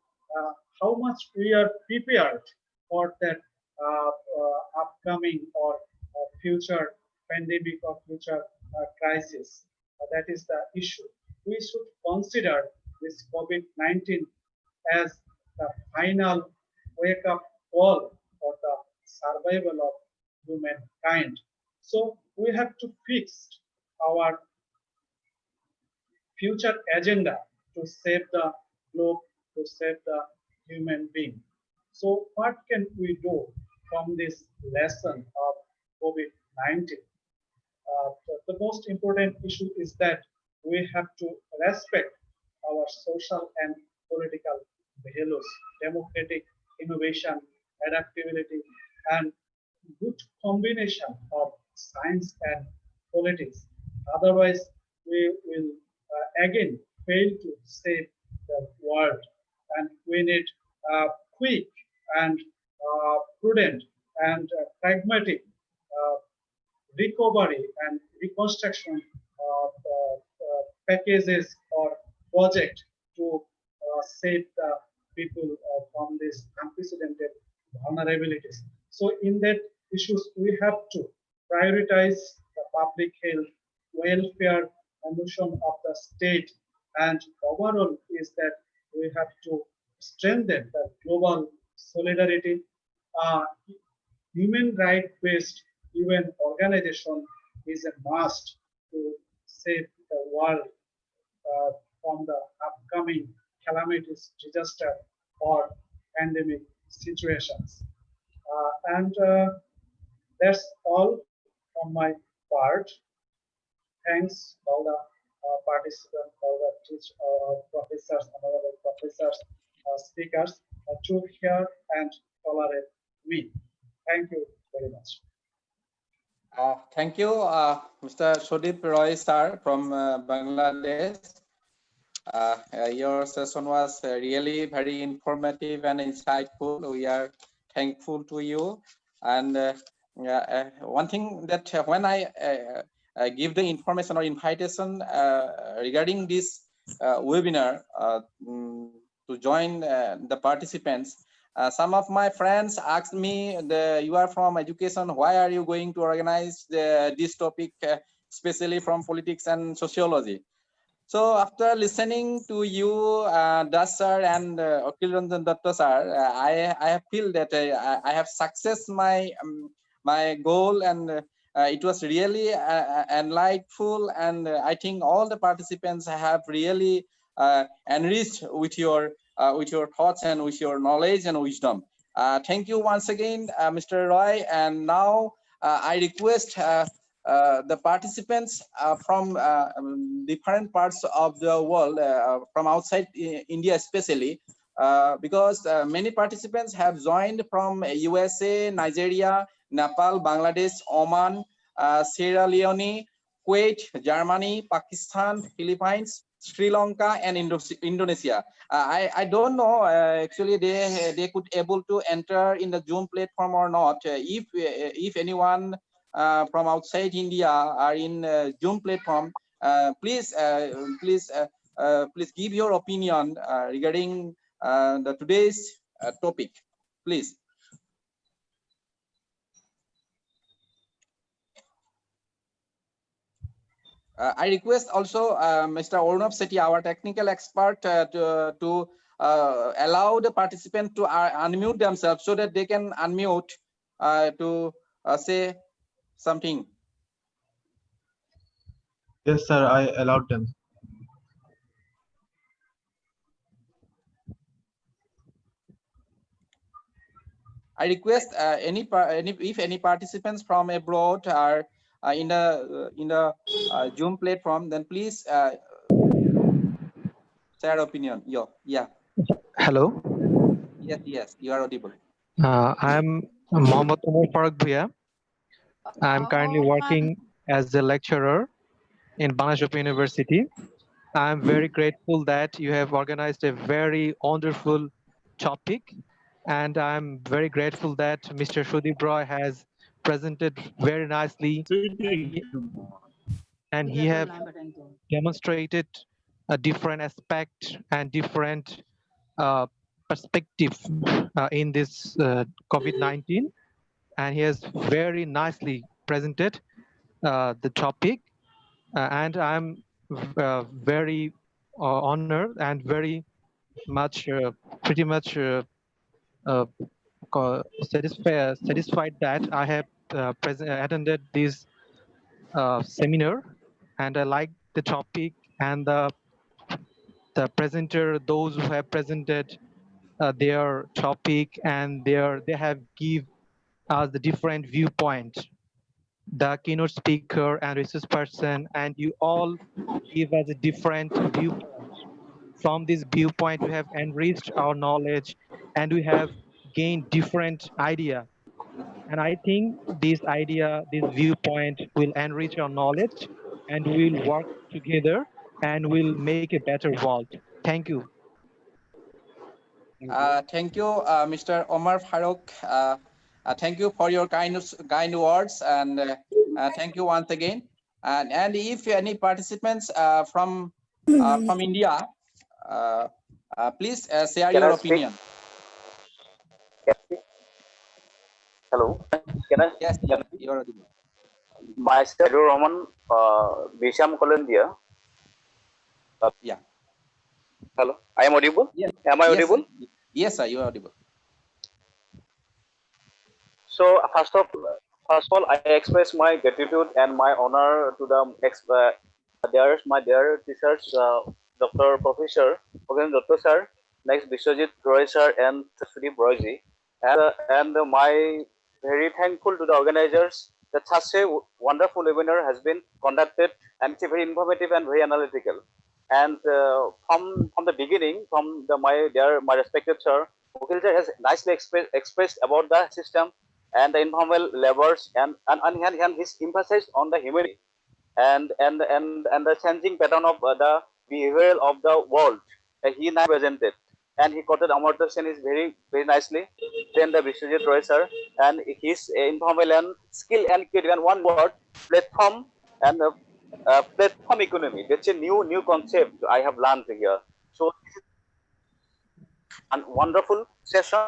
how much we are prepared for that upcoming or future pandemic or future crisis? That is the issue. We should consider this COVID-19 as the final wake-up call for the survival of humankind. So we have to fix our future agenda to save the globe, to save the human being. So what can we do from this lesson of COVID-19? The most important issue is that we have to respect our social and political values, democratic innovation, adaptability, and good combination of science and politics. Otherwise, we will again fail to save the world. And we need quick and prudent and pragmatic recovery and reconstruction packages or project to save the people from this unprecedented vulnerabilities. So in that issues, we have to prioritize the public health, welfare, notion of the state, and overall is that we have to strengthen the global solidarity. Human right-based UN organization is a must to save the world from the upcoming calamities, disaster, or pandemic situations. That's all from my part. Thanks all the participants, all the professors, honorable professors, speakers to hear and tolerate me. Thank you very much. Thank you, Mr. Sodip Roy, sir, from Bangladesh. Your session was really very informative and insightful. We are thankful to you. And one thing that when I give the information or invitation regarding this webinar to join the participants, some of my friends asked me, you are from education, why are you going to organize this topic, especially from politics and sociology? So after listening to you, Das sir and Akhil Ranjan Dutta sir, I feel that I have success my goal, and it was really enlightful, and I think all the participants have really enriched with your thoughts and with your knowledge and wisdom. Thank you once again, Mr. Roy. And now I request the participants from different parts of the world, from outside India especially, because many participants have joined from USA, Nigeria, Nepal, Bangladesh, Oman, Sierra Leone, Kuwait, Germany, Pakistan, Philippines, Sri Lanka, and Indonesia. I don't know actually they could able to enter in the Zoom platform or not. If anyone from outside India are in Zoom platform, please give your opinion regarding the today's topic, please. I request also Mr. Ornav Sethi, our technical expert, to allow the participant to unmute themselves so that they can unmute to say something. Yes, sir, I allowed them. I request if any participants from abroad are in the Zoom platform, then please share opinion. Yeah. Hello. Yes, you are audible. I'm Mohammad Umar Farooq Bhuya. I'm currently working as a lecturer in Bangladesh Open University. I'm very grateful that you have organized a very wonderful topic, and I'm very grateful that Mr. Sodip Roy has presented very nicely, and he have demonstrated a different aspect and different perspective in this COVID-19, and he has very nicely presented the topic, and I'm very honored and very much pretty much satisfied that I have attended this seminar, and I like the topic and the presenter, those who have presented their topic, and they have give us the different viewpoint, the keynote speaker and research person, and you all give us a different viewpoint. From this viewpoint, we have enriched our knowledge, and we have gained different idea. And I think this idea, this viewpoint will enrich our knowledge, and we'll work together and we'll make a better world. Thank you. Thank you, Mr. Omar Farooq. Thank you for your kind words, and thank you once again. And if any participants from India, please share your opinion. Hello, can I? Yes, you are audible. Myself, Roman, Bisham, Colombia. Yeah. Hello, I am audible? Yes. Am I audible? Sir. Yes, sir, you are audible. So first of all, I express my gratitude and my honor to the dear teachers, Dr. Professor Dutta sir, next Biswajit Roy sir, and Sodip Roy ji. And my very thankful to the organizers that such a wonderful webinar has been conducted, and it's very informative and very analytical. And from the beginning, from my respected sir, Akhil sir has nicely expressed about the system and the informal labors, and his emphasis on the humanity and the changing pattern of the behavior of the world. He now presented, and he quoted Amartya Sen is very nicely. Then the Biswajit Roy sir and his informal and skill and creative, and one word, platform and platform economy. That's a new concept I have learned here. So a wonderful session.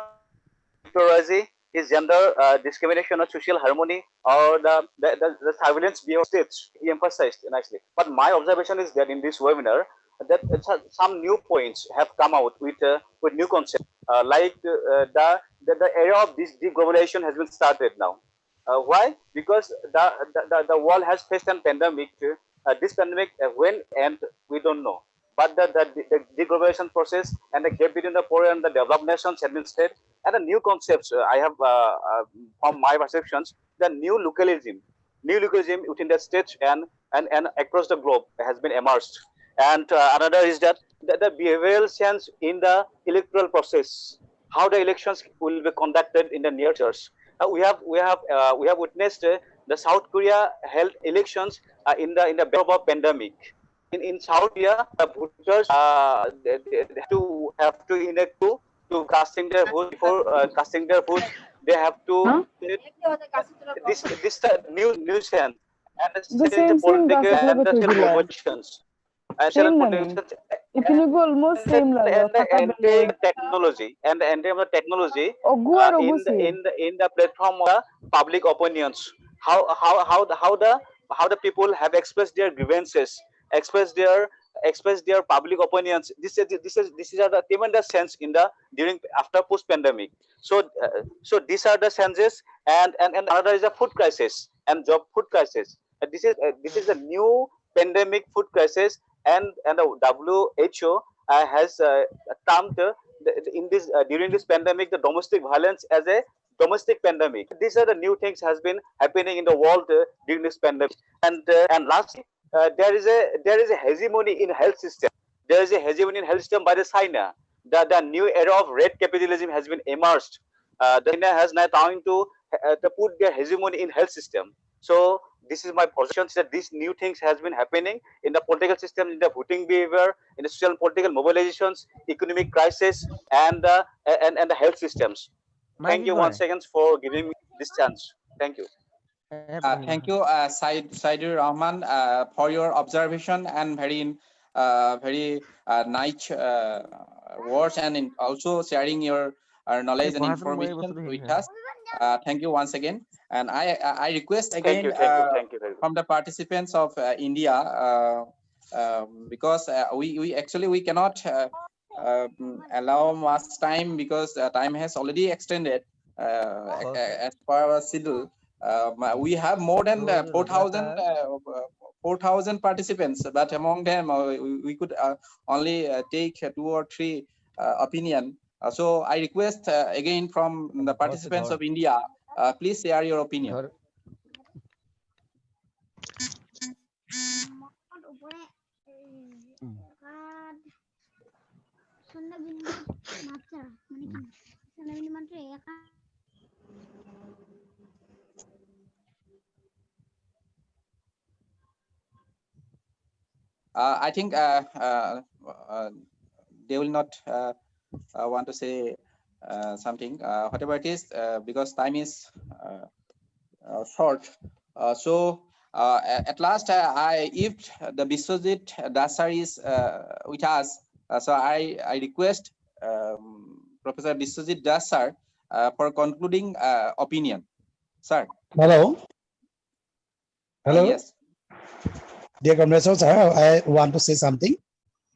His gender discrimination or social harmony, or the surveillance beyond states, he emphasized nicely. But my observation is that in this webinar, that some new points have come out with new concepts, like the era of this deglobalization has been started now. Why? Because the world has faced a pandemic. This pandemic when and we don't know. But the deglobalization process and the gap between the poor and the developed nations have been set, and the new concepts I have from my perceptions, the new localism within the states and across the globe has been emerged. And another is that the behavioral change in the electoral process, how the elections will be conducted in the near future. We have witnessed the South Korea held elections in the backdrop of pandemic. In South Korea, the voters they have to elect to casting their vote. Before casting their votes, they have to this new sense and The same political গাছ and the দিলা promotions and same নানি ইপিনিকো almost same লাগে ফাটা বেলে technology and the entire of the technology অগু R in অগুসি the platform of public opinions, how the people have expressed their grievances, expressed their public opinions. This is the tremendous sense in the during after post pandemic. So these are the senses, and another is the food crisis and job food crisis. This is a new pandemic food crisis, and the WHO has termed in this during this pandemic the domestic violence as a domestic pandemic. These are the new things has been happening in the world during this pandemic. And lastly, there is a hegemony in health system. There is a hegemony in health system by the China. The new era of red capitalism has been emerged. The China has now trying to put their hegemony in health system. So this is my position that these new things has been happening in the political system, in the voting behavior, in the social and political mobilizations, economic crisis, and the health systems. Thank you once again for giving me this chance. Thank you. Thank you, Saidur Rahman, for your observation and very nice words, and also sharing your knowledge and information with us. Thank you once again, and I request again Thank you very much. from the participants of India, because we cannot allow much time, because time has already extended as per our schedule. We have more than 4,000 participants, but among them we could only take 2 or 3 opinion. So I request again from the participants of India, please share your opinion. I think they will not want to say something, whatever it is, because time is short. So at last, if the Biswajit Dasar is with us, so I request Professor Biswajit Dasar for concluding opinion. Sir. Hello. Hello. Yes. Dear comrades, I want to say something.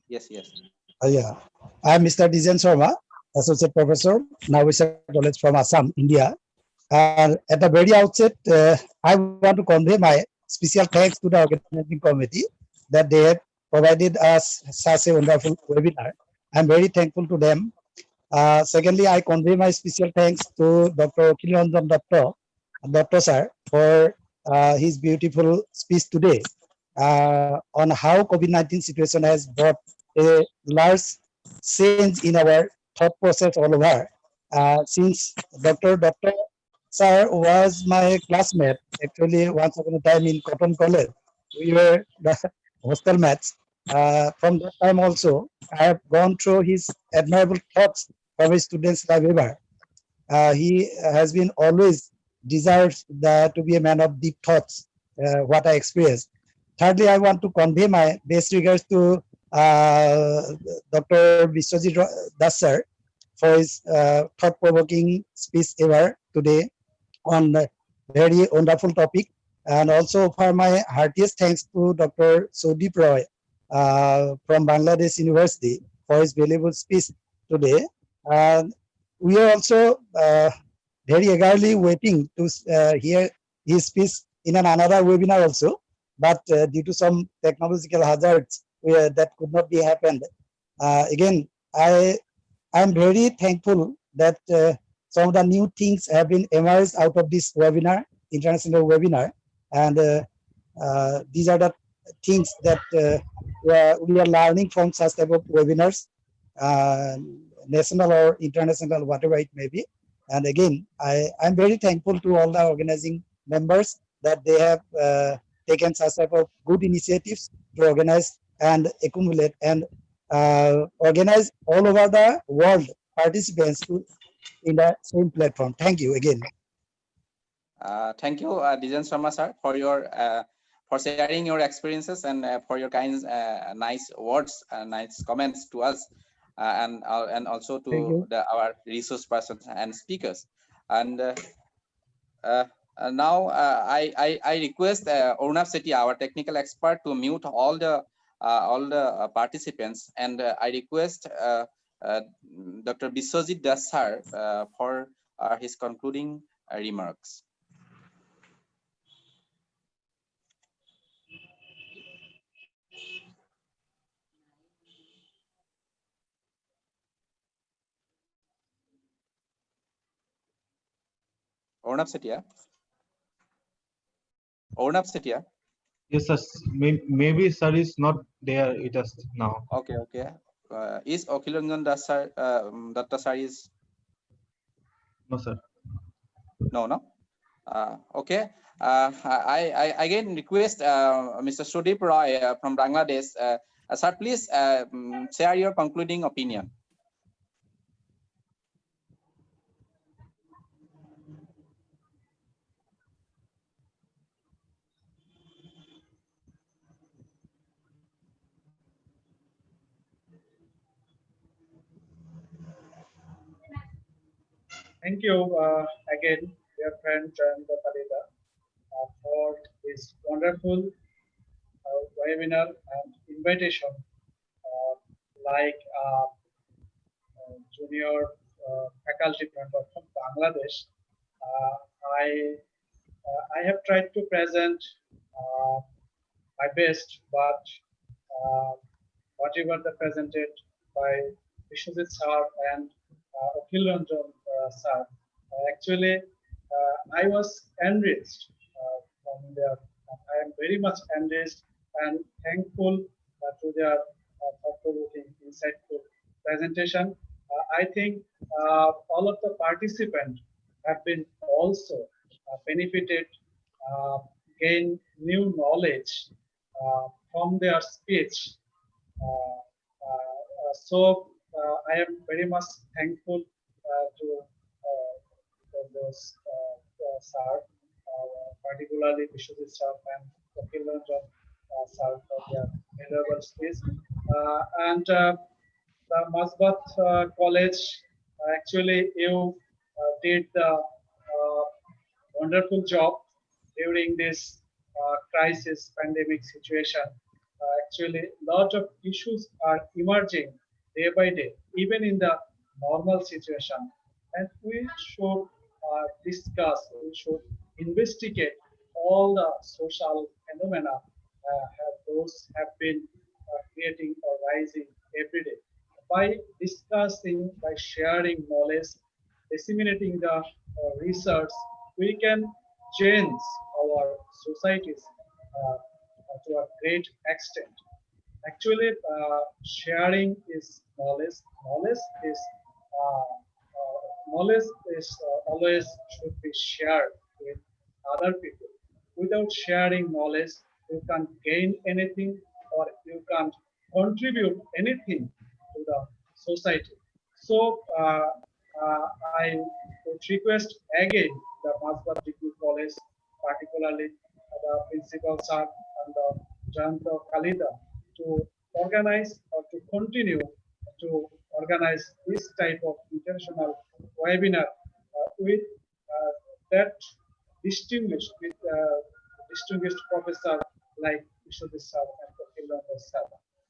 Yes. Yeah. I am Mr. Dijan Sharma, Associate Professor, Navisha College from Assam, India. And at the very outset, I want to convey my special thanks to the organizing committee that they have provided us such a wonderful webinar. I'm very thankful to them. Secondly, I convey my special thanks to Dr. Akhil Ranjan Dr. Sir, for his beautiful speech today on how COVID-19 situation has brought a large change in our thought process all over. Since Dr. Sir was my classmate, actually once upon a time in Cotton College, we were the hostel mates. From that time also, I have gone through his admirable thoughts from his students' life ever. He has been always deserves to be a man of deep thoughts, what I experienced. Thirdly, I want to convey my best regards to Dr. Biswajit Das sir for his thought-provoking speech ever today on a very wonderful topic, and also for my heartiest thanks to Dr. Sodip Roy from Bangladesh University for his valuable speech today. We are also very eagerly waiting to hear his speech in another webinar also, but due to some technological hazards that could not be happened. Again, I am very thankful that some of the new things have been emerged out of this webinar, international webinar, and these are the things that we are learning from such type of webinars, national or international, whatever it may be. And again, I'm very thankful to all the organizing members that they have taken such type of good initiatives to organize and accumulate and organize all over the world participants in the same platform. Thank you again. Thank you, Dijan Sharma sir, for your for sharing your experiences and for your kind, nice words, nice comments to us, and also to our resource persons and speakers. And now I request Ornav Sethi, our technical expert, to mute all the participants, and I request Dr. Biswajit Das sir for his concluding remarks. Ornav Sethi. Ornav Sethi. Yes, sir. Maybe sir is not there. It is now. Okay. Is Akhil Ranjan Das sir, Dutta sir is? No, sir. No. Okay. I again request Mr. Sodip Roy from Bangladesh. Sir, please share your concluding opinion. Thank you again, dear friend Jayanta Palida, for this wonderful webinar and invitation. Like junior faculty member from Bangladesh, I have tried to present my best, but whatever the presented by Biswajit sir and Akhil Ranjan sir, actually I was enriched from their. I am very much enriched and thankful to their thought-provoking, insightful presentation. I think all of the participants have been also benefited, gain new knowledge from their speech. So I am very much thankful to those sir, particularly Biswajit sir and Akhil Ranjan sir for their valuable speech. And the Masbat College, actually you did the wonderful job during this crisis pandemic situation. Actually, a lot of issues are emerging day by day, even in the normal situation. And we should discuss, we should investigate all the social phenomena those have been creating or rising every day. By discussing, by sharing knowledge, disseminating the research, we can change our societies to a great extent. Actually, sharing is knowledge. Knowledge is always should be shared with other people. Without sharing knowledge, you can't gain anything or you can't contribute anything to the society. So I would request again the Masbat Degree College, particularly the principal sir and the Janta Khalida, to organize or to continue to organize this type of international webinar with that distinguished professor like Biswajit sir and Akhil sir.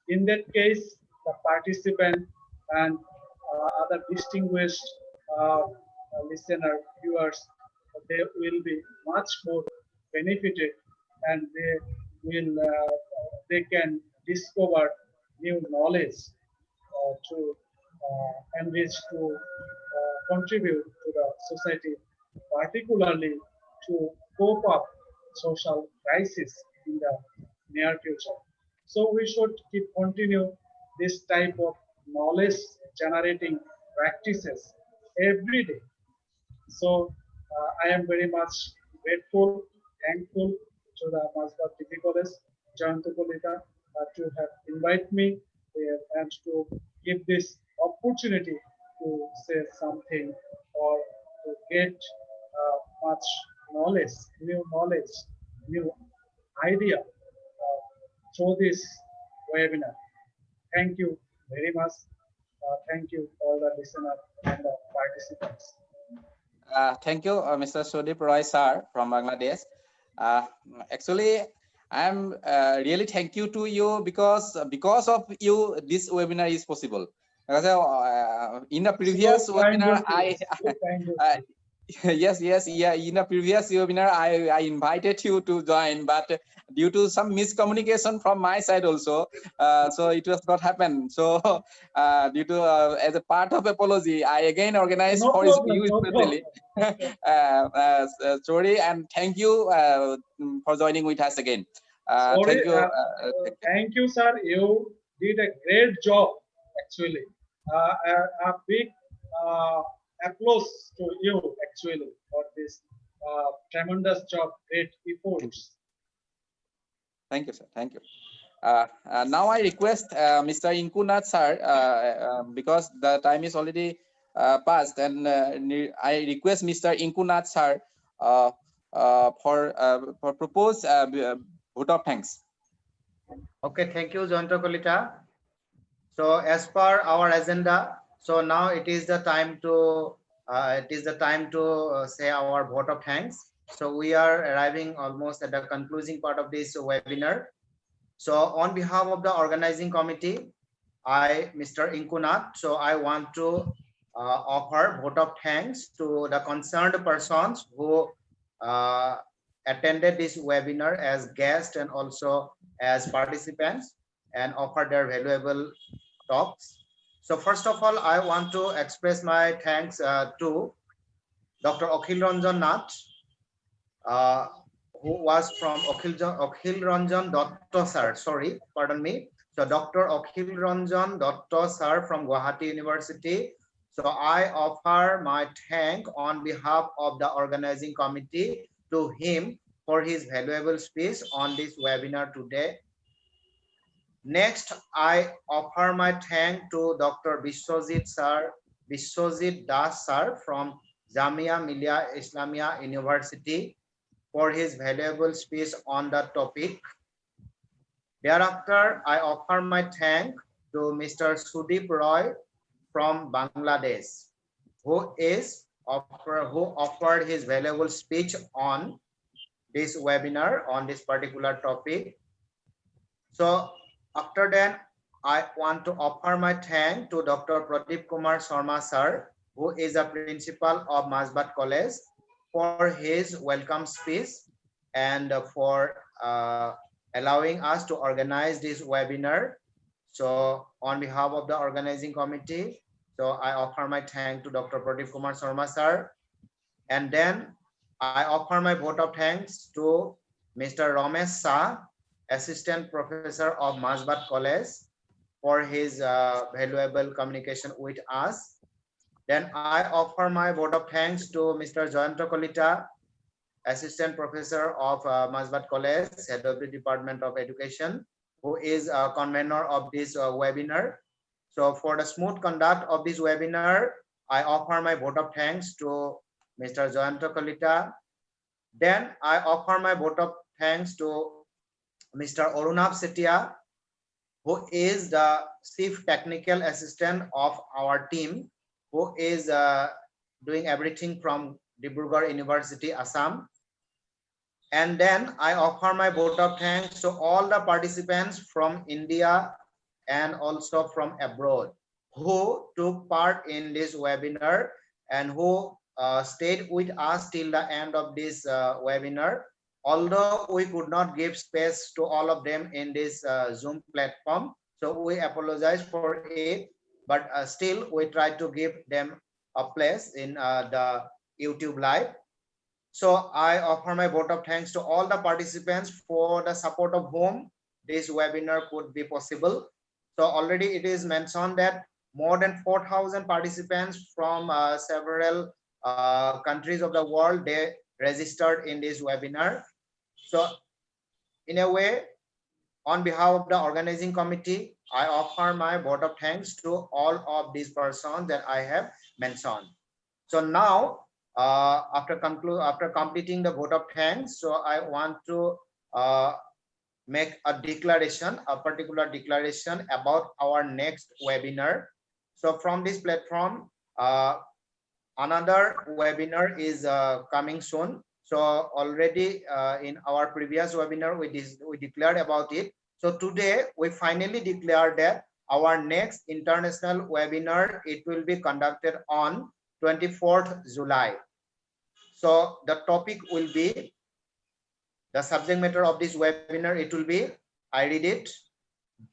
In that case, the participant and other distinguished listener viewers, they will be much more benefited, and they can discover new knowledge to enrich, to contribute to the society, particularly to cope up social crisis in the near future. So we should keep continue this type of knowledge generating practices every day. So I am very much grateful, thankful to the Masbat Degree College, Jayantokolita, to have invited me and to give this opportunity to say something or to get much knowledge, new idea through this webinar. Thank you very much. Thank you all the listeners and the participants. Thank you, Mr. Sodip Roy sir from Bangladesh. Actually, I'm really thank you to you because of you this webinar is possible. Because in a previous webinar, yes, yeah. In a previous webinar, I invited you to join, but due to some miscommunication from my side also, so it was not happen. So due to as a part of apology, I again organized for you especially. Sorry, and thank you for joining with us again. Sorry, thank you. Thank you, sir. You did a great job, actually. A big applause to you, actually, for this tremendous job, great efforts. Thank you, sir. Thank you. Now I request Mr. Inkunath sir, because the time is already passed, and I request Mr. Inkunath sir for propose vote of thanks. Okay, thank you, Janto Kolita. So as per our agenda, so now it is the time to say our vote of thanks. So we are arriving almost at the concluding part of this webinar. So on behalf of the organizing committee, I, Mr. Inkunath, so I want to offer vote of thanks to the concerned persons who attended this webinar as guests and also as participants and offer their valuable talks. So first of all, I want to express my thanks to Dr. Akhil Ranjan Nath, who was from Akhil Ranjan Dutta sir, sorry, pardon me. So Dr. Akhil Ranjan Dutta sir from Gauhati University. So I offer my thank on behalf of the organizing committee to him for his valuable speech on this webinar today. Next, I offer my thank to Dr. Biswajit Das sir from Jamia Millia Islamia University for his valuable speech on the topic. Thereafter, I offer my thank to Mr. Sodip Roy from Bangladesh, who offered his valuable speech on this webinar on this particular topic. So after that, I want to offer my thank to Dr. Pradeep Kumar Sharma sir, who is a principal of Masbat College, for his welcome speech and for allowing us to organize this webinar So on behalf of the organizing committee, so I offer my thanks to Dr. Pradeep Kumar Sharma sir. And then I offer my vote of thanks to Mr. Ramesh Shah, Assistant Professor of Masbat College, for his valuable communication with us. Then I offer my vote of thanks to Mr. Jayanta Kolita, Assistant Professor of Masbat College, Head of the Department of Education, who is a convener of this webinar. So for the smooth conduct of this webinar, I offer my vote of thanks to Mr. Jayanta Kolita. Then I offer my vote of thanks to Mr. Arunab Setia, who is the Chief Technical Assistant of our team, who is doing everything from Dibrugarh University, Assam. And then I offer my vote of thanks to all the participants from India and also from abroad who took part in this webinar and who stayed with us till the end of this webinar. Although we could not give space to all of them in this Zoom platform, so we apologize for it, but still we try to give them a place in the YouTube live. So I offer my vote of thanks to all the participants for the support of whom this webinar could be possible. So already it is mentioned that more than 4,000 participants from several countries of the world, they registered in this webinar. So in a way, on behalf of the organizing committee, I offer my vote of thanks to all of these persons that I have mentioned. So now, after completing the vote of thanks, so I want to make a declaration, a particular declaration about our next webinar. So from this platform, another webinar is coming soon. So already in our previous webinar, we declared about it. So today we finally declared that our next international webinar, it will be conducted on 24th July. So the topic will be, the subject matter of this webinar, it will be, I read it,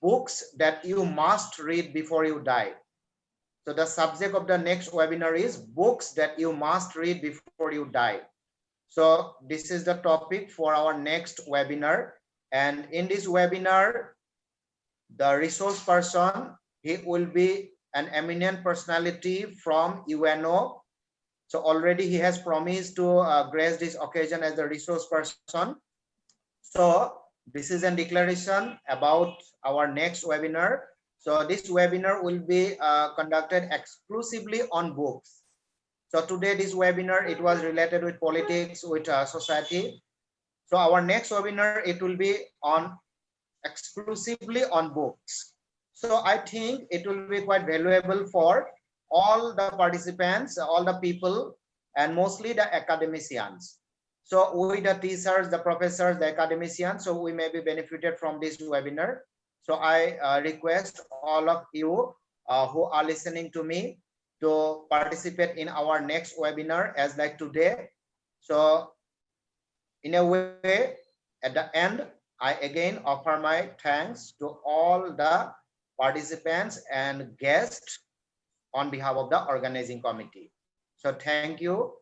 books that you must read before you die. So the subject of the next webinar is books that you must read before you die. So this is the topic for our next webinar. And in this webinar, the resource person, he will be an eminent personality from UNO. So already he has promised to grace this occasion as the resource person. So this is a declaration about our next webinar. So this webinar will be conducted exclusively on books. So today this webinar, it was related with politics, with society. So our next webinar, it will be on exclusively on books. So I think it will be quite valuable for all the participants, all the people, and mostly the academicians. So we, the teachers, the professors, the academicians, so we may be benefited from this webinar. So I request all of you who are listening to me to participate in our next webinar as like today. So in a way, at the end, I again offer my thanks to all the participants and guests on behalf of the organizing committee. So thank you,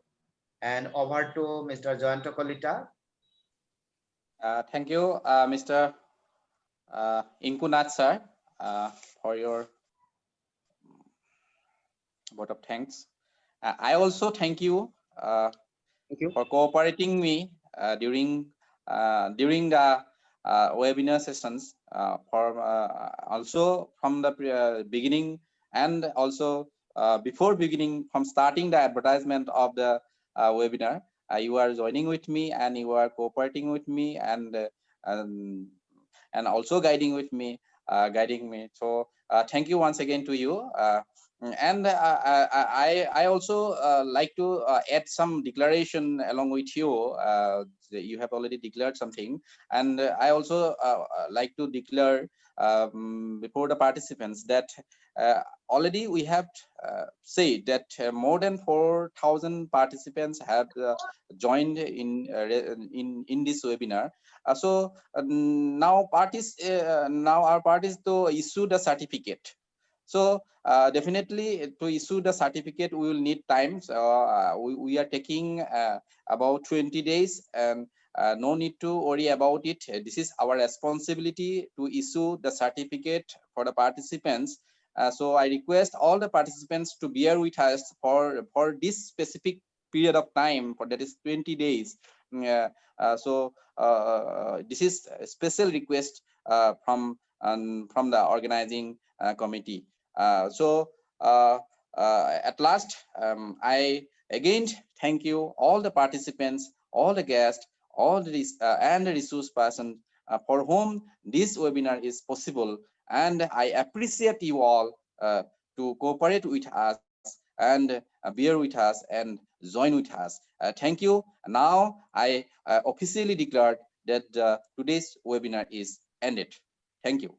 and over to Mr. Jayanta Kolita. Thank you, Mr. Inkunath sir, for your vote of thanks. I also thank you, for cooperating me during the webinar sessions, for also from the beginning, and also before beginning, from starting the advertisement of the webinar. You are joining with me, and you are cooperating with me, and also guiding me. So thank you once again to you. And I also like to add some declaration along with you. You have already declared something, and I also like to declare before the participants that already we have said that more than 4,000 participants have joined in this webinar. So now our parties to issue the certificate. So definitely to issue the certificate we will need time. So we are taking about 20 days, and no need to worry about it. This is our responsibility to issue the certificate for the participants. So I request all the participants to bear with us for this specific period of time, for that is 20 days. So this is a special request from the organizing committee. So at last, I again thank you all the participants, all the guests, all the and the resource person for whom this webinar is possible, and I appreciate you all to cooperate with us and bear with us and join with us. Thank you. Now I officially declare that today's webinar is ended. Thank you.